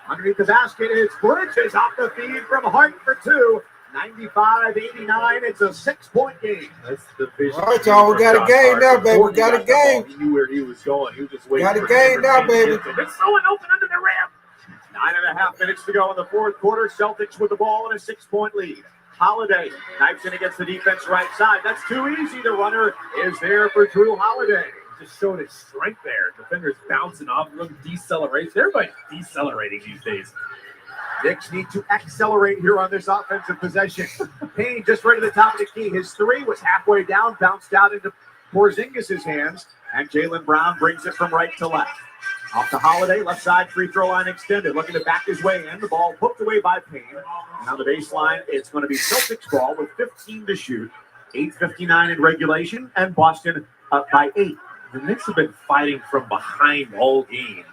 Underneath the basket is Bridges off the feed from Hart for 2. 95-89. It's a 6-point game. That's the vision. All right, y'all. We got a game now, baby. We got a game. He knew where he was going. He was just waiting. Got a game now, baby. It's throwing open under the rim. 9.5 minutes to go in the fourth quarter. Celtics with the ball and a 6-point lead. Holiday knifes in against the defense right side. That's too easy. The runner is there for Drew Holiday. Just showed his strength there. Defenders bouncing off of him. Deceleration. Everybody's decelerating these days. Knicks need to accelerate here on this offensive possession. Payne just right to the top of the key. His 3 was halfway down, bounced out into Porzingis' hands, and Jaylen Brown brings it from right to left. Off to Holiday, left side, free throw line extended, looking to back his way in. The ball hooked away by Payne. And on the baseline, it's going to be Celtics ball with 15 to shoot. 8:59 in regulation, and Boston up by 8. The Knicks have been fighting from behind all game.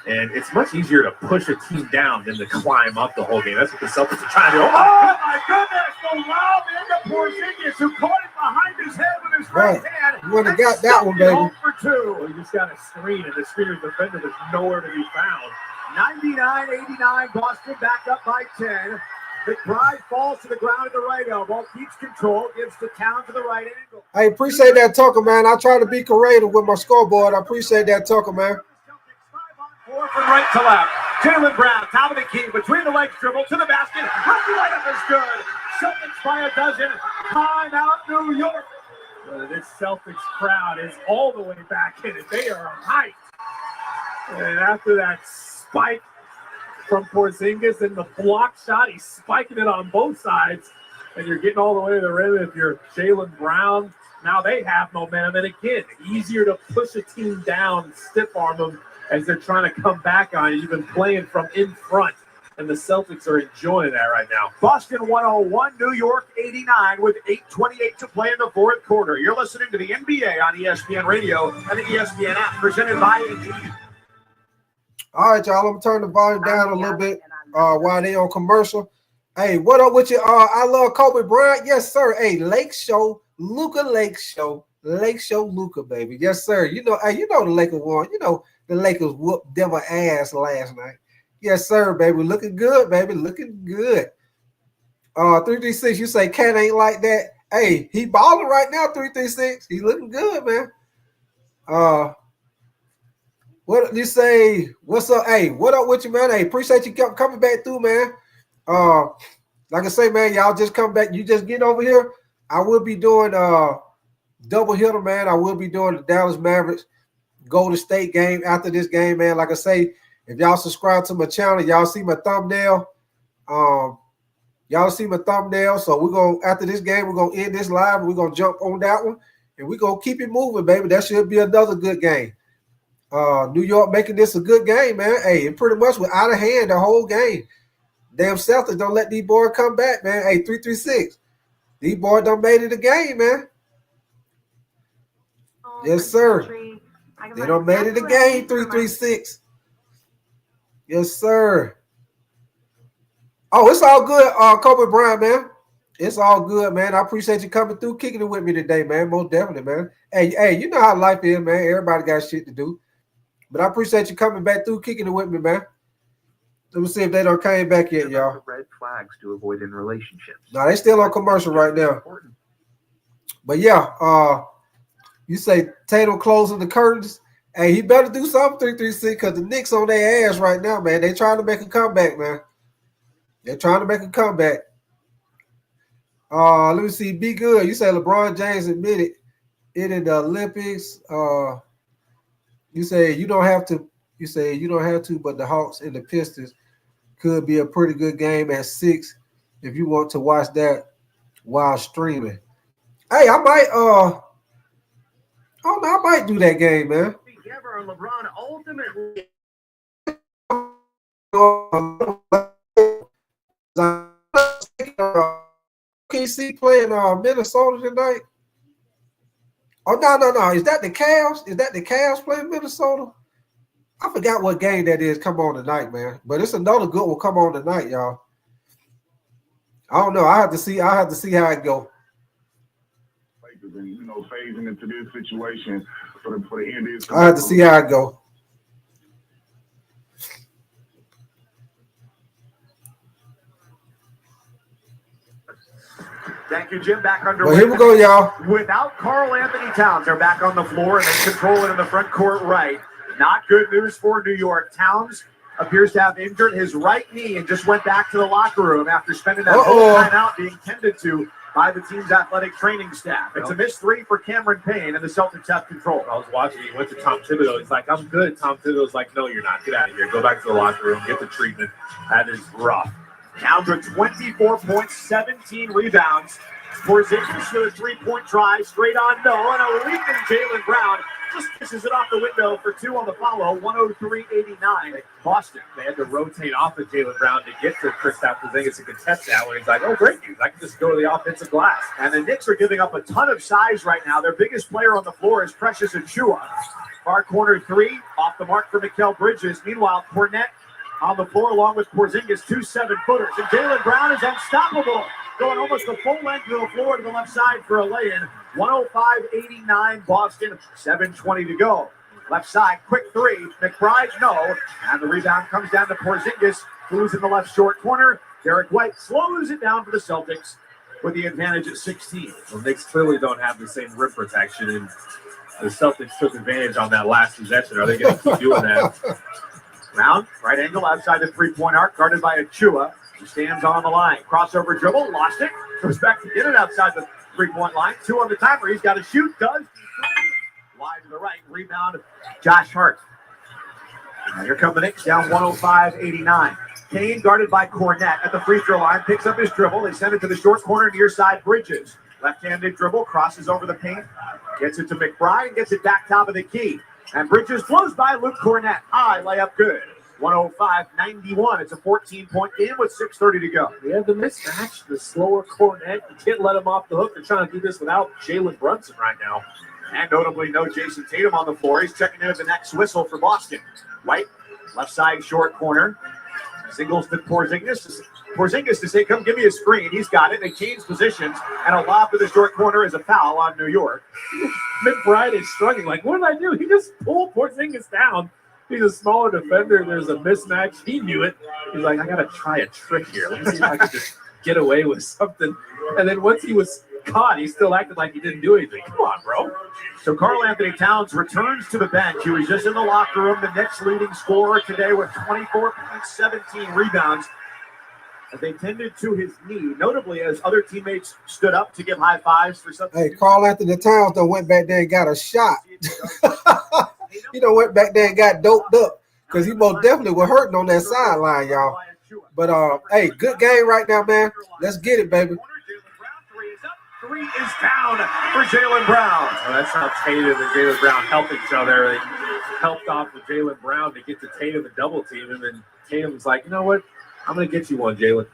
And it's much easier to push a team down than to climb up the whole game. That's what the Celtics are trying to do. Oh, my goodness. The lob into Porzingis, who caught it behind his head with his right hand. You would have got that one, baby. For 2. Well, you just got a screen, and the screener's defender was nowhere to be found. 99-89, Boston back up by 10. McBride falls to the ground at the right elbow, keeps control, gives to Town to the right angle. I appreciate that, Tucker, man. I try to be creative with my scoreboard. I appreciate that, Tucker, man. From right to left. Jaylen Brown, top of the key, between the legs, dribble to the basket. Layup is good. Celtics by a dozen. Timeout, New York. This Celtics crowd is all the way back in it. They are hyped. And after that spike from Porzingis and the block shot, he's spiking it on both sides. And you're getting all the way to the rim if you're Jaylen Brown. Now they have momentum. And again, easier to push a team down, stiff arm them as they're trying to come back on it. You've been playing from in front, and the Celtics are enjoying that right now. Boston 101, New York 89 with 8:28 to play in the fourth quarter. You're listening to the NBA on ESPN Radio and the ESPN app, presented by AT&T. All right, y'all. I'm going to turn the volume down a little bit while they on commercial. Hey, what up with you? I love Kobe Bryant. Yes, sir. Hey, Lake Show, Luka Lake Show Luka, baby. Yes, sir. You know the Lakers won. You know, the Lakers whooped Denver ass last night. Yes, sir, baby. Looking good, baby. Looking good. 336, you say Cat ain't like that. Hey, he balling right now, 336. He looking good, man. What you say? What's up? Hey, what up with you, man? Hey, appreciate you coming back through, man. Like I say, man, y'all just come back. You just get over here. I will be doing double hitter, man. I will be doing the Dallas Mavericks Golden State game after this game, man. Like I say, if y'all subscribe to my channel, y'all see my thumbnail. Y'all see my thumbnail. So we're going to, after this game, we're going to end this live and we're going to jump on that one. And we're going to keep it moving, baby. That should be another good game. New York making this a good game, man. Hey, it pretty much was out of hand the whole game. Damn Celtics don't let these boys come back, man. Hey, 336. These boys done made it a game, man. Yes, sir. They done made it a game, 336. Yes, sir. Oh, it's all good, Kobe Bryant, man. It's all good, man. I appreciate you coming through, kicking it with me today, man. Most definitely, man. Hey, you know how life is, man. Everybody got shit to do. But I appreciate you coming back through, kicking it with me, man. Let me see if they don't came back yet, y'all. Red flags to avoid in relationships. No, they still on commercial right now. But yeah, you say Tatum closing the curtains. Hey, he better do something 336 because the Knicks on their ass right now, man. They trying to make a comeback, man. They're trying to make a comeback. Let me see. Be good. You say LeBron James admitted it in the Olympics. You say you don't have to. You say you don't have to, but the Hawks and the Pistons could be a pretty good game at 6 if you want to watch that while streaming. Hey, I might I might do that game, man. Together, LeBron ultimately. KC playing Minnesota tonight. Oh no. Is that the Cavs? Is that the Cavs playing Minnesota? I forgot what game that is. Come on tonight, man. But it's another good one. Come on tonight, y'all. I don't know. I have to see how it go. And, you know, phasing into this situation for the end is. I have to see how it go. Thank you, Jim. Back underway. Well, here we go, y'all. Without Karl Anthony Towns, they're back on the floor and they control it in the front court right. Not good news for New York. Towns appears to have injured his right knee and just went back to the locker room after spending that whole timeout being tended to by the team's athletic training staff. It's a missed 3 for Cameron Payne, and the Celtics have control. I was watching. He went to Tom Thibodeau. He's like, I'm good. Tom Thibodeau's like, no, you're not. Get out of here. Go back to the locker room. Get the treatment. That is rough. Towns with 24 points, 17 rebounds. Porzingis with a 3-point try, straight on no, and a leaping Jaylen Brown just kisses it off the window for 2 on the follow, 103-89. Boston, they had to rotate off of Jaylen Brown to get to Kristaps Porzingis to contest that one. He's like, oh, great news. I can just go to the offensive glass. And the Knicks are giving up a ton of size right now. Their biggest player on the floor is Precious Achiuwa. Far corner 3, off the mark for Mikal Bridges. Meanwhile, Cornette on the floor along with Porzingis, 2 7-footers. And Jaylen Brown is unstoppable, going almost the full length of the floor to the left side for a lay-in. 105-89 Boston, 7:20 to go. Left side, quick 3. McBride, no. And the rebound comes down to Porzingis, who's in the left short corner. Derek White slows it down for the Celtics with the advantage at 16. Well, Knicks clearly don't have the same rim protection, and the Celtics took advantage on that last possession. Are they going to keep doing that? Brown, right angle outside the 3-point arc, guarded by Achiuwa. He stands on the line. Crossover dribble, lost it. Goes back to get it outside the 3-point line. 2 on the timer. He's got to shoot. Does. Wide to the right. Rebound, Josh Hart. Now here come the Knicks, down 105-89. Payne guarded by Cornette at the free throw line. Picks up his dribble. They send it to the short corner near side Bridges. Left-handed dribble, crosses over the paint. Gets it to McBride. Gets it back top of the key. And Bridges flows by Luke Cornette. High layup good. 105-91. It's a 14-point game with 6:30 to go. We have the mismatch, the slower Cornette. You can't let him off the hook. They're trying to do this without Jalen Brunson right now. And notably, no Jason Tatum on the floor. He's checking in at the next whistle for Boston. White, left side, short corner. Singles to Porzingis. Porzingis to say, come give me a screen. He's got it. They change positions. And a lob to the short corner is a foul on New York. McBride is struggling. Like, what did I do? He just pulled Porzingis down. He's a smaller defender. There's a mismatch. He knew it. He's like, I got to try a trick here. Let me see if I can just get away with something. And then once he was caught, he still acted like he didn't do anything. Come on, bro. So Karl Anthony Towns returns to the bench. He was just in the locker room, the Knicks leading scorer today with 24 points, 17 rebounds. As they tended to his knee, notably as other teammates stood up to give high fives for something. Hey, Karl Anthony Towns done went back there and got a shot. He done went back there and got doped up because he most definitely was hurting on that sideline, y'all. But, hey, good game right now, man. Let's get it, baby. 3 is down for Jaylen Brown. Well, that's how Tatum and Jaylen Brown help each other. They helped off with Jaylen Brown to get to Tatum and double team him. And Tatum's like, you know what? I'm going to get you one, Jaylen.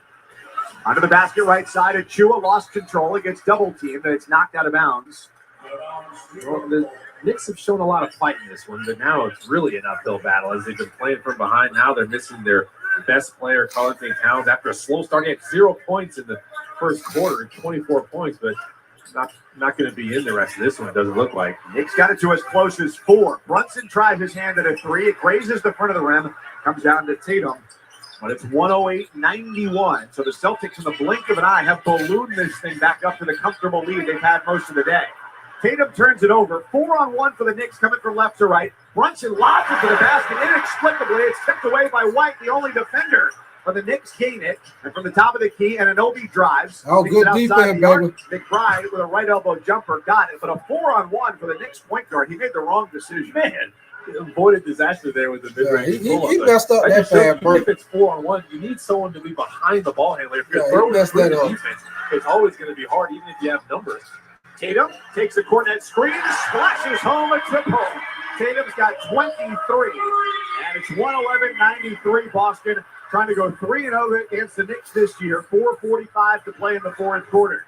Under the basket right side, Achiuwa lost control. It gets double teamed, and it's knocked out of bounds. Well, the Knicks have shown a lot of fight in this one, but now it's really an uphill battle as they've been playing from behind. Now they're missing their best player, Karl Anthony Towns, after a slow start. He had 0 points in the first quarter, 24 points, but not going to be in the rest of this one, it doesn't look like. Knicks got it to as close as 4. Brunson tries his hand at a 3. It grazes the front of the rim, comes down to Tatum. But it's 108-91. So the Celtics, in the blink of an eye, have ballooned this thing back up to the comfortable lead they've had most of the day. Tatum turns it over. 4-on-1 for the Knicks, coming from left to right. Brunson lobs it to the basket. Inexplicably, it's tipped away by White, the only defender. But the Knicks gain it. And from the top of the key, Anunoby drives. Oh, good defense, baby. McBride with a right elbow jumper got it. But a 4-on-1 for the Knicks point guard. He made the wrong decision. Man, avoided disaster there with the mid-range. He messed up that bad, bro. If it's 4-on-1, you need someone to be behind the ball handler. If you're throwing through the defense, it's always going to be hard, even if you have numbers. Tatum takes the cornet screen, splashes home a triple. Tatum's got 23, and it's 111-93. Boston trying to go 3-0 against the Knicks this year. 4:45 to play in the fourth quarter.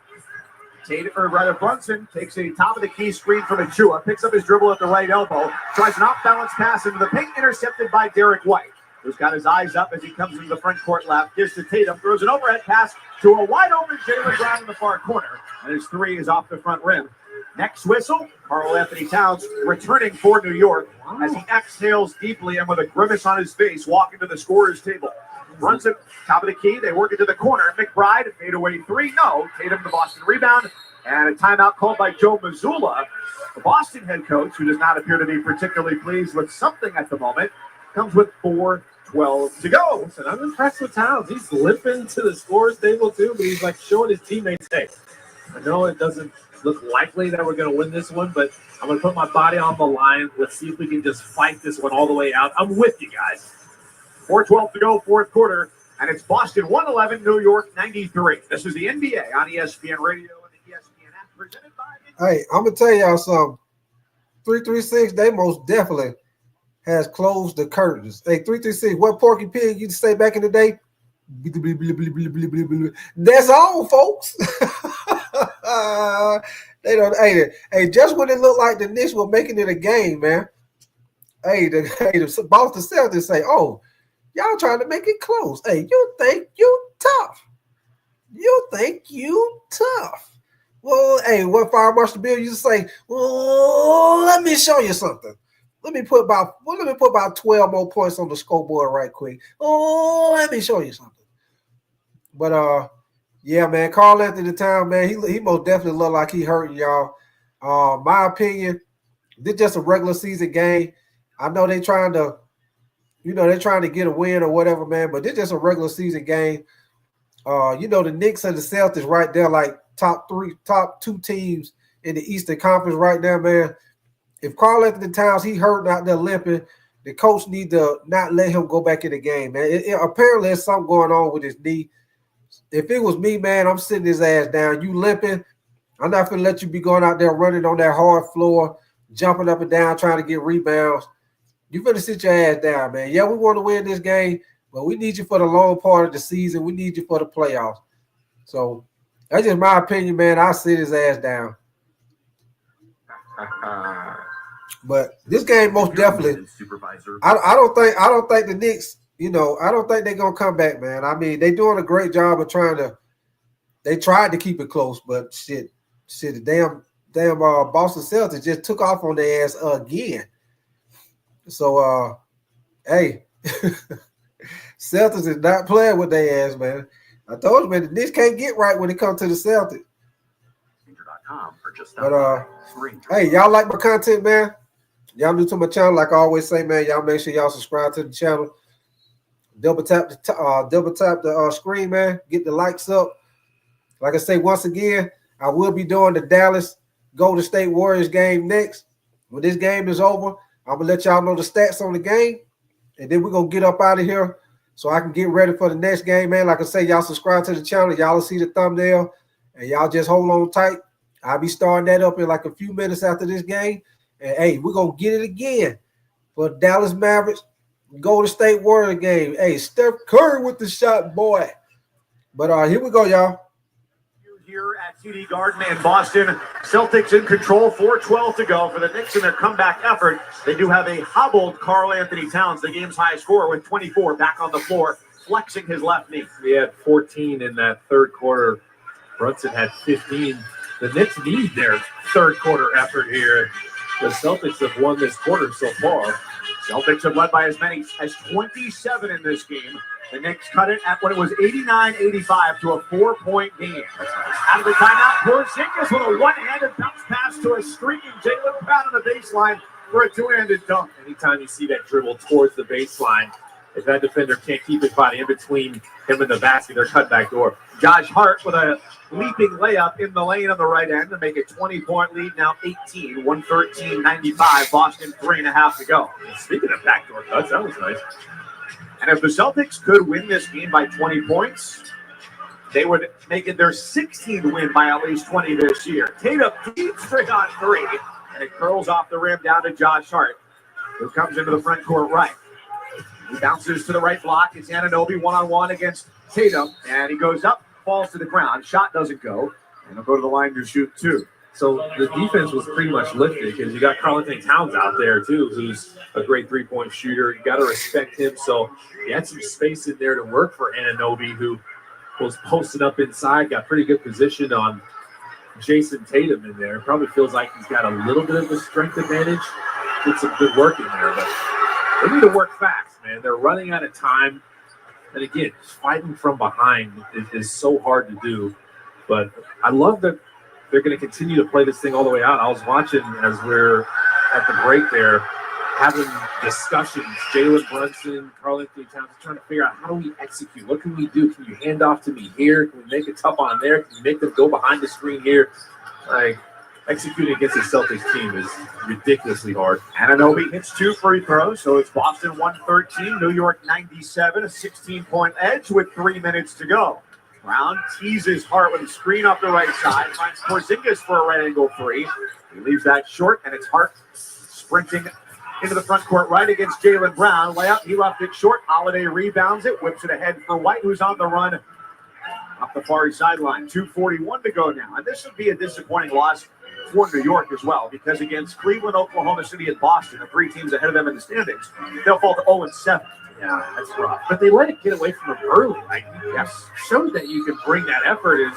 Brunson takes a top-of-the-key screen from Achua, picks up his dribble at the right elbow, tries an off-balance pass into the paint, intercepted by Derek White, who's got his eyes up as he comes into the front court left, gives to Tatum, throws an overhead pass to a wide-open Jaylen Brown in the far corner, and his 3 is off the front rim. Next whistle, Karl-Anthony Towns returning for New York as he exhales deeply and with a grimace on his face, walking to the scorer's table. Brunson, top of the key, they work it to the corner. McBride, fadeaway 3, no. Tatum, the Boston rebound, and a timeout called by Joe Mazzulla. The Boston head coach, who does not appear to be particularly pleased with something at the moment, comes with 4:12 to go. Listen, I'm impressed with Towns. He's limping to the scorer's table too, but he's like showing his teammates, hey, I know it doesn't look likely that we're going to win this one, but I'm going to put my body on the line. Let's see if we can just fight this one all the way out. I'm with you guys. 4:12 to go, fourth quarter, and it's Boston 111, New York 93. This is the NBA on ESPN Radio and the ESPN app, presented by. Hey, I'm gonna tell y'all something. 336, they most definitely has closed the curtains. Hey, 336, what Porky Pig used to say back in the day? That's all, folks. They don't. Hey, just when it looked like the Knicks were making it a game, man. The Boston Celtics say, "Oh, y'all trying to make it close. Hey, you think you tough? You think you tough? Well, hey, what Fire Marshal Bill used to say? Well, let me show you something. Let me put about 12 more points on the scoreboard right quick. Oh, let me show you something. But yeah, man, Karl-Anthony Towns, man, he most definitely looked like he hurting y'all. My opinion, this just a regular season game. I know they trying to get a win or whatever, man, but this just a regular season game. The Knicks and the Celtics right there, like top 2 teams in the Eastern Conference right now, man. If Karl-Anthony Towns, he hurt out there limping, the coach need to not let him go back in the game, man. Apparently there's something going on with his knee. If it was me, man, I'm sitting his ass down. You limping, I'm not going to let you be going out there running on that hard floor, jumping up and down, trying to get rebounds. You better sit your ass down, man. Yeah, we want to win this game, but we need you for the long part of the season. We need you for the playoffs. So that's just my opinion, man. I'll sit his ass down. But this game most definitely. I don't think the Knicks. I don't think they're gonna come back, man. I mean, they're doing a great job of They tried to keep it close, but shit, the damn Boston Celtics just took off on their ass again. So, hey, Celtics is not playing with their ass, man. I told you, man, the Knicks can't get right when it comes to the Celtics. But hey, y'all like my content, man? Y'all new to my channel, like I always say, man. Y'all make sure y'all subscribe to the channel. Double tap the screen, man. Get the likes up. Like I say, once again, I will be doing the Dallas Golden State Warriors game next. When this game is over, I'm gonna let y'all know the stats on the game, and then we're gonna get up out of here so I can get ready for the next game, man. Like I say, y'all subscribe to the channel. Y'all will see the thumbnail, and y'all just hold on tight. I'll be starting that up in like a few minutes after this game. And, hey, we're going to get it again for Dallas Mavericks Golden State Warriors game. Hey, Steph Curry with the shot, boy. But here we go, y'all. Here at TD Garden in Boston. Celtics in control, 4:12 to go for the Knicks in their comeback effort. They do have a hobbled Karl-Anthony Towns, the game's high scorer, with 24 back on the floor, flexing his left knee. He had 14 in that third quarter. Brunson had 15. The Knicks need their third quarter effort here. The Celtics have won this quarter so far. Celtics have led by as many as 27 in this game. The Knicks cut it at when it was 89-85 to a 4-point game. Out of the timeout, Porzingis with a one-handed bounce pass to a streaking Jaylen Brown on the baseline for a two-handed dunk. Anytime you see that dribble towards the baseline, if that defender can't keep his body in between him and the basket, they're cut back door. Josh Hart with a leaping layup in the lane on the right end to make a 20-point lead, now 18, 113-95. Boston, 3.5 to go. Speaking of backdoor cuts, that was nice. And if the Celtics could win this game by 20 points, they would make it their 16th win by at least 20 this year. Tatum deep straight on three, and it curls off the rim down to Josh Hart, who comes into the front court right. He bounces to the right block. It's Anunoby one-on-one against Tatum, and he goes up, falls to the ground. Shot doesn't go, and he'll go to the line to shoot two. So the defense was pretty much lifted because you got Karl-Anthony Towns out there too, who's a great three-point shooter. You got to respect him. So he had some space in there to work for Anunoby, who was posted up inside, got pretty good position on Jason Tatum in there. Probably feels like he's got a little bit of a strength advantage. Did some good work in there, but they need to work fast, man. They're running out of time. And again, fighting from behind is so hard to do. But I love that they're going to continue to play this thing all the way out. I was watching as we're at the break there, having discussions. Jalen Brunson, Karl-Anthony Towns, trying to figure out how do we execute? What can we do? Can you hand off to me here? Can we make it tough on there? Can you make them go behind the screen here? Like, executing against the Celtics team is ridiculously hard. Anunoby hits 2 free throws, so it's Boston 113, New York 97, a 16-point edge with 3 minutes to go. Brown teases Hart with a screen off the right side, finds Porzingis for a right angle three. He leaves that short, and it's Hart sprinting into the front court right against Jaylen Brown. Layup, he left it short. Holiday rebounds it, whips it ahead for White, who's on the run up the far sideline. 2:41 to go now. And this would be a disappointing loss for New York as well, because against Cleveland, Oklahoma City, and Boston, the 3 teams ahead of them in the standings, they'll fall to 0-7. Yeah, that's rough. But they let it get away from them early. Like, yes, shows that you can bring that effort as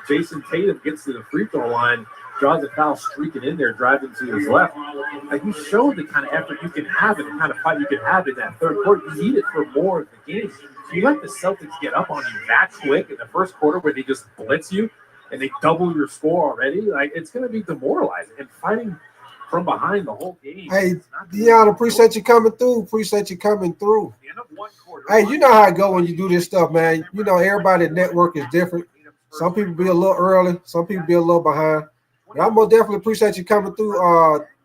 Jason Tatum gets to the free throw line, draws a foul, streaking in there, driving to his left. Like, you showed the kind of effort you can have and the kind of fight you can have in that third quarter. You need it for more of the game. You let the Celtics get up on you that quick in the first quarter where they just blitz you and they double your score already. Like, it's going to be demoralizing. And fighting from behind the whole game. Hey, Deanna, appreciate you coming through. Hey, you know how it go when you do this stuff, man. You know, everybody's network is different. Some people be a little early. Some people be a little behind. But I most definitely appreciate you coming through,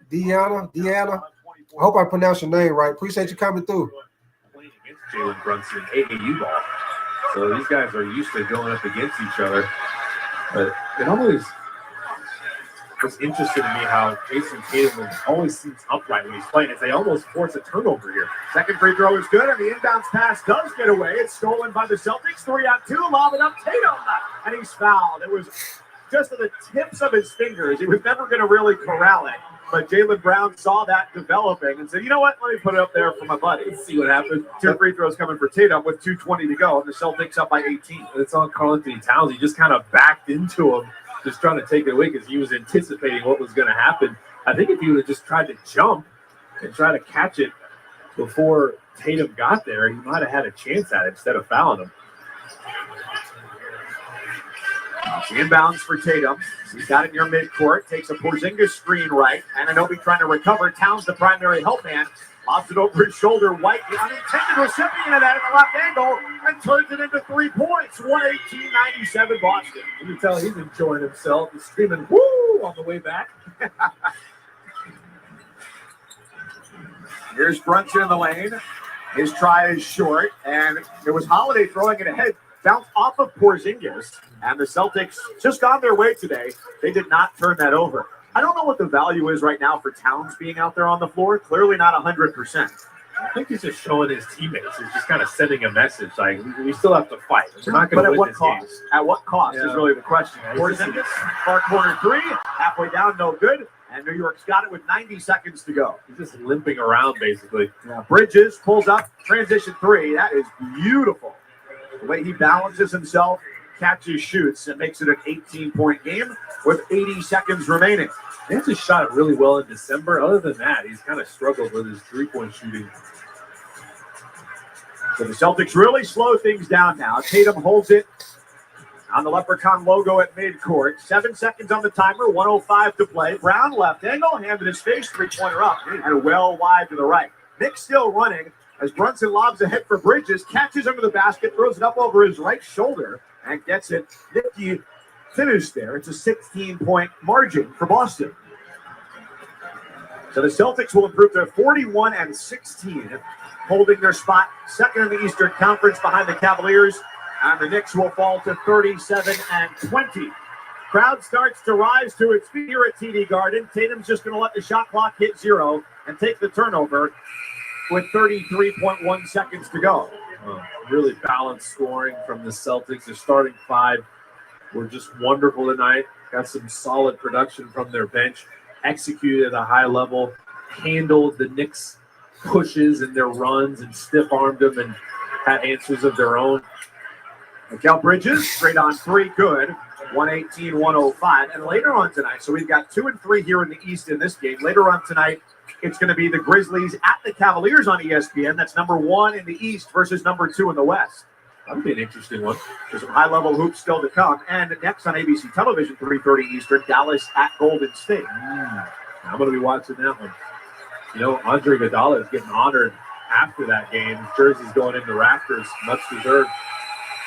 Deanna. I hope I pronounced your name right. Appreciate you coming through. Playing against Jalen Brunson, AAU ball. So these guys are used to going up against each other. But it always was interesting to me how Jason Tatum always seems upright when he's playing. They almost force a turnover here. Second free throw is good, and the inbounds pass does get away. It's stolen by the Celtics. 3-on-2, lob it up, Tatum, and he's fouled. It was just at the tips of his fingers. He was never going to really corral it. But Jaylen Brown saw that developing and said, you know what, let me put it up there for my buddy. Let's see what happens. 2 free throws coming for Tatum with 2:20 to go, and the Celtics up by 18. It's on Karl-Anthony Towns. He just kind of backed into him, just trying to take it away because he was anticipating what was going to happen. I think if he would have just tried to jump and try to catch it before Tatum got there, he might have had a chance at it instead of fouling him. Inbounds for Tatum. He's got it near midcourt. Takes a Porzingis screen right. Anunoby trying to recover. Towns, the primary help hand. Lobs it over his shoulder. White, the unintended recipient of that at the left angle, and turns it into 3 points. 118-97 Boston. You can tell he's enjoying himself. He's screaming, woo, on the way back. Here's Brunson in the lane. His try is short, and it was Holiday throwing it ahead. Bounced off of Porzingis, and the Celtics just on their way today. They did not turn that over. I don't know what the value is right now for Towns being out there on the floor. Clearly not 100%. I think he's just showing his teammates. He's just kind of sending a message like, we still have to fight. We're not going to win this game. At what cost is really the question. Porzingis, far corner three, halfway down, no good. And New York's got it with 90 seconds to go. He's just limping around, basically. Yeah. Bridges pulls up, transition three. That is beautiful. The way he balances himself catches, shoots, and makes it an 18-point game with 80 seconds remaining. He actually shot it really well in December. Other than that, he's kind of struggled with his three-point shooting. So the Celtics really slow things down now. Tatum holds it on the Leprechaun logo at midcourt. 7 seconds on the timer, 1:05 to play. Brown left angle, hand in his face, three-pointer up, and well wide to the right. Knicks still running as Brunson lobs ahead for Bridges, catches under the basket, throws it up over his right shoulder, and gets it. Nicky finished there. It's a 16-point margin for Boston. So the Celtics will improve to 41-16, holding their spot second in the Eastern Conference behind the Cavaliers, and the Knicks will fall to 37-20. Crowd starts to rise to its feet here at TD Garden. Tatum's just going to let the shot clock hit 0 and take the turnover with 33.1 seconds to go. Really balanced scoring from the Celtics. Their starting five were just wonderful tonight. Got some solid production from their bench. Executed at a high level. Handled the Knicks' pushes and their runs and stiff-armed them and had answers of their own. Mikal Bridges, straight on three, good. 118-105. And later on tonight, so we've got 2 and 3 here in the East in this game. Later on tonight, it's going to be the Grizzlies at the Cavaliers on ESPN. That's number 1 in the East versus number 2 in the West. That'll be an interesting one. There's some high-level hoops still to come. And next on ABC television, 3:30 Eastern, Dallas at Golden State. I'm going to be watching that one. You know, Andre Iguodala is getting honored after that game. His jersey's going into rafters, much deserved.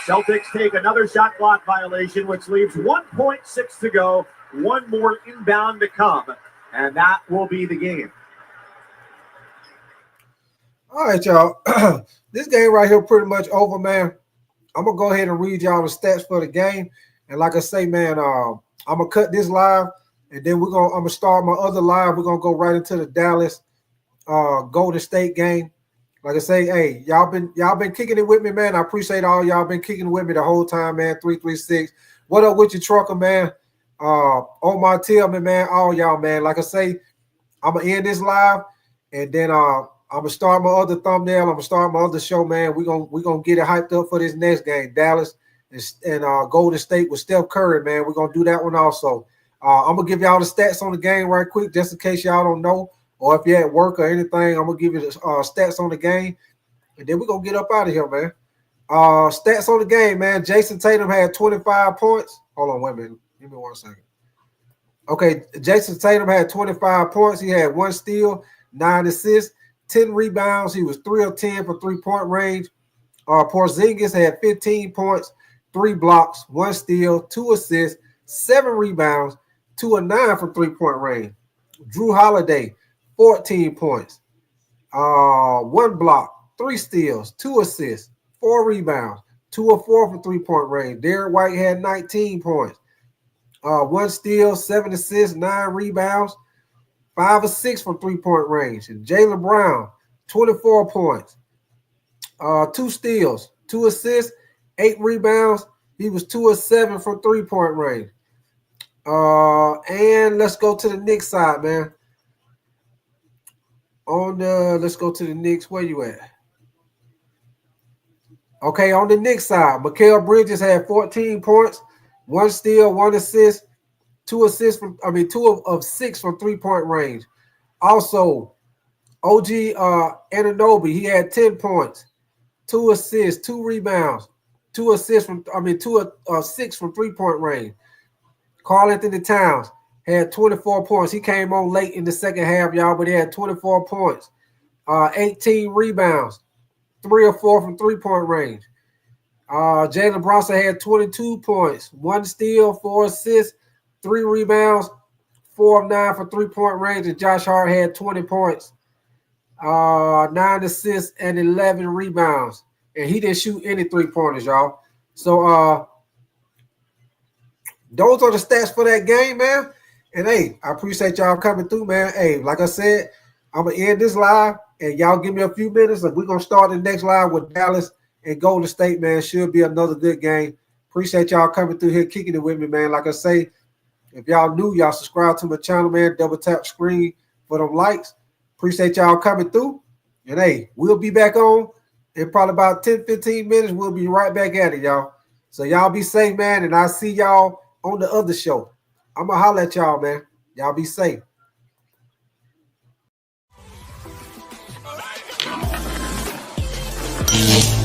Celtics take another shot clock violation, which leaves 1.6 to go. One more inbound to come, and that will be the game. All right, y'all. This game right here pretty much over, man. I'm going to go ahead and read y'all the stats for the game. And like I say, man, I'm going to cut this live, and then I'm going to start my other live. We're going to go right into the Dallas Golden State game. Like I say, hey, y'all been kicking it with me, man. I appreciate all y'all been kicking it with me the whole time, man. 336. What up with your trucker, man? Omar Tillman, man. All y'all, man. Like I say, I'm gonna end this live, and then I'm gonna start my other thumbnail. I'm gonna start my other show, man. We're gonna get it hyped up for this next game, Dallas and Golden State with Steph Curry, man. We're gonna do that one also. I'm gonna give y'all the stats on the game right quick, just in case y'all don't know. Or if you're at work or anything, I'm going to give you the stats on the game. And then we're going to get up out of here, man. Stats on the game, man. Jason Tatum had 25 points. Hold on, wait a minute. Give me 1 second. Okay, Jason Tatum had 25 points. He had 1 steal, 9 assists, 10 rebounds. He was 3 of 10 for three-point range. Porzingis had 15 points, 3 blocks, 1 steal, 2 assists, 7 rebounds, 2 of 9 from three-point range. Drew Holiday, 14 points, 1 block, 3 steals, 2 assists, 4 rebounds, 2 of 4 from three-point range. Derek White had 19 points, 1 steal, 7 assists, 9 rebounds, 5 of 6 from three-point range. And Jaylen Brown, 24 points, 2 steals, 2 assists, 8 rebounds. He was 2 of 7 from three-point range. And let's go to the Knicks side, man. Let's go to the Knicks. Where you at? Okay, on the Knicks side, Mikal Bridges had 14 points, 1 steal, 1 assist, 2 assists from 2 of 6 from three-point range. Also, OG Anunoby, he had 10 points, 2 assists, 2 rebounds, 2 assists from 2 of 6 from three-point range. Karl-Anthony Towns had 24 points. He came on late in the second half, y'all, but he had 24 points, 18 rebounds, 3 or 4 from three-point range. Jalen Brunson had 22 points, 1 steal, 4 assists, 3 rebounds, 4 of 9 from three-point range. And Josh Hart had 20 points, 9 assists, and 11 rebounds. And he didn't shoot any three-pointers, y'all. So those are the stats for that game, man. And, hey, I appreciate y'all coming through, man. Hey, like I said, I'm going to end this live, and y'all give me a few minutes, and we're going to start the next live with Dallas and Golden State, man. Should be another good game. Appreciate y'all coming through here, kicking it with me, man. Like I say, if y'all new, y'all subscribe to my channel, man. Double tap screen for them likes. Appreciate y'all coming through. And, hey, we'll be back on in probably about 10, 15 minutes. We'll be right back at it, y'all. So y'all be safe, man, and I'll see y'all on the other show. I'm going to holler at y'all, man. Y'all be safe. Yeah.